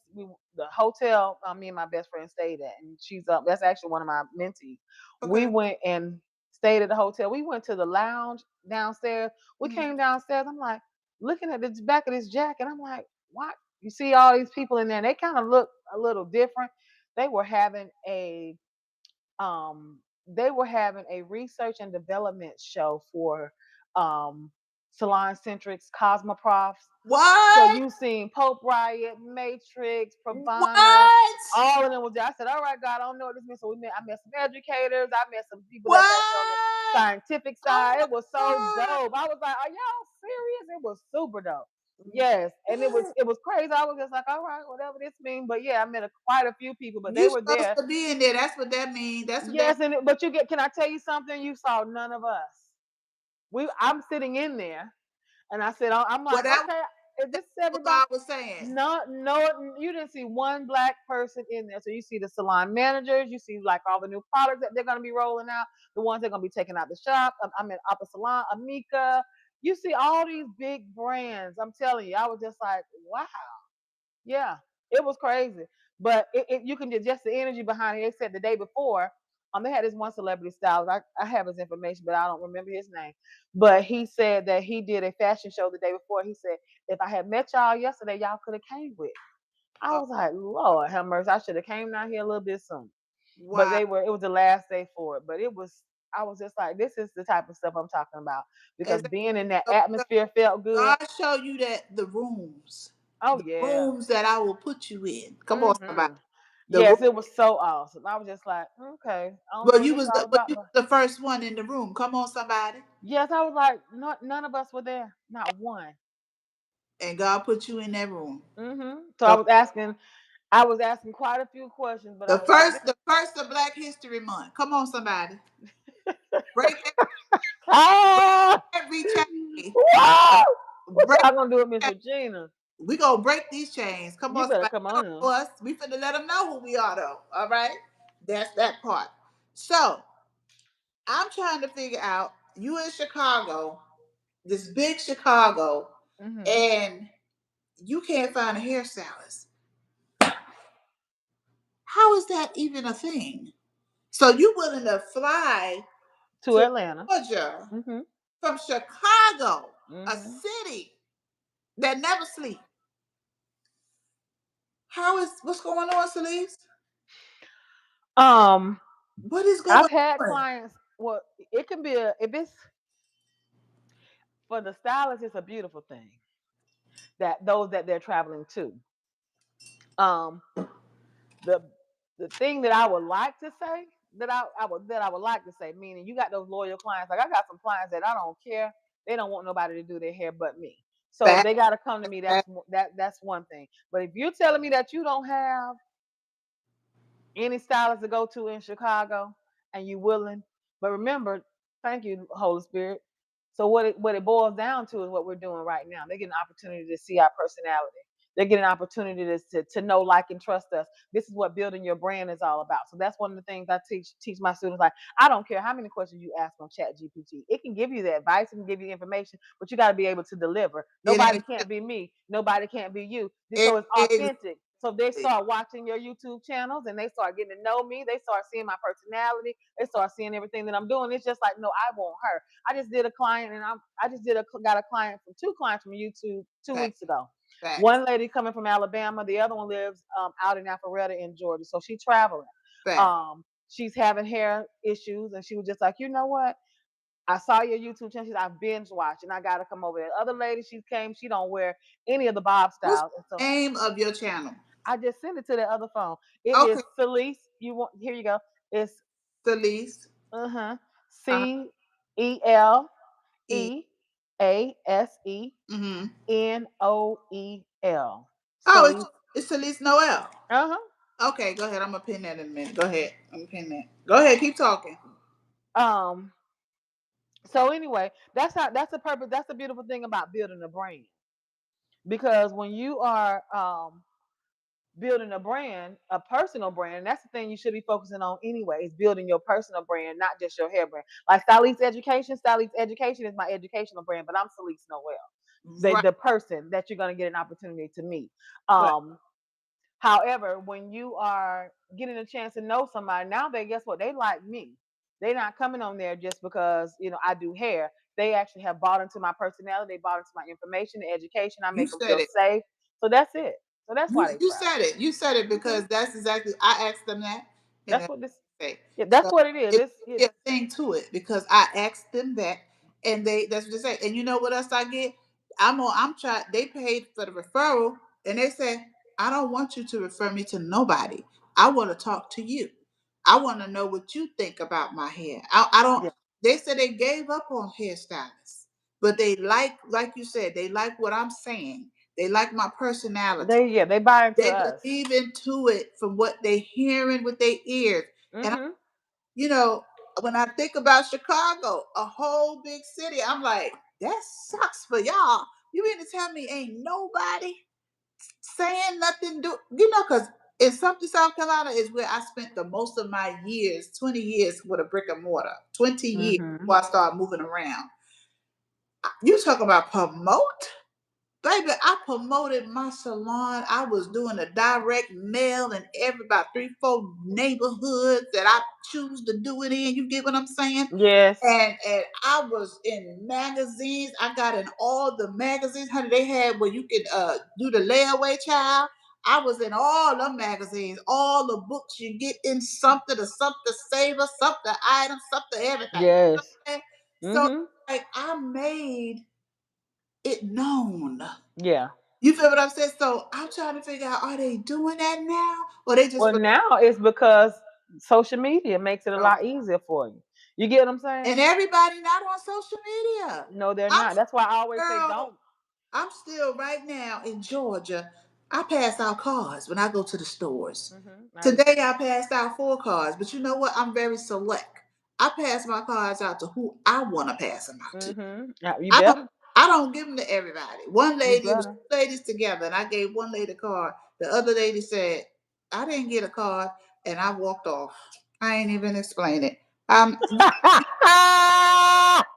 the hotel me and my best friend stayed at, and she's up. That's actually one of my mentees. We Okay. went and stayed at the hotel. We went to the lounge downstairs. We Mhm. came downstairs. I'm like looking at the back of this jacket. I'm like, what? You see all these people in there, and they kind of look a little different. They were having a um, they were having a research and development show for salon centrics cosmoprofs. So What? you seen Pope Riot, Matrix, Pravana, What? all of them was there. I said, all right, God, I don't know what this means. So I met some educators, I met some people that's actually on the What? scientific Oh side. my It was so God. dope. I was like, are y'all serious? It was super dope. Yes, and it was crazy. I was just like, all right, whatever this means. But yeah, I met quite a few people, but they You were supposed there. to be in there. That's what that means. That's what that Yes, but you get. Can I tell you something? You saw none of us. I'm sitting in there, And I said, I'm Well, like, that okay, is that's this what everybody? God was saying. No, no, you didn't see one black person in there. So you see the salon managers, you see like all the new products that they're going to be rolling out, the ones they're going to be taking out the shop. I mean, Upper Salon, Amika. You see all these big brands. I'm telling you, I was just like, wow, yeah, it was crazy. But you can just the energy behind it. They said the day before, they had this one celebrity stylist. I have his information, but I don't remember his name. But he said that he did a fashion show the day before. He said, if I had met y'all yesterday, y'all could have came with. I Oh, was like, Lord have mercy, I should have came down here a little bit sooner. But wow. it was the last day for it. But I was just like, this is the type of stuff I'm talking about because Exactly. being in that So atmosphere felt good. God show you that Oh the yeah. rooms that I will put you in. Come on, somebody. Hmm. The room. Yes, it was so awesome. I was just like, okay, I don't know Well, what this all but about, you but was the first one in the room. Come on, somebody. yes, I was like, none of us were there, not one. And God put you in that room. So So I was asking quite a few questions, but I was like, the first of Black History Month. Come on, somebody. Break ah, every chain. whoa, what Break. y'all gonna do with Miss Regina? We gonna break these chains. Come You on, better somebody. come Don't on now. know us. We finna let them know who we are, though. All right. That's that part. So I'm trying to figure out. You in Chicago, this big Chicago, Hmm. and you can't find a hairstylist. How is that even a thing? So you willing to fly To to Atlanta. Georgia Hmm. from Chicago, a Hmm. city that never sleeps? What's going on, Celeste? Um, What is going I've had on? clients. Well, it can be if it's for the stylist, it's a beautiful thing that those that they're traveling to. Um, the the thing that I would like to say that I would like to say, meaning you got those loyal clients. Like I got some clients that I don't care. They don't want nobody to do their hair but me. So if Fact, they got to come to me, fact, that's one thing. But if you're telling me that you don't have any stylist to go to in Chicago and you willing. But remember, thank you, Holy Spirit. So what it boils down to is what we're doing right now. They get an opportunity to see our personality. They get an opportunity to know, like, and trust us. This is what building your brand is all about. So that's one of the things I teach my students. Like, I don't care how many questions you ask on Chat GPT. It can give you the advice, it can give you information, but you got to be able to deliver. it Nobody ain't can't be me. Nobody can't be you. So it's exactly. authentic. So they start watching your YouTube channels and they start getting to know me. They start seeing my personality. They start seeing everything that I'm doing. It's just like, no, I want her. I just did a client and I just got a client from two clients from YouTube two Fact, weeks ago. facts, One lady coming from Alabama, the other one lives out in Alpharetta in Georgia. So she's traveling. facts. She's having hair issues and she was just like, you know what? I saw your YouTube channel. She's I binge watched and I gotta come over there. Other lady, she came, she don't wear any of the bob What's styles. And so the name of your channel? I just sent it to the other phone. It is Okay, Celeste. You want here you go. It's Celeste. uh-huh. Uh, E. Mm-hmm. CELEASENOEL. Oh, Celeste. it's Celeste Noel. Uh-huh. Okay, go ahead. I'm gonna pin that in a minute. Go ahead. I'm gonna pin that. Go ahead. Keep talking. Um, so anyway, that's the purpose, that's the beautiful thing about building a brand. Because when you are building a brand, a personal brand. That's the thing you should be focusing on anyway, is building your personal brand, not just your hair brand. Like Stylist Education. Stylist Education is my educational brand, but I'm Celeste Noel, Right. the person that you're going to get an opportunity to meet. Right. Um, However, when you are getting a chance to know somebody, now they guess what? They like me. They're not coming on there just because I do hair. They actually have bought into my personality. They bought into my information, the education. I You make them said feel it. safe. So that's it. So that's why they You travel. said it. You said it Hmm. because that's exactly. I asked them that, and That's that's what this. what they say. Yeah, So that's what it is. it It's be a thing to it because I asked them that, and that's what they say. And you know what else I get? I'm trying. They paid for the referral, and they say I don't want you to refer me to nobody. I want to talk to you. I want to know what you think about my hair. I don't. yeah. They said they gave up on hairstylists, but they like you said, they like what I'm saying. They like my personality. They buy into They us. believe into it from what they hearing with their ears. And I, Hmm. you know, when I think about Chicago, a whole big city, I'm like, That sucks for y'all. You mean to tell me ain't nobody saying nothing? Because in something South Carolina is where I spent the most of my years, 20 years with a brick and mortar, 20 years Mm-hmm. before I started moving around. You talking about promote? Baby, I promoted my salon. I was doing a direct mail in every about 3, 4 neighborhoods that I choose to do it in. You get what I'm saying? Yes. And I was in magazines. I got in all the magazines, honey. They had where you could do the layaway child. I was in all the magazines, all the books. You get in something to something saver, something item, something everything. You know Yes. what I'm saying? So Mm-hmm. like I made it known. Yeah. You feel what I'm saying? So I'm trying to figure out, are they doing that now? Or they just Well, now it's because social media makes it a lot easier for you. You get what I'm and saying? everybody not on social media. No, they're I'm not. That's why I always say girl, don't. I'm still right now in Georgia. I pass out cards when I go to the stores. Mm-hmm. Today I passed out 4 cards, but you know what? I'm very select. I pass my cards out to who I want to pass them out to. Mm-hmm. You I don't better. I don't give them to everybody. One You lady, it was better. 2 ladies together, and I gave one lady a card. The other lady said, I didn't get a card, and I walked off. I ain't even explain it. You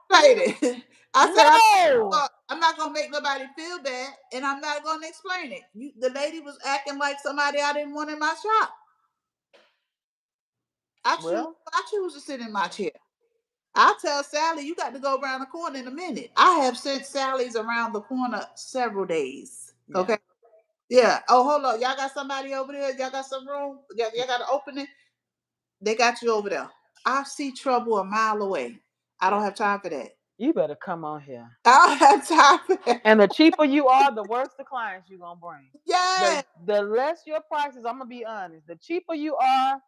explain it. I said No. I'm not gonna make nobody feel bad, and I'm not gonna explain it. The lady was acting like somebody I didn't want in my shop. Well, I choose to sit in my chair. I tell Sally, you got to go around the corner in a minute. I have sent Sally's around the corner several days. yeah. Okay. Yeah. Oh, hold on. Y'all got somebody over there? Y'all got some room? Y'all got to open it? They got you over there. I see trouble a mile away. I don't Yeah. have time for that. You better come on here. I don't have time for that. And the cheaper you are, the worse the clients you're gonna bring. Yeah. The less your prices, I'm gonna be honest. The cheaper you are,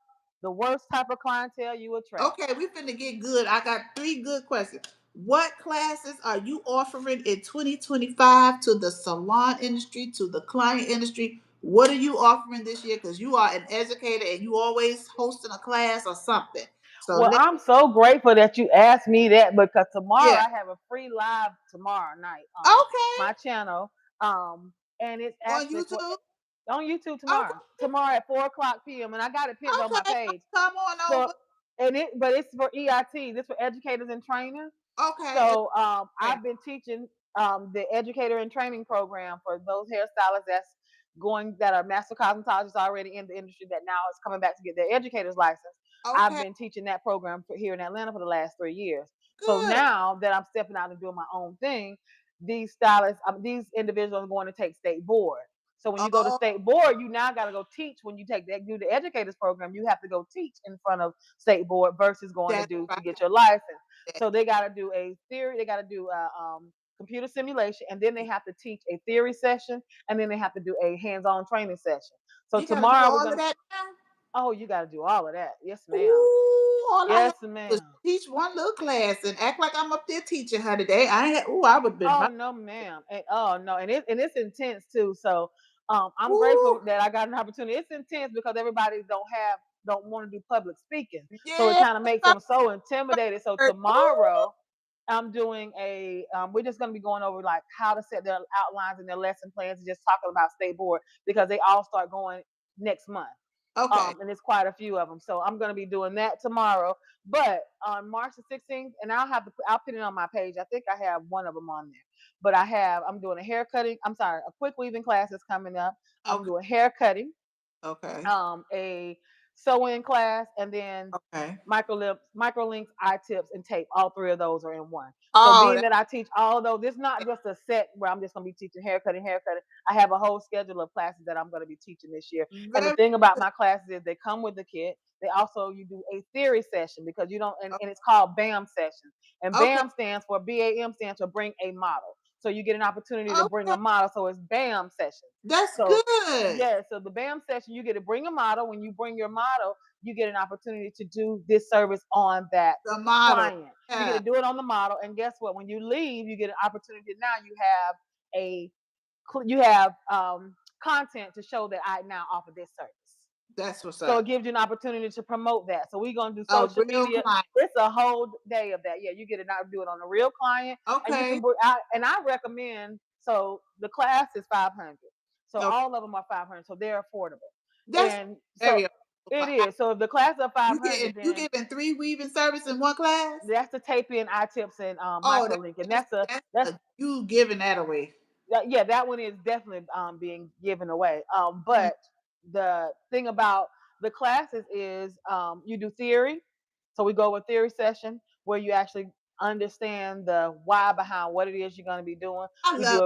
the worse type of clientele you attract. Okay, we finna get good. I got 3 good questions. What classes are you offering in 2025 to the salon industry, to the client industry? What are you offering this year? Because you are an educator and you always hosting a class or something. So Well, I'm so grateful that you asked me that because tomorrow yeah. I have a free live tomorrow night on Okay. my channel. And it's On actually for YouTube. on YouTube tomorrow. Okay. Tomorrow at 4 o'clock p.m. And I got it pinned on my Okay. page. Come on So over. but it's for EIT. This for educators and trainers. Okay. So I've been teaching the educator and training program for those hairstylists that are master cosmetologists already in the industry that now is coming back to get their educator's license. I've Okay. been teaching that program here in Atlanta for the last 3 years. So Good. now that I'm stepping out and doing my own thing, these stylists, these individuals are going to take state board. So when you go to Oh, state board, you now got to go teach. When you do the educators program, you have to go teach in front of state board versus going that's to right. get your license. That- So they got to do a theory, they got to do a computer simulation, and then they have to teach a theory session, and then they have to do a hands-on training session. So You gotta do tomorrow we're all of gonna. that now. Oh, you got to do all of that. Yes, ma'am. Ooh, all I had Yes, to do was ma'am. teach one little class and act like I'm up there teaching her today. I ain't had, ooh, I would have been Oh my no, ma'am. Oh no, and it's intense too. So I'm ooh, grateful that I got an opportunity. It's intense because everybody don't want to do public speaking, so it yeah. kind of makes them so intimidated. So Ooh, tomorrow I'm doing we're just going to be going over like how to set their outlines and their lesson plans and just talking about state board because they all start going next month. okay, And there's quite a few of them. So I'm going to be doing that tomorrow. But on March the 16th, and I'll put it on my page. I think I have one of them on there. But I'm doing a hair cutting. I'm sorry, a quick weaving class is coming up. I'm okay, doing hair cutting, okay, a sew-in class, and then okay. microlinks, eye tips, and tape. All three of those are in one. So Oh, being that's that I teach all of those, it's not just a set where I'm just going to be teaching hair cutting. I have a whole schedule of classes that I'm going to be teaching this year. And the very thing about good. my classes is they come with the kit. You do a theory session because you don't, O- and it's called BAM sessions. And Okay, BAM stands for bring a model. So you get an opportunity to bring okay, a model. So it's BAM sessions. that's So good. yeah, so the BAM session, you get to bring a model. When you bring your model, you get an opportunity to do this service on that The model, client. You get yeah, to do it on the model, and guess what? When you leave, you get an opportunity. Now a you have content to show that I now offer this service. That's what's So up. it gives you an opportunity to promote that. So we're gonna do A social real media. client. It's a whole day of that. Yeah, you get it out, do it on a real client, and you Okay. can bring out. And I recommend. So the class is 500. So Okay. all of them are 500. So they're affordable. That's And so very it affordable. is. So if the class are You 500, getting you then giving 3 weaving service in one class? that's the tape in eye tips and Oh, microlink, and that's that's you giving that away. yeah, that one is definitely being given away. Mm. But the thing about the classes is you do theory. So we go over a theory session where you actually understand the why behind what it is you're going to be doing. I We love do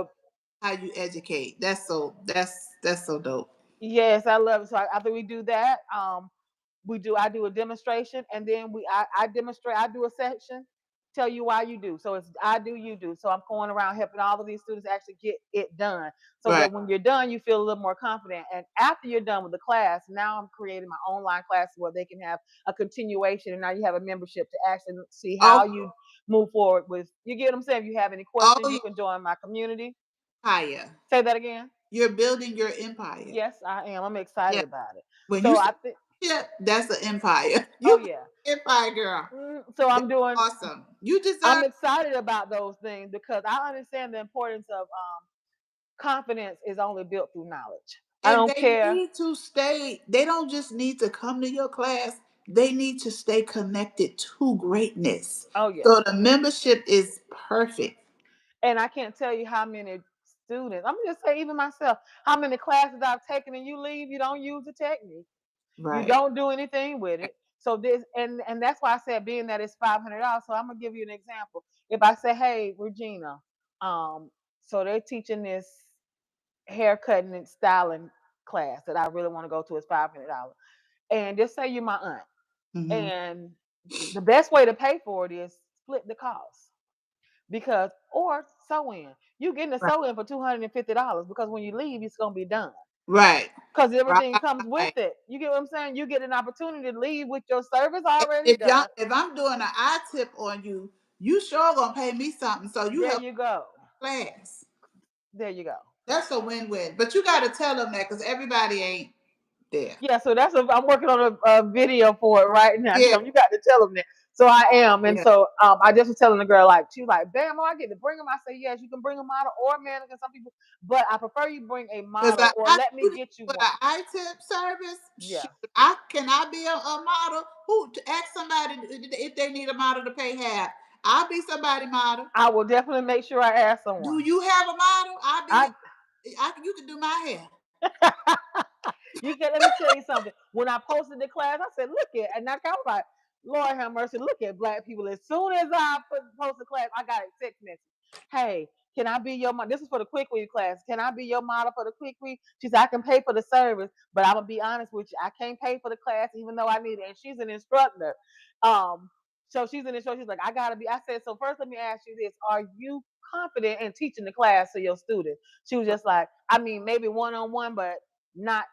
a how you educate. That's so dope. yes, I love it. So after we do that, I do a demonstration, and then I demonstrate. I do a section, tell you why you do. So it's I do, you do. So I'm going around helping all of these students actually get it done, so Right. that when you're done, you feel a little more confident. And after you're done with the class, now I'm creating my online classes where they can have a continuation, and now you have a membership to actually see how Oh, you move forward with. You get what I'm saying? If you have any oh, questions, you yeah. can join my community. Empire. Say that again. You're building your empire. Yes, I am. I'm Yeah. excited about it. When you So say I think. yeah, that's an empire. Oh You yeah. empire girl. So That's I'm doing awesome. You deserve I'm excited about those things because I understand the importance of confidence is only built through knowledge. I and don't they care. need to stay, they don't just need to come to your class, they need to stay connected to greatness. Oh yeah, So the membership is perfect. and I can't tell you how many students. I'm gonna just say even myself, how many classes I've taken and you leave, you don't use the technique, you Right. don't do anything with it. So this and that's why I said being that it's $500. So I'm gonna give you an example. If I say, hey Regina, um, so they're teaching this haircutting and styling class that I really want to go to is $500. And just say you're my aunt, Hmm. and the best way to pay for it is split the cost because or sew in. You getting a Right. sew in for $250 because when you leave, it's gonna be done Right. because everything comes with Right. it. You get what I'm saying? You get an opportunity to leave with your service already done. If I'm doing an eye tip on you, you sure gonna pay me something. So you There help you go. class. There you go. That's a win-win. But you gotta tell them that because everybody ain't there. Yeah, so I'm working on a video for it right now. Yeah. You got to tell them that. So I am, and Yeah. so I just was telling the girl like she was like, "Bam, I get to bring them." I say, "Yes, you can bring a model or a mannequin. Some people, but I prefer you bring a Cause model or let me you get you with one." an eye tip service, shoot, Yeah, I be a model? Who to ask somebody if they need a model to pay half? I'll be somebody model. I will definitely make sure I ask Do someone. you have a model? I'll be. I You can do my hair. you can let me tell you something. When I posted the class, I said, "Look at," and I was like, "Lord have mercy, look at black people." As soon as I post the class, I got a text message. Hey, can I be your model? This is for the quick weave class. Can I be your model for the quick weave? She said, I can pay for the service, but I'm gonna be honest with you, I can't pay for the class even though I need it. And she's an instructor. Um, so she's an instructor. She's like, I gotta be. I said, so first let me ask you this: are you confident in teaching the class to your students? She was just like, I mean, maybe one on one, but not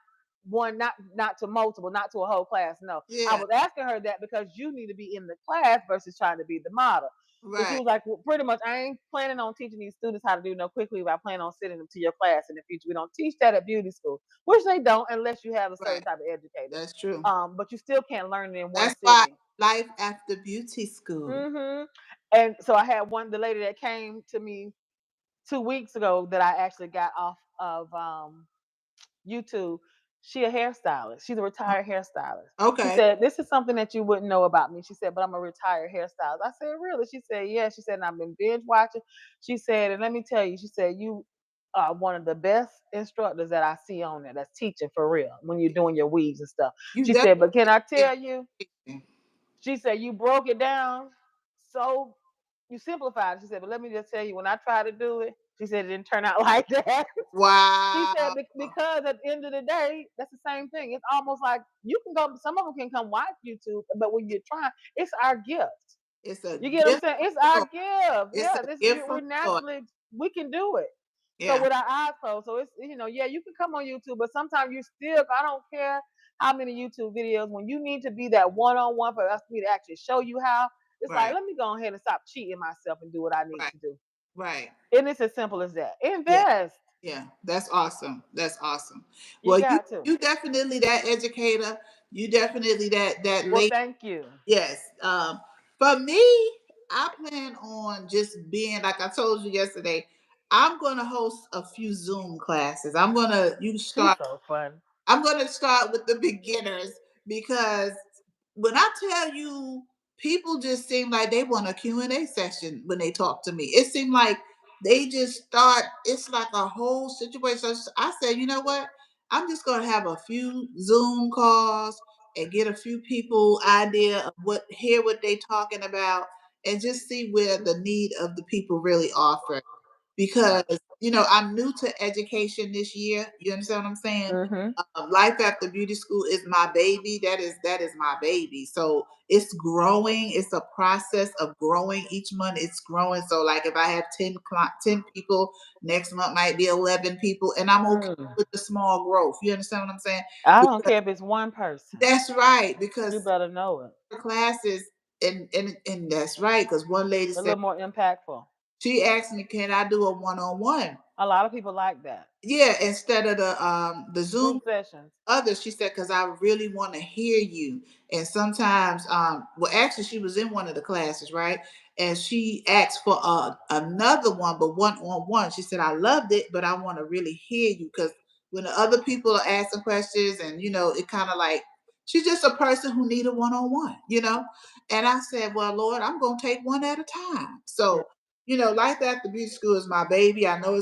one, not to multiple, not to a whole class. No, I Yeah. was asking her that because you need to be in the class versus trying to be the model. So she Right. was like, well, pretty much, I ain't planning on teaching these students how to do no quick weave. I plan on sending them to your class in the future. We don't teach that at beauty school, which they don't unless you have a certain Right. type of educator. That's true. But you still can't learn it in one That's why sitting. life after beauty school. And so I had the lady that came to me 2 weeks ago that I actually got off of YouTube. She a hairstylist. She's a retired hairstylist. She Okay. said, "This is something that you wouldn't know about me." She said, "But I'm a retired hairstylist." I said, "Really?" She said, "Yeah." She said, "And I've been binge watching." She said, "And let me tell you," she said, "You are one of the best instructors that I see on there that's teaching for real when you're doing your weaves and stuff." You She said, "But can I definitely tell you?" She said, "You broke it down so you simplified it." She said, "But let me just tell you, when I tried to do it," she said, "it didn't turn out like that." She said wow. because at the end of the day, that's the same thing. It's almost like you can go. Some of them can come watch YouTube, but when you're trying, it's our gift. It's a You get what I'm gift saying? from It's our God. gift. It's Yeah, a this gift from we're God. naturally we can do it. So Yeah. with our eyes closed, so it's yeah, you can come on YouTube, but sometimes you still I don't care how many YouTube videos when you need to be that one on one for us to actually show you how. It's like Right. let me go ahead and stop cheating myself and do what I need Right. to do. Right. And it's as simple as that. Yeah. Invest. Yeah, that's awesome. That's awesome. You Well, you got to. you definitely that educator. You definitely that Well, lady. thank you. Yes. For me, I plan on just being like I told you yesterday. I'm gonna host a few Zoom classes. You She's start. so fun. I'm going to start with the beginners because when I tell you, people just seem like they want a Q&A session when they talk to me. It seemed like they just start, it's like a whole situation. So I said, you know what? I'm just going to have a few Zoom calls and get a few people idea of hear what they talking about and just see where the need of the people really are for, because I'm new to education this year. You understand what I'm saying? Mm-hmm. Life after beauty school is my baby. That is my baby. So it's growing. It's a process of growing. Each month it's growing. So like if I have 10 people, next month might be 11 people, and I'm okay Mm. with the small growth. You understand what I'm saying? I don't Because care if it's one person. that's right. You Because better know it. the classes, and that's right. Because one lady A said little more impactful. she asked me, "Can I do a one-on-one?" A lot of people like that. Yeah, instead of the Zoom Group sessions. others, she said, because I really want to hear you. And sometimes, well, actually, she was in one of the classes, right? And she asked for another one, but one on one. She said, I loved it, but I want to really hear you because when the other people are asking questions, and it kind of like she's just a person who need a one on one. And I said, well, Lord, I'm gonna take one at a time. Yeah. So Life After Beauty School is my baby. I know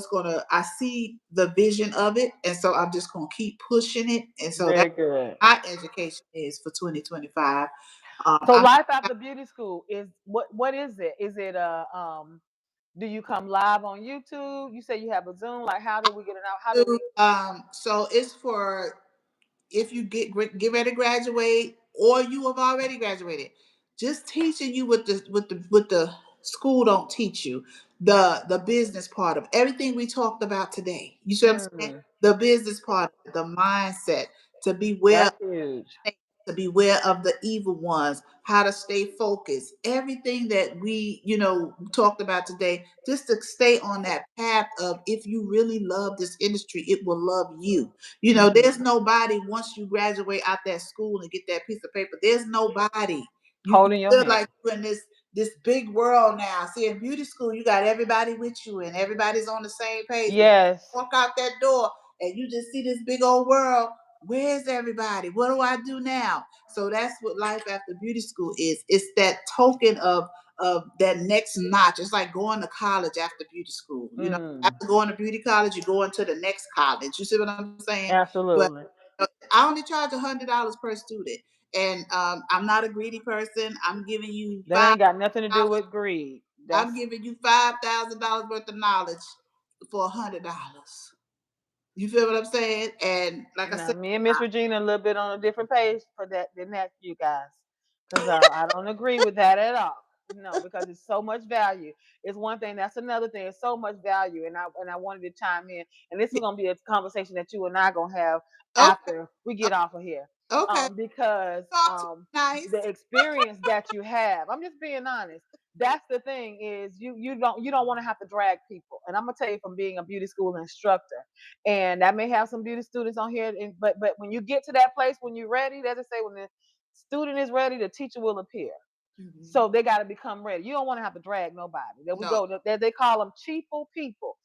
I see the vision of it. And so I'm just going to keep pushing it. And so that's Very good. my education is for 2025. So I'm life after beauty school is what is it? Is it do you come live on YouTube? You say you have a Zoom. Like how do we get it out? How do we so it's for if you get ready to graduate or you have already graduated, just teaching you what the school don't teach you, the business part of everything we talked about today. You see what I'm saying? mm, The business part, the mindset, to beware that's huge. to beware of the evil ones, how to stay focused, everything that we, talked about today, just to stay on that path of if you really love this industry, it will love you. There's Hmm. nobody once you graduate out that school and get that piece of paper, there's nobody. You Holding your feel hand. like you're in this big world now. See, in beauty school, you got everybody with you and everybody's on the same page. But Yes. you walk out that door and you just see this big old world. Where's everybody? What do I do now? So that's what life after beauty school is. It's that token of that next notch. It's like going to college after beauty school. Mm, After going to beauty college, you go into the next college. You see what I'm saying? But absolutely. I only charge $100 per student, and I'm not a greedy person. I'm giving you That five. ain't got nothing to do with greed. That's I'm giving you $5,000 worth of knowledge for $100. You feel what I'm saying? And like I now said, me and Miss Regina a little bit on a different page for that than that, you guys, because I don't agree with that at all. No, because it's so much value. It's one thing. That's another thing. It's so much value, and I wanted to chime in. And this is gonna be a conversation that you and I gonna have okay, after we get off of here, okay, because talk to me the nice. experience that you have. I'm just being honest. That's the thing is you don't want to have to drag people. And I'm gonna tell you from being a beauty school instructor, and I may have some beauty students on here, but when you get to that place, when you're ready, as I say, when the student is ready, the teacher will appear. Mhm. So they got to become ready. You don't want to have to drag nobody. There we No, go. They call them cheapo people.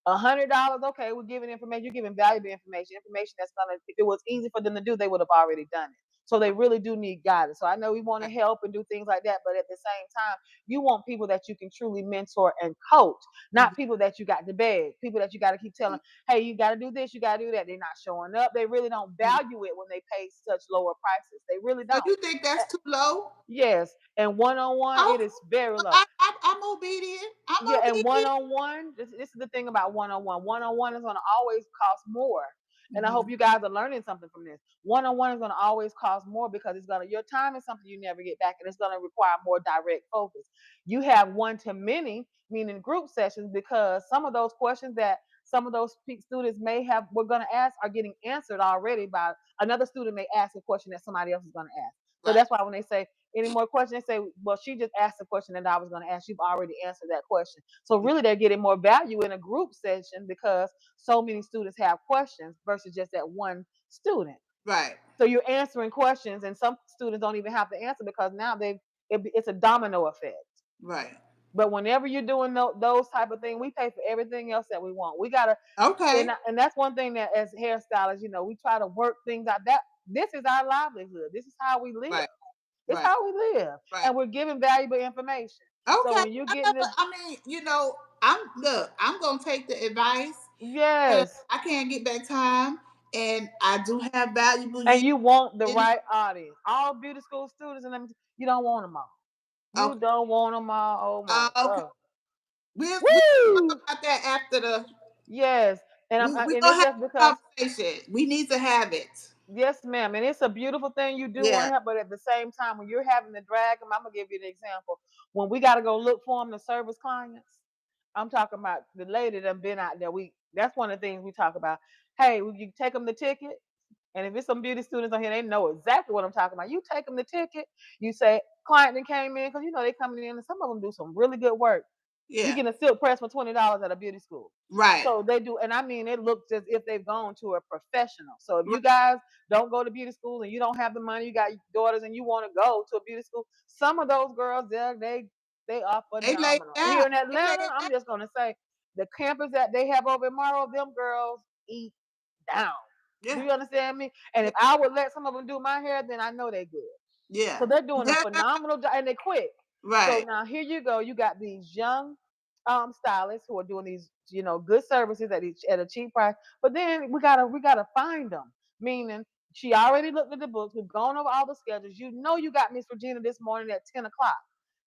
$100, okay, we're giving information. You're giving valuable information that's gonna. If it was easy for them to do, they would have already done it. So they really do need guidance. So I know we want to help and do things like that, but at the same time, you want people that you can truly mentor and coach, not mhm. people that you got to beg, people that you got to keep telling, hey, you got to do this, you got to do that. They're not showing up. They really don't value it when they pay such lower prices. They really So don't. you think Uh, that's too low? Yes, and one on one, Okay, it is very well, low. I'm obedient. I'm Yeah, and one obedient. on one, this is the thing about one on one. One on one is going to always cost more. And I hope Mhm. you guys are learning something from this. One on one is going to always cost more because your time is something you never get back, and it's going to require more direct focus. You have one to many, meaning group sessions, because some of those questions that some of those students may have we're going to ask are getting answered already by another student may ask a question that somebody else is going to ask. So Right. that's why when they say Any more questions? They say, well, she just asked the question that I was going to ask. You've already answered that question. So really, they're getting more value in a group session because so many students have questions versus just that one student. Right. So you're answering questions, and some students don't even have to answer because now it's a domino effect. Right. But whenever you're doing those type of things, we pay for everything else that we want. We gotta, Okay. and that's one thing that as hairstylists, we try to work things out. That this is our livelihood. This is how we live. Right. It's Right. how we live, Right. and we're giving valuable information. So Okay. when you're getting this, I mean, I'm gonna take the advice because yes, I can't get back time, and I do have valuable and years you want the in it. right audience, all beauty school students, and them, you don't want them all. You Okay. don't want them all. Oh my Okay. god. We talk Woo! about that after the. Yes, and We and gonna it's have just a because. conversation. We need to have it. Yes, ma'am. And it's a beautiful thing you do want Yeah. to help, but at the same time, when you're having to drag them, I'm gonna give you an example. When we got to go look for them to service clients, I'm talking about the lady that been out there. That's one of the things we talk about. Hey, you take them the ticket, and if it's some beauty students on here, they know exactly what I'm talking about. You take them the ticket. You say client that came in because they coming in, and some of them do some really good work. You Yeah. get a silk press for $20 at a beauty school. Right. So they do, and I mean, it looks as if they've gone to a professional. So if Right. you guys don't go to beauty school and you don't have the money, you got daughters and you want to go to a beauty school, some of those girls, they are They lay phenomenal. down. Here in They lay Atlanta, down. I'm just gonna say the campus that they have over in Monroe, them girls eat down. Do Yeah. you understand me? And Yeah. if I would let some of them do my hair, then I know they're good. Yeah. So they're doing a Yeah. phenomenal job and they're quick. So Right. now here you go. You got these young stylists who are doing these, good services at a cheap price. But then we gotta find them. Meaning she already looked at the books. We've gone over all the schedules. You got Miss Regina this morning at 10 o'clock.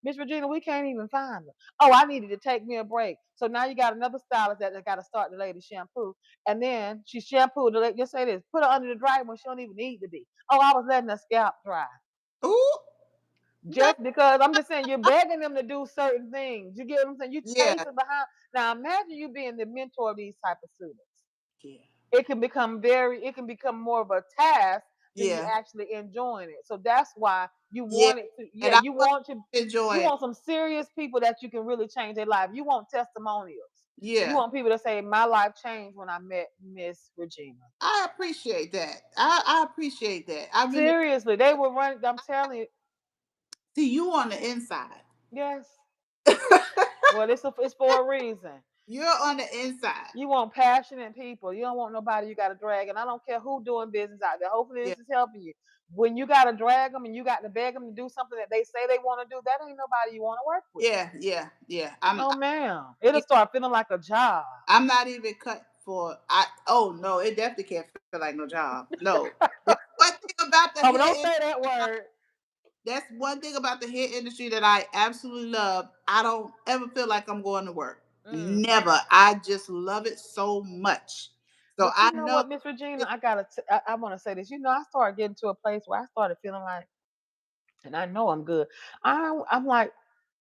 Miss Regina, we can't even find her. Oh, I needed to take me a break. So now you got another stylist that got to start the lady shampoo. And then she shampooed the lady. Just say this, put her under the dryer when she don't even need to be. Oh, I was letting her scalp dry. Ooh. Okay. Just because I'm just saying you're begging them to do certain things. You get what I'm saying? You Yeah. chasing behind. Now imagine you being the mentor of these type of students. Yeah. It can become more of a task than you Yeah. actually enjoying it. So that's why you Yeah. want it to, yeah, And I you love want to, you enjoying. want some serious people that you can really change their life. You want testimonials. You Yeah. want people to say, my life changed when I met Miss Regina. I appreciate that. I appreciate that. I really Seriously, they were running. I'm telling you, see you on the inside. yes. Well, it's for a reason. You're on the inside. You want passionate people. You don't want nobody you got to drag. And I don't care who doing business out there. Hopefully, Yeah. this is helping you. When you got to drag them and you got to beg them to do something that they say they want to do, that ain't nobody you want to work with. Yeah. Yeah. Yeah. No, ma'am. It'll start feeling like a job. I'm not even cut for. I. Oh no, it definitely can't feel like no job. No. That's one thing about the Oh, but hair don't say industry. that word. That's one thing about the hair industry that I absolutely love. I don't ever feel like I'm going to work. Mm. Never. I just love it so much. So But I you know know. what, Miss Regina, I want to say this. I started getting to a place where I started feeling like, and I know I'm good. I'm like,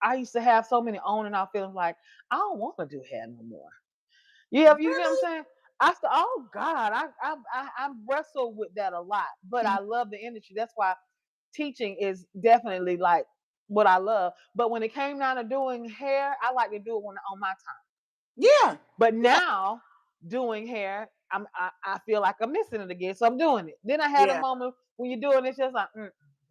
I used to have so many on and off feelings like I don't want to do hair no more. You get what I'm Really? saying? Oh God, I wrestle with that a lot, but Mhm. I love the industry. That's why teaching is definitely like what I love. But when it came down to doing hair, I like to do it on my time. Yeah. But Yeah. now doing hair, I feel like I'm missing it again, so I'm doing it. Then I had a Yeah. moment when you're doing it, it's just like,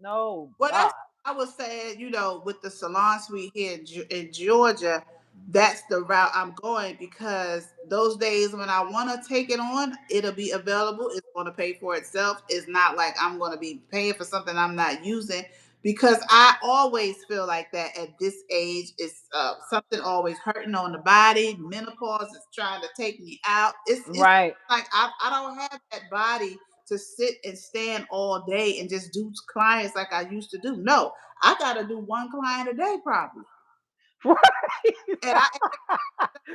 no, Well, God, that's I was saying, with the salon suite here in Georgia, that's the route I'm going because those days when I want to take it on, it'll be available. It's going to pay for itself. It's not like I'm going to be paying for something I'm not using because I always feel like that at this age. It's something always hurting on the body. Menopause is trying to take me out. It's right? like I don't have that body to sit and stand all day and just do clients like I used to do. No, I got to do one client a day probably. And I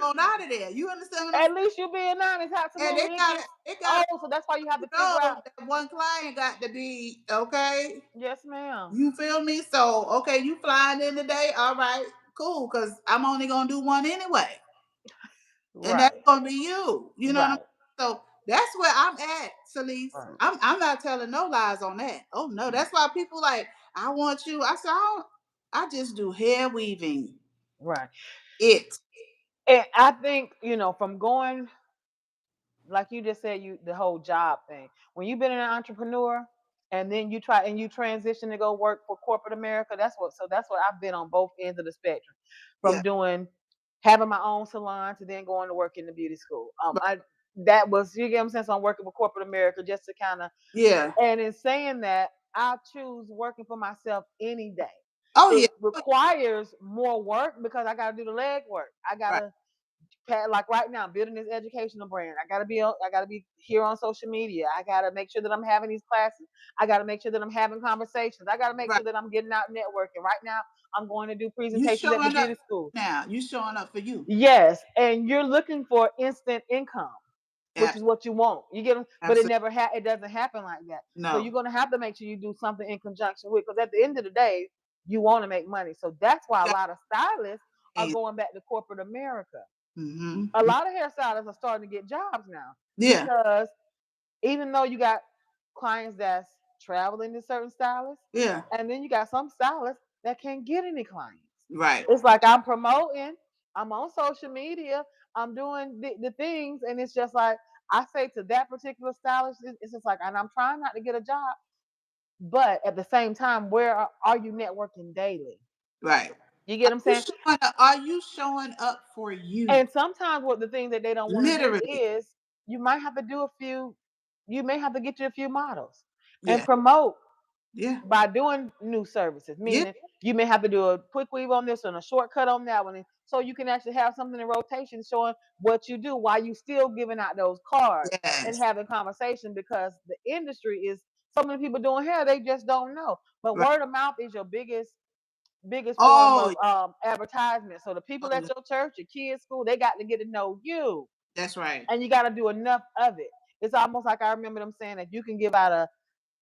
on out of there. You understand what I'm At least you being honest. saying? And Absolutely, it gets they got old, so that's why you have to to figure know out. that one client got to be okay. Yes, ma'am. You feel me? So okay, you flying in today? All right, cool. Cause I'm only gonna do one anyway. And that's Right, gonna be you. You know what I'm right, So that's where I'm at, Celise. right. I'm not telling no lies on that. Oh no, that's why people like I want you. I said, I just do hair weaving. Right. It. And I think, from going, like you just said, the whole job thing. When you've been an entrepreneur and then you try and you transition to go work for corporate America, that's what I've been on both ends of the spectrum. Yeah. From doing having my own salon to then going to work in the beauty school. Right. I that was you get what I'm saying. So I'm working with corporate America just to kind of, Yeah. and in saying that, I choose working for myself any day. Oh yeah. It requires more work because I got to do the leg work. I got Right. to like right now, building this educational brand. I gotta be here on social media. I gotta make sure that I'm having these classes. I gotta make sure that I'm having conversations. I gotta make Right. sure that I'm getting out networking. Right now, I'm going to do You presentations at the showing up beauty school. now. You showing up for you. Yes, and you're looking for instant income, which Ab- is what you want. You get them, but Absolutely. it doesn't happen like that. So No. you're gonna have to make sure you do something in conjunction with, because at the end of the day, you want to make money. So that's why a That's lot of stylists are amazing. going back to corporate America. A Mm-hmm. lot of hairstylists are starting to get jobs now Yeah. because even though you got clients that's traveling to certain stylists, Yeah. and then you got some stylists that can't get any clients. Right. It's like I'm promoting, I'm on social media, I'm doing the things, and it's just like I say to that particular stylist, it's just like, and I'm trying not to get a job, but at the same time, where are you networking daily? Right. You get what I'm saying? Are you showing up for you? And sometimes what the thing that they don't want to do Literally. is you might have to do a few, you may have to get you a few models and Yeah. promote Yeah. by doing new services, Yeah. meaning you may have to do a quick weave on this and a shortcut on that one. And so you can actually have something in rotation showing what you do while you still giving out those cards and Yes. having conversation, because the industry is so many people doing hair, they just don't know. But Right. word of mouth is your biggest form Oh, of advertisement. So the people oh, at your church, your kids' school, they got to get to know you, that's right. and you got to do enough of it. It's almost like I remember them saying that you can give out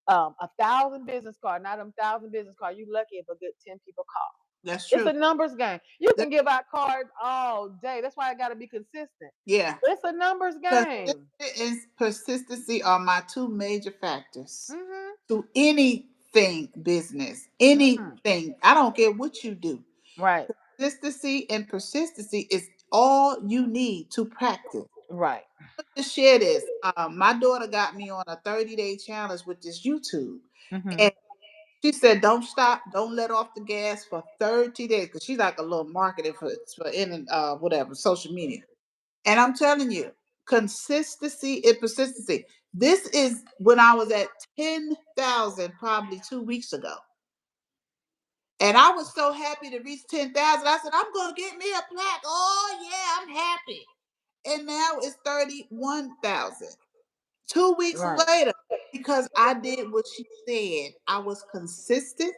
a thousand business cards, not a thousand business cards. You lucky if a good 10 people call. That's It's true. a numbers game. You That, can give out cards all day. That's why I got to be consistent. yeah. It's a numbers game. Consistency and persistency are my two major factors Mhm. to anything business, Mhm. anything. I don't care what you do. Right. Consistency and persistency is all you need to practice. Right. Just share this. My daughter got me on a 30-day challenge with this YouTube. Mhm. And she said, don't stop, don't let off the gas for 30 days. Because she's like a little marketing for in whatever, social media. And I'm telling you, consistency and persistency. This is when I was at 10,000 probably 2 weeks ago. And I was so happy to reach 10,000. I said, I'm going to get me a plaque. Oh, yeah, I'm happy. And now it's 31,000. 2 weeks Right. later, because I did what she said. I was consistent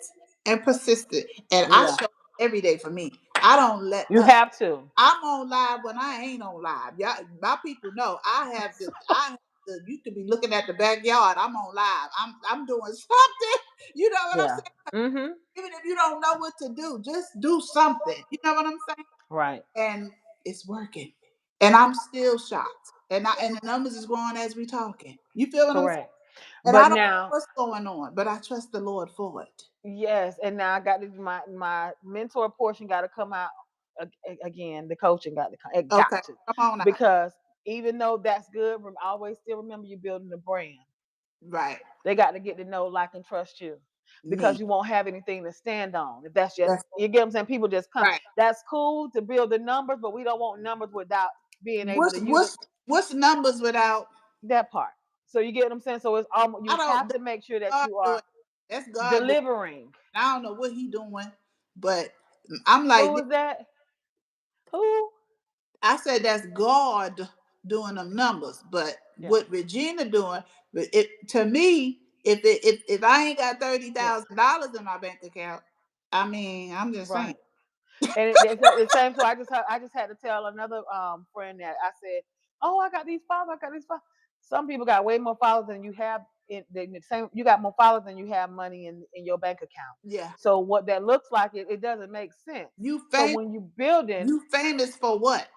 and persistent. And I Yeah. show up every day for me. I don't let You up. have to. I'm on live when I ain't on live. Y'all, my people know I have the, you could be looking at the backyard. I'm on live. I'm doing something. You know what I'm Yeah. saying? Mhm. Even if you don't know what to do, just do something. You know what I'm saying? Right. And it's working. And I'm still shocked. And the numbers is growing as we talking. You feel what I'm saying? Correct. And I But don't know now, what's going on, but I trust the Lord for it. yes, and now I got my mentor portion got to come out again. The coaching got to come. It got Okay, to, come on out. because even though that's good, always still remember you building a brand. Right. They got to get to know, like, and trust you, Me. because you won't have anything to stand on. If that's just, That's you get what I'm saying, people just come. right. That's cool to build the numbers, but we don't want numbers without being able What's to use it, what's what's numbers without that part. So you get what I'm saying. So it's almost, you I don't have that's to make sure that God you doing are that's God doing. delivering. I don't know what he doing, but I'm Who like is that? Who? I said that's God doing them numbers, but Yeah. what Regina doing, but it to me, if I ain't got thirty Yeah. thousand dollars in my bank account, I mean, I'm just saying. Right. And it's the same. So I just had to tell another friend that I said, "Oh, I got these followers. I got these followers." Some people got way more followers than you have. The same. You got more followers than you have money in your bank account. Yeah, So what that looks like, it doesn't make sense. you So famous. when you building, You famous for what?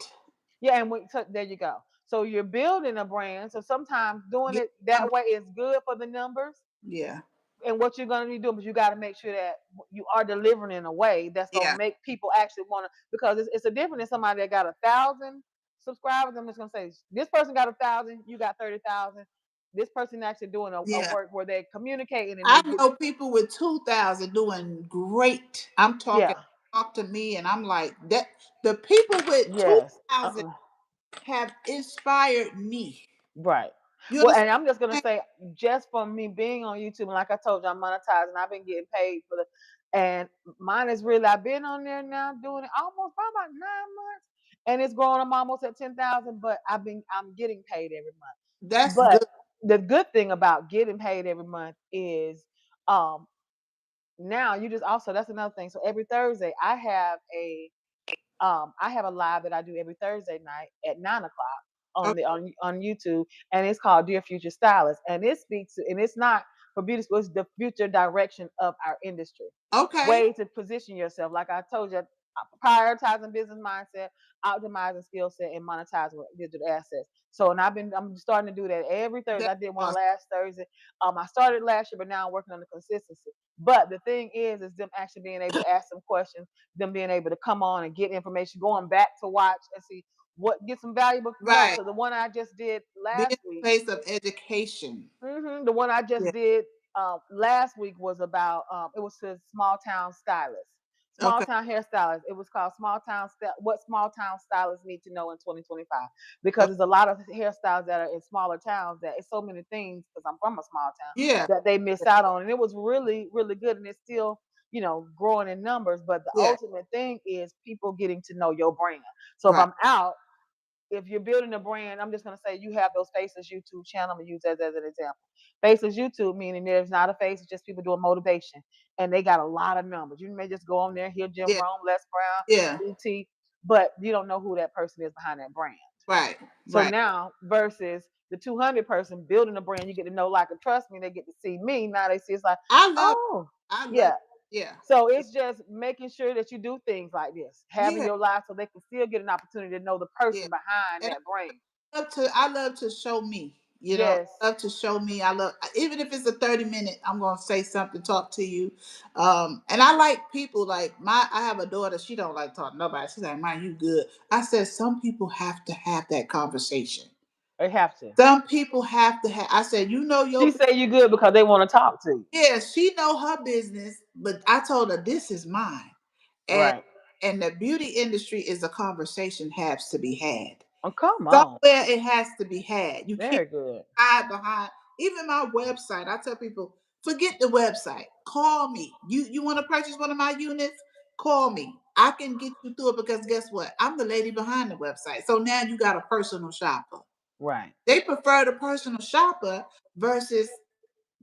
yeah, and so there you go. So you're building a brand. So sometimes doing Get it that number. way is good for the numbers, Yeah, and what you're going to be doing, but you got to make sure that you are delivering in a way that's going to Yeah. make people actually want to, because it's a difference in somebody that got 1,000 subscribers. I'm just going to say this person got 1,000, you got 30,000. This person actually doing a Yeah. work where they're communicating and I they get, know people with 2,000 doing great. I'm talking, yeah, talk to me, and I'm like that. The people with yes, 2,000 have inspired me. right. You Well, and I'm just gonna understand? say, just from me being on YouTube, and like I told you, I'm monetizing. I've been getting paid for the, and mine is really. I've been on there now doing it almost probably about 9 months, and it's growing. I'm almost at 10,000, but I'm getting paid every month. That's But good. the good thing about getting paid every month is, um, now you just also, that's another thing. So every Thursday, I have a live that I do every Thursday night at 9 o'clock on Okay. the on YouTube, and it's called Dear Future Stylist, and it speaks to, and it's not for beauty school, it's the future direction of our industry, Okay. way to position yourself. Like I told you, prioritizing business mindset, optimizing skill set, and monetizing with digital assets. So, and I'm starting to do that every Thursday. That's I did one awesome. last Thursday. I started last year, but now I'm working on the consistency. But the thing is them actually being able to ask some questions, them being able to come on and get information, going back to watch and see what, get some valuable notes. Right. So the one I just did Be in last a week, place of education. the one I just Yeah. did last week was about, it was to small town stylists, small Okay. town hairstylists. It was called what small town stylists need to know in 2025, because Okay. there's a lot of hairstyles that are in smaller towns that it's so many things, because I'm from a small town, Yeah. that they miss out on, and it was really really good, and it's still, growing in numbers. But the Yeah. ultimate thing is people getting to know your brand. So if Right. I'm out, if you're building a brand, I'm just going to say you have those Faces YouTube channel. I'm going to use that as an example. Faces YouTube, meaning there's not a face, it's just people doing motivation. And they got a lot of numbers. You may just go on there, hear Jim Yeah. Rome, Les Brown, Yeah. BT, but you don't know who that person is behind that brand. Right. So Right. now versus the 200 person building a brand, you get to know, like, and trust me, they get to see me. Now they see it's like, I love. oh, I love. yeah. Yeah. So it's just making sure that you do things like this, having Yeah. your life so they can still get an opportunity to know the Yeah. person behind And that brand. I love to show me. You know, Yes. I love to show me. I love, even if it's a 30 minute, I'm gonna say something, talk to you. And I like people like I have a daughter, she don't like talking to nobody. She's like, "Man, you good." I said some people have to have that conversation. They have to. Some people have to have, I said, you know your She say you good because they want to talk to you. yeah, she know her business, but I told her this is mine. And Right. the beauty industry is a conversation has to be had. Oh, come on. Somewhere it has to be had. You can't Very good. hide behind even my website. I tell people, forget the website. Call me. You want to purchase one of my units? Call me. I can get you through it because guess what? I'm the lady behind the website. So now you got a personal shopper. Right. They prefer the personal shopper versus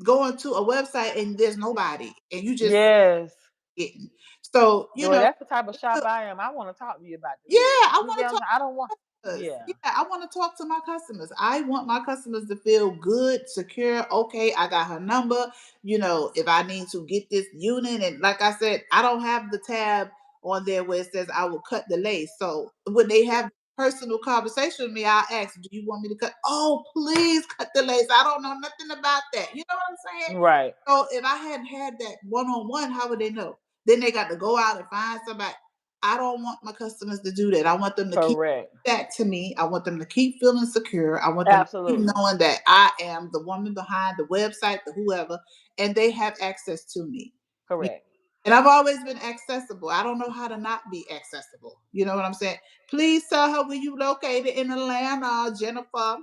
going to a website and there's nobody and you just Yes. getting. So, Well, that's the type of shop I am. I want to talk to you about the yeah, business. I You want get to what I'm talk saying? I don't want. to us. Yeah. Yeah, I want to talk to my customers. I want my customers to feel good, secure. Okay, I got her number. You know, if I need to get this unit, and like I said, I don't have the tab on there where it says I will cut the lace. So when they have personal conversation with me, I'll ask, "Do you want me to cut?" Oh, please cut the lace. I don't know nothing about that. You know what I'm saying? Right. So if I hadn't had that one on one, how would they know? Then they got to go out and find somebody. I don't want my customers to do that. I want them to keep Correct. that to me. I want them to keep feeling secure. I want them to keep Absolutely. knowing that I am the woman behind the website, the whoever, and they have access to me. You- Correct. And I've always been accessible. I don't know how to not be accessible. You know what I'm saying? Please tell her where you located in Atlanta, Jennifer.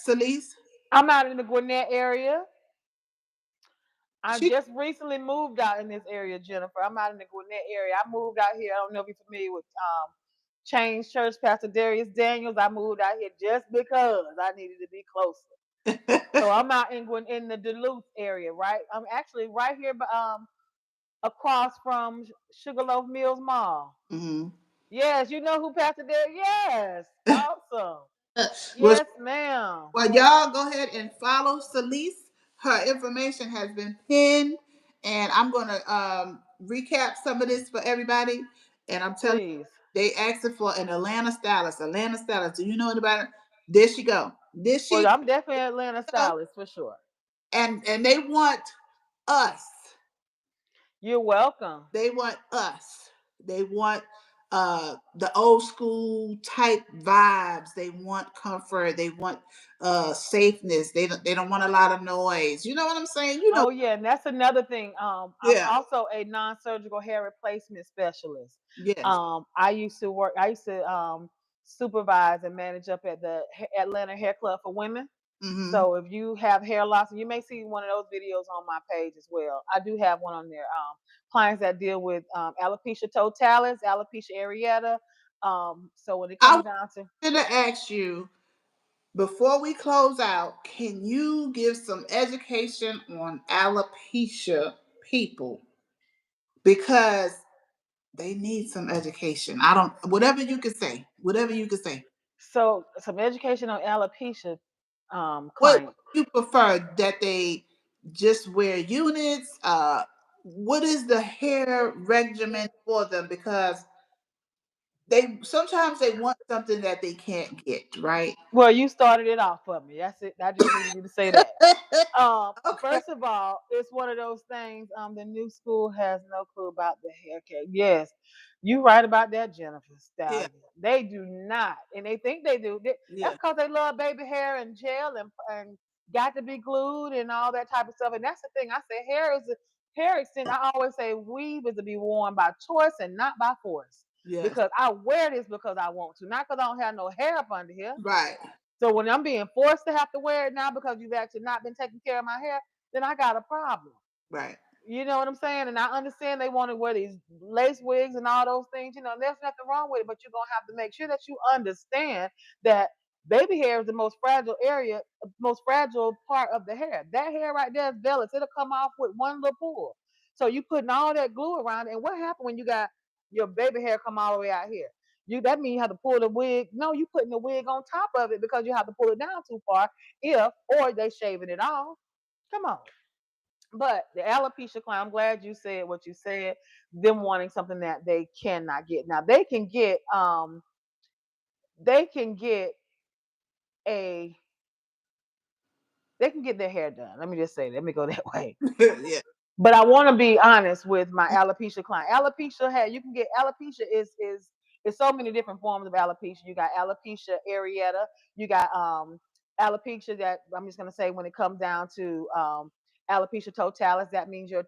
Celise. I'm out in the Gwinnett area. I She just recently moved out in this area, Jennifer. I'm out in the Gwinnett area. I moved out here. I don't know if you're familiar with Change Church, Pastor Darius Daniels. I moved out here just because I needed to be closer. So I'm out in the Duluth area, right? I'm actually right here, across from Sugarloaf Mills Mall. Mhm. Yes, you know who Pastor Darius? Yes, awesome. Well, Yes, ma'am. well, y'all go ahead and follow Celise. Her information has been pinned, and I'm gonna recap some of this for everybody. And I'm telling Please. you, they asking for an Atlanta stylist. Atlanta stylist. Do you know anybody? There she go. There Well, she I'm definitely an Atlanta go. stylist for sure. and they want us. You're welcome. They want us. They want the old school type vibes. They want comfort. They want safeness. They don't want a lot of noise. You know what I'm saying? You know. Oh yeah, and that's another thing. I'm Yeah. also a non-surgical hair replacement specialist. Yes. I used to work. I used to supervise and manage up at the Atlanta Hair Club for Women. Mm-hmm. So if you have hair loss, and you may see one of those videos on my page as well. I do have one on there. Clients that deal with alopecia totalis, alopecia areata. So when it I comes down to, wanted to ask you before we close out, can you give some education on alopecia people? Because they need some education. I don't, whatever you can say, whatever you can say. so some education on alopecia What client. you prefer that they just wear units? What is the hair regimen for them? Because they sometimes they want something that they can't get, right? Well, you started it off for me. That's it. I just needed you to say that. Okay. First of all, it's one of those things. The new school has no clue about the haircut. Yes, you right about that, Jennifer Yeah. Stallion. They do not, and they think they do. That's Yeah. because they love baby hair and gel and got to be glued and all that type of stuff. And that's the thing. I say hair extension. I always say weave is to be worn by choice and not by force. Yes. Because I wear this because I want to, not because I don't have no hair up under here. Right. So when I'm being forced to have to wear it now because you've actually not been taking care of my hair, then I got a problem. Right. You know what I'm saying? And I understand they want to wear these lace wigs and all those things. There's nothing wrong with it, but you're gonna have to make sure that you understand that baby hair is the most fragile area, most fragile part of the hair. That hair right there is vellus. It'll come off with one little pull. So you putting all that glue around it. And what happened when you got your baby hair come all the way out here? That means you have to pull the wig. No, you putting the wig on top of it because you have to pull it down too far. Or they shaving it off. Come on. But the alopecia client, I'm glad you said what you said. Them wanting something that they cannot get. Now they can get a they can get their hair done. Let me just say, let me go that way. Yeah. But I want to be honest with my alopecia client. Alopecia hair, you can get alopecia is so many different forms of alopecia. You got alopecia areata, you got alopecia that I'm just gonna say when it comes down to alopecia totalis, that means the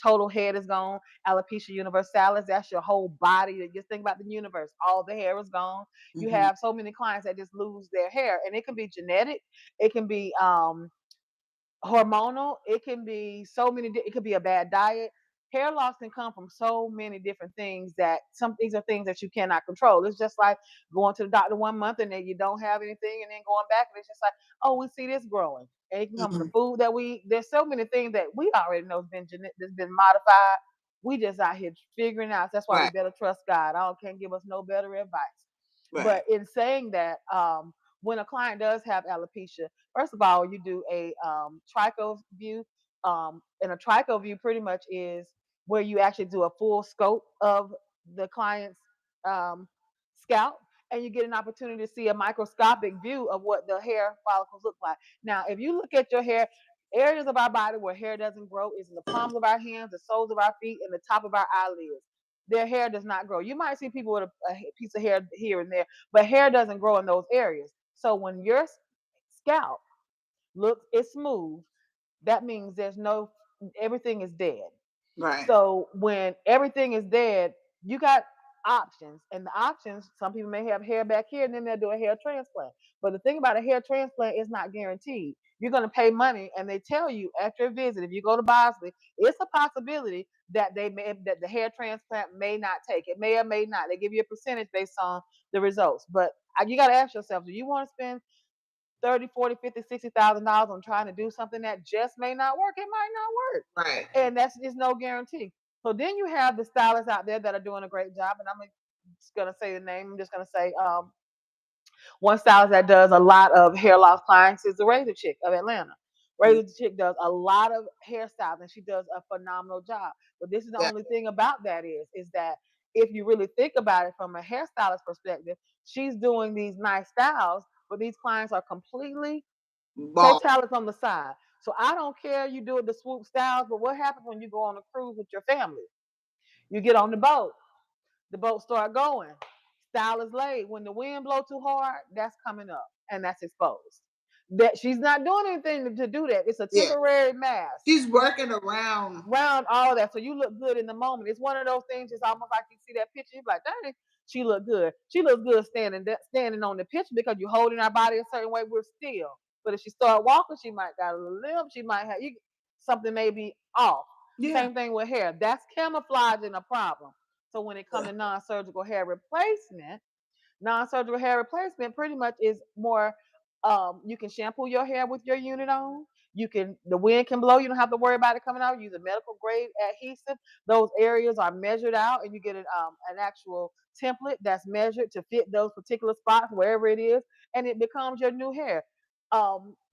total head is gone. Alopecia universalis, that's your whole body. Just think about the universe. All the hair is gone. You Hmm. have so many clients that just lose their hair, and it can be genetic. It can be hormonal. It can be it could be a bad diet. Hair loss can come from so many different things that some things are things that you cannot control. It's just like going to the doctor 1 month and then you don't have anything and then going back and it's just like, oh, we see this growing. And it can come from the Hmm. food that we eat. There's so many things that we already know that's been modified. We just out here figuring out. That's why we Right. better trust God. I can't give us no better advice. Right. But in saying that, when a client does have alopecia, first of all, you do a tricho view, and a tricho view pretty much is where you actually do a full scope of the client's um, scalp, and you get an opportunity to see a microscopic view of what the hair follicles look like. Now, if you look at your hair, areas of our body where hair doesn't grow is in the palms of our hands, the soles of our feet, and the top of our eyelids. Their hair does not grow. You might see people with a piece of hair here and there, but hair doesn't grow in those areas. So when your scalp looks it's smooth, that means there's no everything is dead. Right. So when everything is dead, you got options. And the options, some people may have hair back here and then they'll do a hair transplant. But the thing about a hair transplant is not guaranteed. You're going to pay money and they tell you after a visit, if you go to Bosley, it's a possibility that the hair transplant may not take. It may or may not. They give you a percentage based on the results. But you got to ask yourself, do you want to spend 30, 40, 50, $60,000 on trying to do something that just may not work? It might not work. Right. And that's just no guarantee. So then you have the stylists out there that are doing a great job. And I'm just going to say the name. I'm just going to say one stylist that does a lot of hair loss clients is the Razor Chick of Atlanta. Mm. Razor Chick does a lot of hairstyles and she does a phenomenal job. But this is the Yeah. only thing about that is that if you really think about it from a hairstylist perspective, she's doing these nice styles, but these clients are completely Ball. Totality on the side. So I don't care you do it the swoop styles, but what happens when you go on a cruise with your family? You get on the boat start going. Style is laid. When the wind blow too hard, that's coming up and that's exposed. That she's not doing anything to do that. It's a Yeah. temporary mask She's working around. around all that. So you look good in the moment. It's one of those things. It's almost like you see that picture. You're like, dang, she look good. She looks good standing on the picture because you're holding our body a certain way. We're still. But if she start walking, she might got a little limp. She might have something may be off. Yeah. Same thing with hair. That's camouflaging a problem. So when it comes Yeah. to non-surgical hair replacement, non-surgical hair replacement pretty much is more you can shampoo your hair with your unit on. You can the wind can blow, you don't have to worry about it coming out. Use a medical grade adhesive. Those areas are measured out and you get an actual template that's measured to fit those particular spots wherever it is, and it becomes your new hair.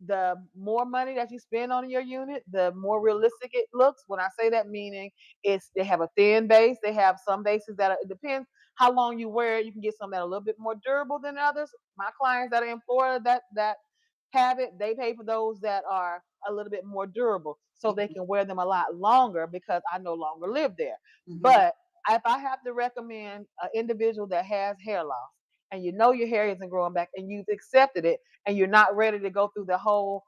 The more money that you spend on your unit, the more realistic it looks. When I say that, meaning it's they have a thin base. They have some bases that it depends how long you wear it. You can get some that are a little bit more durable than others. My clients that are in Florida that have it, they pay for those that are a little bit more durable so they can wear them a lot longer because I no longer live there. Mm-hmm. But if I have to recommend an individual that has hair loss and you know your hair isn't growing back and you've accepted it and you're not ready to go through the whole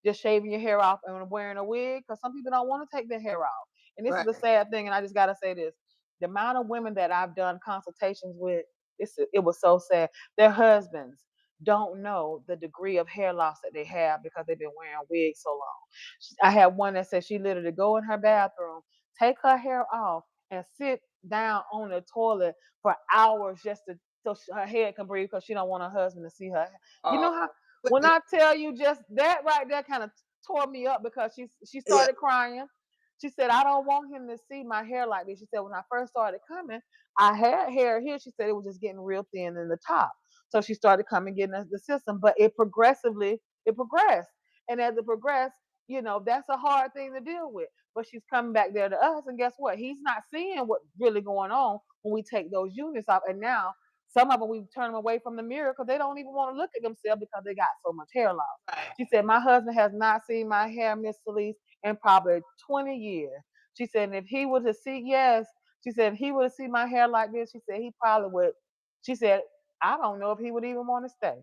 just shaving your hair off and wearing a wig, because some people don't want to take their hair off. And this is Right. a sad thing, and I just got to say this: the amount of women that I've done consultations with, it was so sad. Their husbands don't know the degree of hair loss that they have because they've been wearing wigs so long. I had one that said she literally go in her bathroom, take her hair off, and sit down on the toilet for hours just to so her head can breathe because she don't want her husband to see her. You Uh, know how when I tell you just that right there kind of tore me up because she yeah. started crying. She said, I don't want him to see my hair like this. She said, when I first started coming, I had hair here. She said it was just getting real thin in the top. So she started coming, getting the system, but it progressed. And as it progressed, that's a hard thing to deal with. But she's coming back there to us. And guess what? He's not seeing what's really going on when we take those units off. And now some of them, we turn them away from the mirror because they don't even want to look at themselves because they got so much hair loss. Right. She said, my husband has not seen my hair, Miss Celeste, in probably 20 years. She said, and if he were to see, yes, she said, if he were to see my hair like this, she said, he probably would. She said, I don't know if he would even want to stay.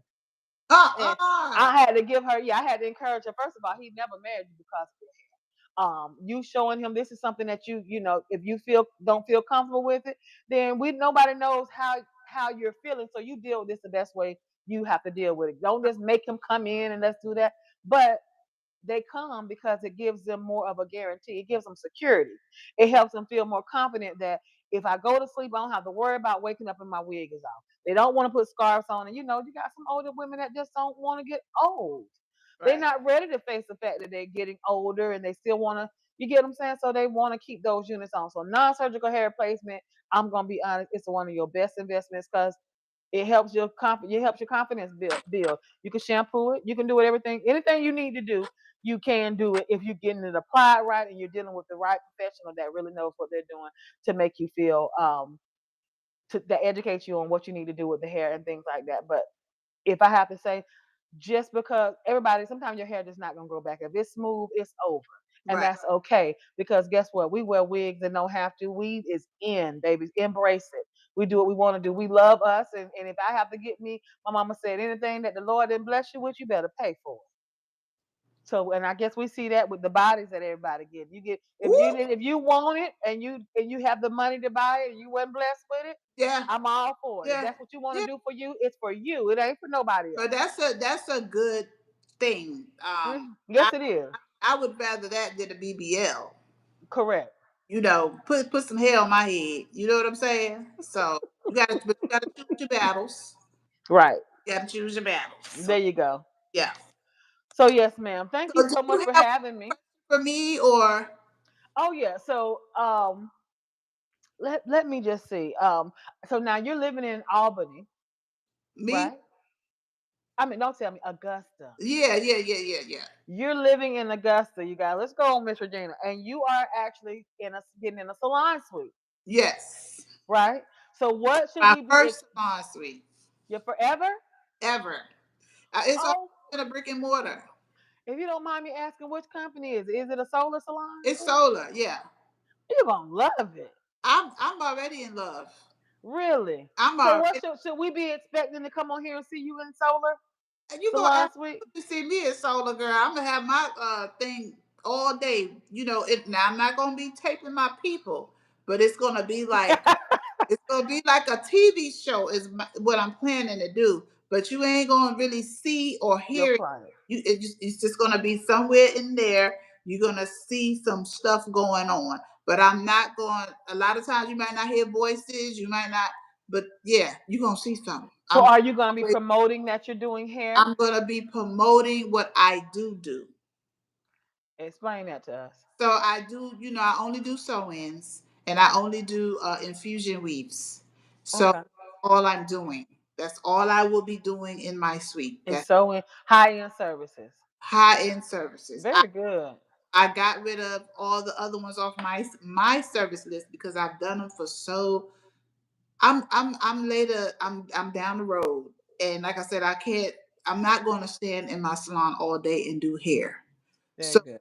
And Uh-uh. I had to give her, yeah, I had to encourage her. First of all, he never married you because of it. You showing him this is something that if you don't feel comfortable with it, then nobody knows how you're feeling. So you deal with this the best way you have to deal with it. Don't just make him come in and let's do that. But they come because it gives them more of a guarantee. It gives them security. It helps them feel more confident that if I go to sleep, I don't have to worry about waking up and my wig is off. They don't want to put scarves on. And you got some older women that just don't want to get old. They're Right. not ready to face the fact that they're getting older and they still want to, you get what I'm saying? So they want to keep those units on. So non surgical hair replacement, I'm going to be honest, it's one of your best investments because it helps your confidence build. You can shampoo it, you can do it everything, anything you need to do, you can do it if you're getting it applied right and you're dealing with the right professional that really knows what they're doing to make you feel to educate you on what you need to do with the hair and things like that. But if I have to say, just because sometimes your hair just not gonna grow back. If it's smooth, it's over. And Right. that's okay. Because guess what? We wear wigs and don't have to. Weave is in, baby. Embrace it. We do what we want to do. We love us. And if I have to get me, my mama said, anything that the Lord didn't bless you with, you better pay for it. So, and I guess we see that with the bodies that everybody get. You get Ooh, if you want it and you have the money to buy it and you wasn't blessed with it, yeah. I'm all for it. If Yeah. that's what you want to Yeah. do for you, it's for you. It ain't for nobody But else. that's a good thing. Yes, it is. I would rather that than a BBL. Correct. Put some hair on my head. You know what I'm saying? So you gotta choose your battles. Right. You gotta choose your battles. So There you go. yeah. So yes, ma'am. Thank you So do so you much for have having me. for me or Oh yeah. So let me just see. So now you're living in Albany, me? right? I mean, don't tell me Augusta. Yeah, yeah, yeah, yeah, yeah. You're living in Augusta, you guys. Let's go on, Miss Regina. And you are actually getting in a salon suite, Yes. right? So what should My we be first salon suite your forever? ever. It's always Oh, been a brick and mortar. If you don't mind me asking, which company is it a solar salon? It's solar, yeah. You're gonna love it. I'm already in love. Really? I'm So already. should we be expecting to come on here and see you in solar And you gonna salon suite? absolutely see me as solar girl. I'm gonna have my thing all day. It now. I'm not gonna be taping my people, but it's gonna be like a TV show. What I'm planning to do. But you ain't gonna really see or Your hear it. client. It's just gonna be somewhere in there. You're gonna see some stuff going on. But I'm not going. A lot of times you might not hear voices. You might not. But yeah, you're gonna see something. So are you gonna be promoting that you're doing hair? I'm gonna be promoting what I do. Explain that to us. So I do, I only do sew-ins and I only do infusion weaves. So Okay. all I'm doing. That's all I will be doing in my suite. It's That's sewing high end services. high-end services. I, Very good. I got rid of all the other ones off my service list because I've done them for so I'm later I'm down the road. And like I said, I'm not going to stand in my salon all day and do hair. Very So good.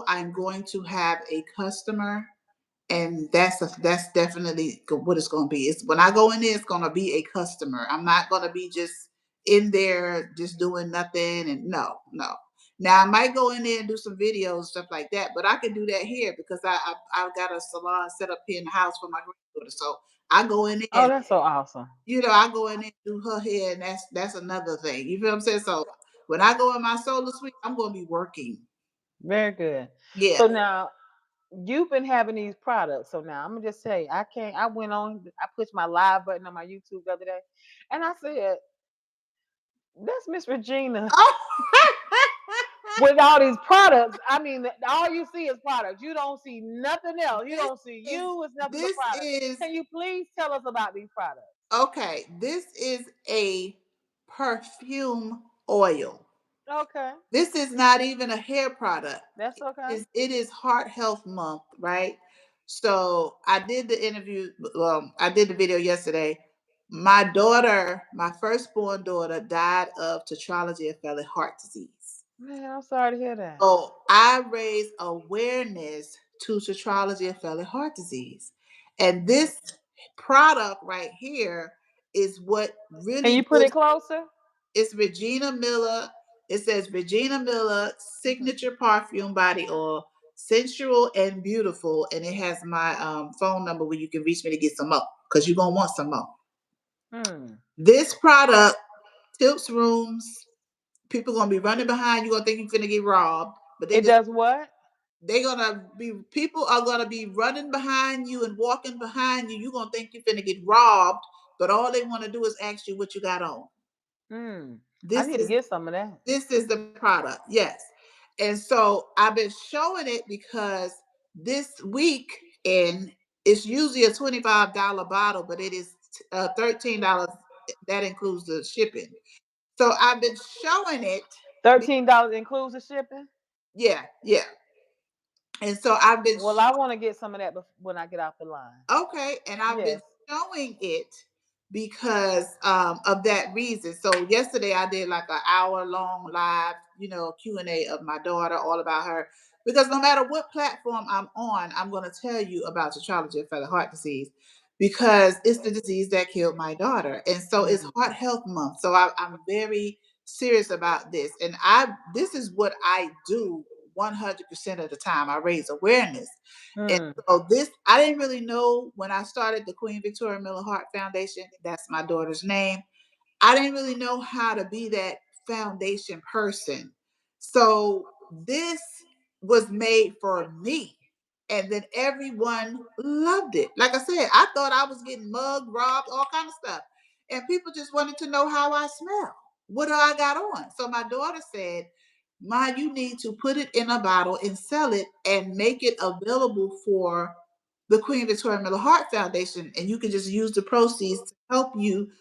I'm going to have a customer, and that's definitely what it's going to be. It's when I go in there, it's going to be a customer. I'm not going to be just in there just doing nothing. And no, no. Now I might go in there and do some videos stuff like that, but I can do that here because I've got a salon set up here in the house for my granddaughter. So I go in Oh, there, that's so awesome. I go in there and do her hair, and that's another thing. You feel what I'm saying? So when I go in my solar suite, I'm going to be working. Very good. Yeah. So now you've been having these products. So now I'm gonna just say I can't. I went on. I pushed my live button on my YouTube the other day, and I said, "That's Miss Regina with all these products." I mean, all you see is products. You don't see nothing else. You this don't see is you. It's nothing but this products. is Can you please tell us about these products? okay. This is a perfume oil. Okay, This is not even a hair product. that's okay. It is Heart Health Month, right? So I did the interview. I did the video yesterday. My daughter, my firstborn daughter, died of tetralogy of failure heart disease. Man, I'm sorry to hear that. So I raise awareness to tetralogy of failure heart disease. And this product right here is what Can really you put it gives closer? it's Regina Miller. It says Regina Miller Mhm. signature perfume body oil, sensual and beautiful. And it has my phone number where you can reach me to get some more because you're gonna want some more. Hmm. This product tilts rooms. People gonna be running behind you, gonna think you're finna get robbed, but It does what? they gonna be people are gonna be running behind you and walking behind you. You're gonna think you're finna get robbed, but all they want to do is ask you what you got on. Hmm. I This need to is get some of that. this is the product, yes. And so I've been showing it because this week, and it's usually a $25 bottle, but it is $13. That includes the shipping. So I've been showing it. $13 includes the shipping. Yeah, yeah. And so I've been Well, I want to get some of that when I get off the line. okay, and I've been Yes. showing it because of that reason. So yesterday I did like an hour long live, Q&A of my daughter, all about her. Because no matter what platform I'm on, I'm going to tell you about tetralogy of failure heart disease because it's the disease that killed my daughter, and so it's Mhm. Heart Health Month. So I'm very serious about this, and this is what I do 100% of the time. I raise awareness. And Mm. so I didn't really know when I started the Queen Victoria Miller Heart Foundation. That's my daughter's name. I didn't really know how to be that foundation person. So this was made for me. And then everyone loved it. Like I said, I thought I was getting mugged, robbed, all kind of stuff. And people just wanted to know how I smell. What do I got on? So my daughter said, Ma, you need to put it in a bottle and sell it and make it available for the Queen Victoria Miller Heart Foundation. And you can just use the proceeds to help you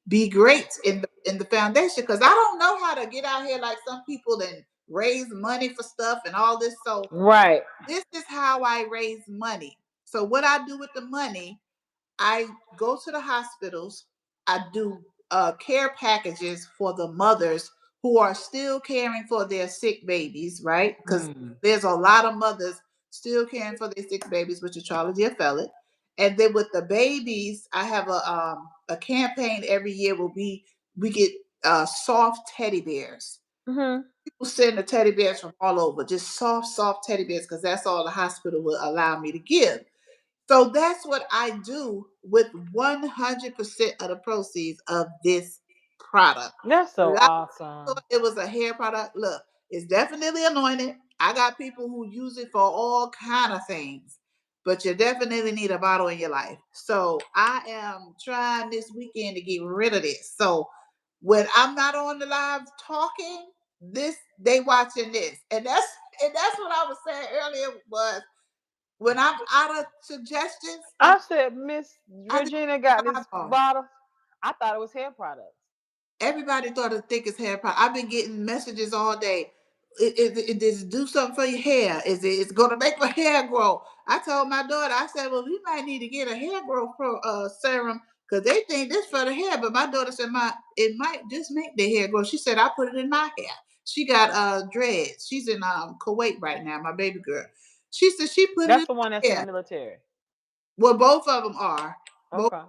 be great in the foundation because I don't know how to get out here like some people and raise money for stuff and all this. So Right. this is how I raise money. So what I do with the money, I go to the hospitals. I do care packages for the mothers who are still caring for their sick babies, right? Because Mm. there's a lot of mothers still caring for their sick babies, which is Charlie Dear Fellet. And then with the babies, I have a campaign every year where we get soft teddy bears. Mm-hmm. People send the teddy bears from all over, just soft teddy bears, because that's all the hospital will allow me to give. So that's what I do with 100% of the proceeds of this product. That's A so lot awesome. thought it was a hair product. Look, it's definitely anointed. I got people who use it for all kind of things, but you definitely need a bottle in your life. So I am trying this weekend to get rid of this. So when I'm not on the live talking, this they watching this, and that's what I was saying earlier was when I'm out of suggestions, I said, Miss I did Regina got this eyeball. bottle. I thought it was hair products. Everybody thought it thick as hair product. I've been getting messages all day. Does it do something for your hair? It's gonna make my hair grow? I told my daughter, I said, well, we might need to get a hair growth serum because they think this for the hair. But my daughter said, it might just make the hair grow. She said, I put it in my hair. She got dreads. She's in Kuwait right now, my baby girl. She said she put it That's in the one that's her in the hair. military. Well, both of them are. Both, Okay.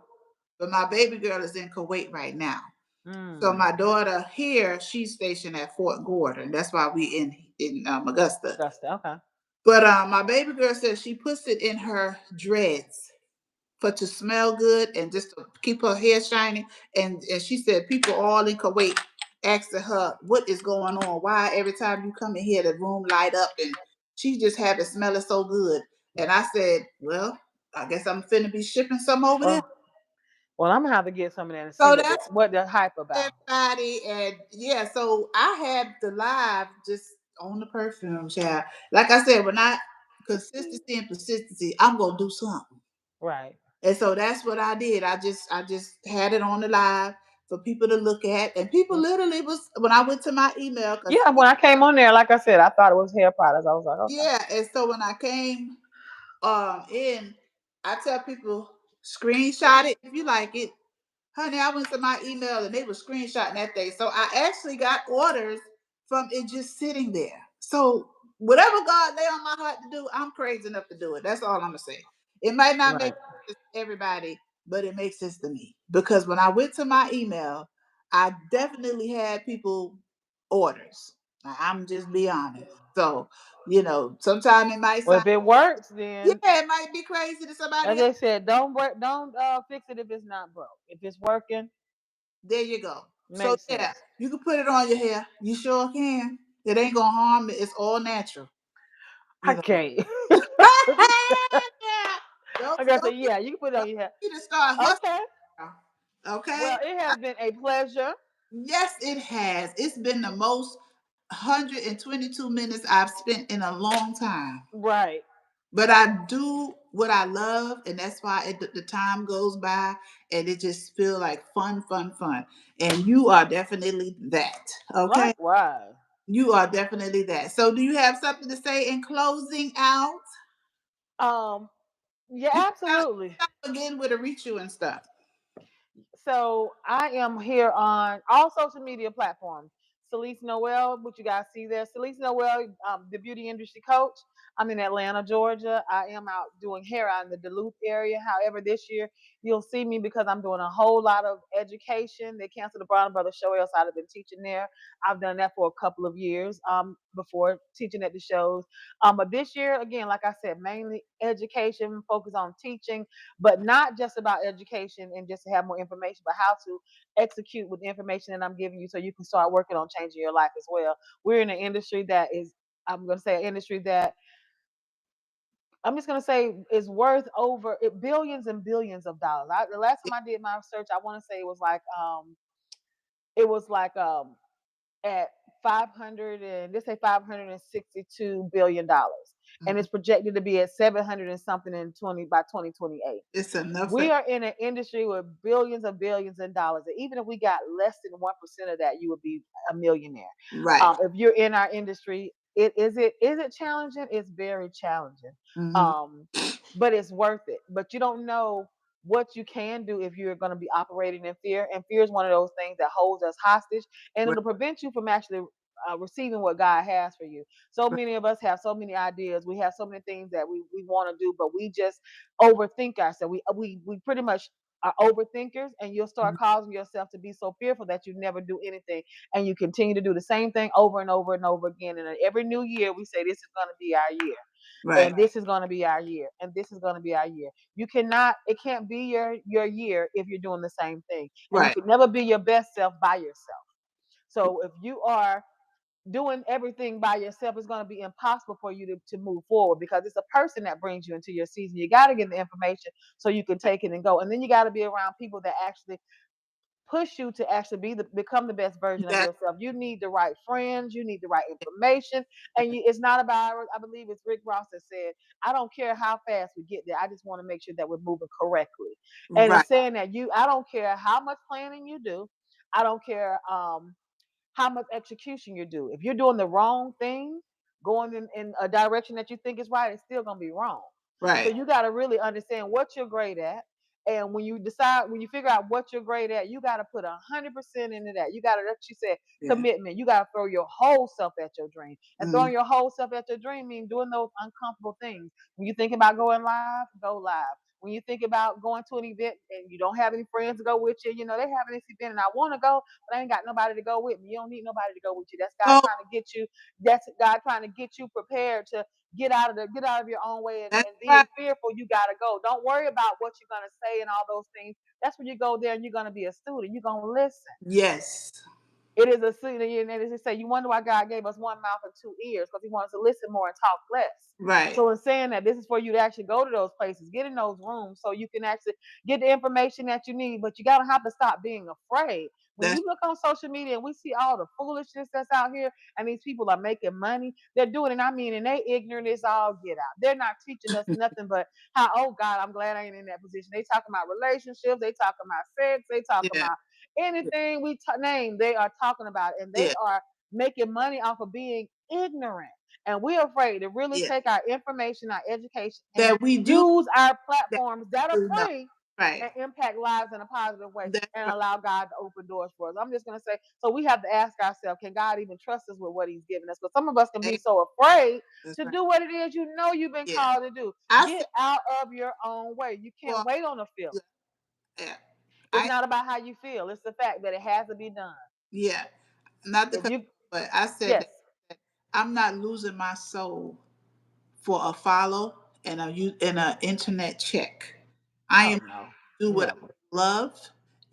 but my baby girl is in Kuwait right now. So Mm. my daughter here, she's stationed at Fort Gordon. That's why we in Augusta. Augusta. Okay. But my baby girl says she puts it in her dreads for to smell good and just to keep her hair shiny. And she said people all in Kuwait asking her what is going on. Why every time you come in here the room light up and she just have it smelling so good. And I said, well, I guess I'm finna be shipping some over there. Well, well, I'm gonna have to get some of that and see So what that's what they're hype about. everybody. And yeah, so I had the live just on the perfume child. Like I said, when I consistency and persistency, I'm gonna do something. Right. And so that's what I did. I just had it on the live for people to look at. And people Mm. literally was when I went to my email, because Yeah. When I came on there, like I said, I thought it was hair products. I was like, okay. yeah, and so when I came in, I tell people screenshot it if you like it. Honey, I went to my email and they were screenshotting that thing. So I actually got orders from it just sitting there. So whatever God lay on my heart to do, I'm crazy enough to do it. That's all I'm gonna say. It might not make Right. sense to everybody, but it makes sense to me. Because when I went to my email, I definitely had people orders. Now, I'm just be honest. So, sometimes it might Well, sound if it works, yeah, then it might be crazy to somebody as else. they said, don't work, don't fix it if it's not broke. If it's working, There you go. So makes yeah, sense. you can put it on your hair. You sure can. It ain't gonna harm it. It's all natural. I You know. can't. don't I gotta say, don't get yeah, you can put it on don't your hair. get to start Okay. hustling. Okay. Well, it has been a pleasure. Yes, it has. It's been the most 122 minutes I've spent in a long time. Right. But I do what I love, and that's why the time goes by, and it just feel like fun. And you are definitely that. Okay. Likewise. You are definitely that. So, do you have something to say in closing out? Um, yeah, You absolutely. again with a reach you and stuff. So I am here on all social media platforms. Celeste Noel, which you guys see there. Celeste Noel, the beauty industry coach. I'm in Atlanta, Georgia. I am out doing hair out in the Duluth area. However, this year you'll see me because I'm doing a whole lot of education. They canceled the Brown Brothers show, else I'd have been teaching there. I've done that for a couple of years before teaching at the shows. But this year, again, like I said, mainly education, focus on teaching, but not just about education and just to have more information, but how to execute with the information that I'm giving you so you can start working on changing your life as well. We're in an industry that is, I'm going to say, an industry that I'm just going to say is worth over billions and billions of dollars. The last time I did my research, I want to say it was like at 500 and let's say $562 billion, and Mhm. it's projected to be at 700 and something in 20 by 2028. It's enough for We are in an industry with billions and billions of dollars. And even if we got less than 1% of that, you would be a millionaire. right. If you're in our industry, it challenging? It's very challenging. Hmm. Um, but it's worth it. But you don't know. what you can do if you're going to be operating in fear. And fear is one of those things that holds us hostage, and Right. it'll prevent you from actually receiving what God has for you. So Right. many of us have so many ideas. We have so many things that we want to do, but we just overthink ourselves. We pretty much are overthinkers, and you'll start Mhm. causing yourself to be so fearful that you never do anything, and you continue to do the same thing over and over and over again. And every new year, we say this is going to be our year, Right. and this is going to be our year, and this is going to be our year. You cannot, it can't be your year if you're doing the same thing, and you Right. can never be your best self by yourself. So if you are doing everything by yourself, it's going to be impossible for you to move forward, because it's a person that brings you into your season. You got to get the information so you can take it and go, and then you got to be around people that actually push you to actually become the best version of That yourself. You need the right friends, you need the right information, and it's not about. I believe it's Rick Ross that said, "I don't care how fast we get there. I just want to make sure that we're moving correctly." And right. it's saying that I don't care how much planning you do, I don't care how much execution you do. If you're doing the wrong thing, going in a direction that you think is right, it's still gonna be wrong. So Right. you got to really understand what you're great at. And when you figure out what you're great at, you got to put 100% into that. You got to, like you said, Yeah. commitment. You got to throw your whole self at your dream. And Mm. throwing your whole self at your dream means doing those uncomfortable things. When you think about going live, go live. When you think about going to an event and you don't have any friends to go with you, they having this event and I want to go, but I ain't got nobody to go with me. You don't need nobody to go with you. That's God So trying to get you. That's God trying to get you prepared to get out of your own way, that's and right. being fearful. You got to go. Don't worry about what you're going to say and all those things. That's when you go there and you're going to be a student. You're going to listen. Yes. It is a sin, and as they say, you wonder why God gave us one mouth and two ears, because He wants us to listen more and talk less. Right. So, in saying that, this is for you to actually go to those places, get in those rooms, so you can actually get the information that you need. But you gotta have to stop being afraid. When That's you look on social media and we see all the foolishness that's out here, and these people are making money, they're doing it. I mean, and they ignorant as all get out. They're not teaching us nothing but how. Oh God, I'm glad I ain't in that position. They talking about relationships. They talking about sex. They talking yeah. about anything we name, they are talking about it, and they Yeah. are making money off of being ignorant. And we're afraid to really Yeah. take our information, our education, and That we do use our that platforms that are we know. free Right. and impact lives in a positive way, That's and right. allow God to open doors for us. I'm just going to say, so we have to ask ourselves, can God even trust us with what He's given us? Because some of us can be so afraid That's to right. do what it is you've been Yeah. called to do. I Get said out of your own way. You can't well, wait on a feeling. yeah. Yeah. It's I not about how you feel. It's the fact that it has to be done. yeah. Not the If cut, you, but I said yes, that I'm not losing my soul for a follow and a internet check. I oh am no, do what never. I love,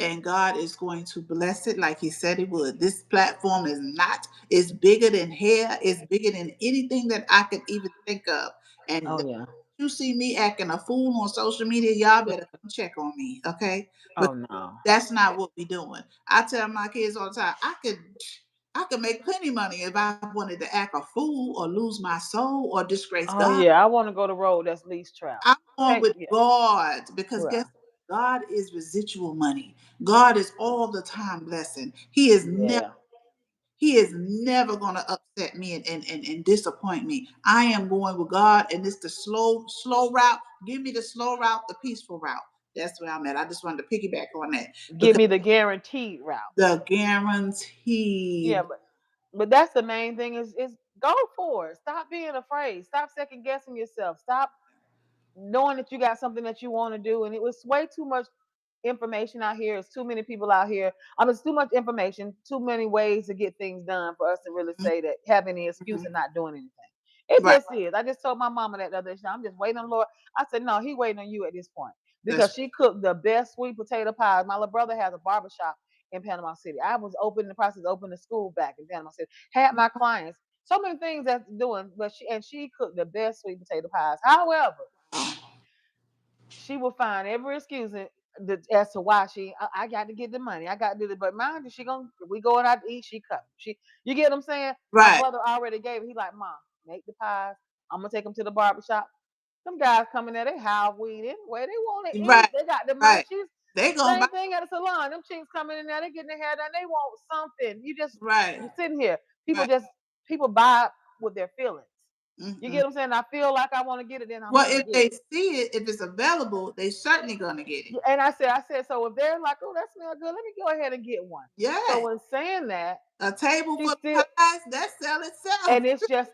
and God is going to bless it like He said He would. This platform is not, it's bigger than hair, it's bigger than anything that I could even think of. And Oh yeah. you see me acting a fool on social media, y'all better come check on me, okay? But Oh no. that's not what we're doing. I tell my kids all the time, I could make plenty money if I wanted to act a fool or lose my soul or disgrace Oh God. yeah. I want to go the road that's least traveled. I'm going Take with yeah. God because Right. guess what? God is residual money. God is all the time blessing. Yeah. He is never gonna upset me and disappoint me. I am going with God, and it's the slow route. Give me the slow route, the peaceful route. That's where I'm at. I just wanted to piggyback on that Give because me the guaranteed route. the Yeah, guaranteed. but that's the main thing is go for it. Stop being afraid. Stop second guessing yourself. Stop knowing that you got something that you want to do, and it was way too much information out here. It's too many people out here. I mean, it's too much information, too many ways to get things done for us to really say that have any excuse Mhm. and not doing anything. It Right. just is. I just told my mama that the other day. I'm just waiting on the Lord. I said, no, He waiting on you at this point, because That's she cooked the best sweet potato pies. My little brother has a barber shop in Panama City. I was opening the process of opening the school back in Panama City. Had my clients. So many things that's doing, but she cooked the best sweet potato pies. However, she will find every excuse as to why I got to get the money. I got to do it. But mind you, she gonna if we going out to eat, she cut. You get what I'm saying? My right. brother already gave it. He like, Mom, make the pies. I'm gonna take them to the barber shop. Them guys coming there, they have weed anyway. They want to eat. Right. They got the Right. munchies. They gonna buy Same thing at a salon. Them chicks coming in there, they getting their hair done. They want something. right. You sitting here. People Right. just people buy with their feelings. You Mm-mm. get what I'm saying? I feel like I want to get it, then I'm Well, gonna if get they it. see it, if it's available, they certainly gonna get it. Yeah, and I said, so if they're like, oh, that smells good, let me go ahead and get one. Yeah, So in saying that, a table she full still, of pies that sell itself. and it's just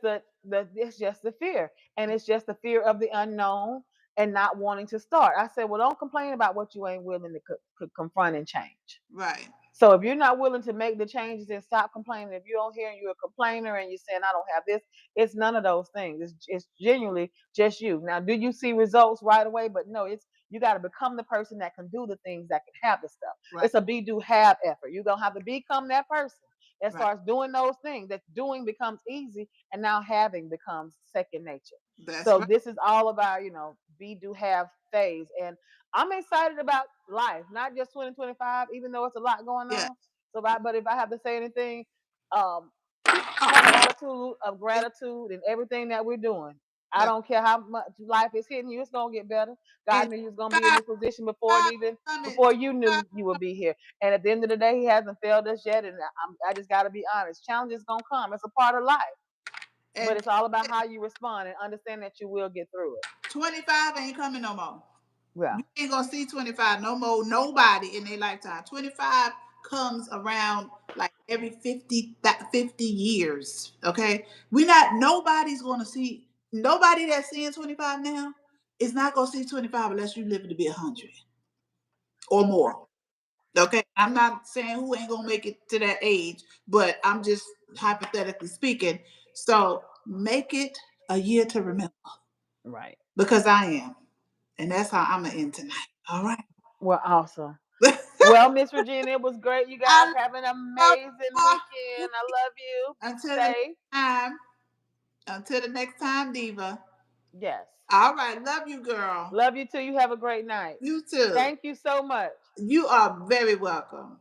it's just the fear, and it's just the fear of the unknown and not wanting to start. I said, well, don't complain about what you ain't willing to confront and change. Right, So if you're not willing to make the changes, then stop complaining. If you're on here and you're a complainer and you're saying I don't have this, it's none of those things. It's genuinely just you. Now, do you see results right away? But no, it's you got to become the person that can do the things that can have the stuff. right, It's a be do have effort. You're gonna have to become that person that right. starts doing those things. That doing becomes easy, and now having becomes second nature. That's So right. this is all about be do have phase, and I'm excited about life, not just 2025, even though it's a lot going Yeah. on. But if I have to say anything, um, have an attitude of Yeah. gratitude in everything that we're doing. I Yeah. don't care how much life is hitting you; it's gonna get better. God And knew you was gonna be in 25, this position before it 25 even coming, before you 25, knew you would be here. And at the end of the day, He hasn't failed us yet. And I just got to be honest. Challenges gonna come. It's a part of life, but and it's all about how you respond and understand that you will get through it. 25 ain't coming no more. Yeah, You ain't gonna see 25 no more. Nobody in their lifetime. 25 comes around like every 50 years. Okay, we not. Nobody's gonna see. Nobody that's seeing 25 now is not gonna see 25 unless you live to be 100 or more. Okay, I'm not saying who ain't gonna make it to that age, but I'm just hypothetically speaking. So make it a year to remember right. because I am, and that's how I'm gonna end tonight. All right. Well, awesome. Well, Miss Regina, it was great. You guys I have an love amazing you. weekend. I love you. Be Until the next safe. time. Until the next time, Diva. Yes. All right. Love you, girl. Love you too. You have a great night. You too. Thank you so much. You are very welcome.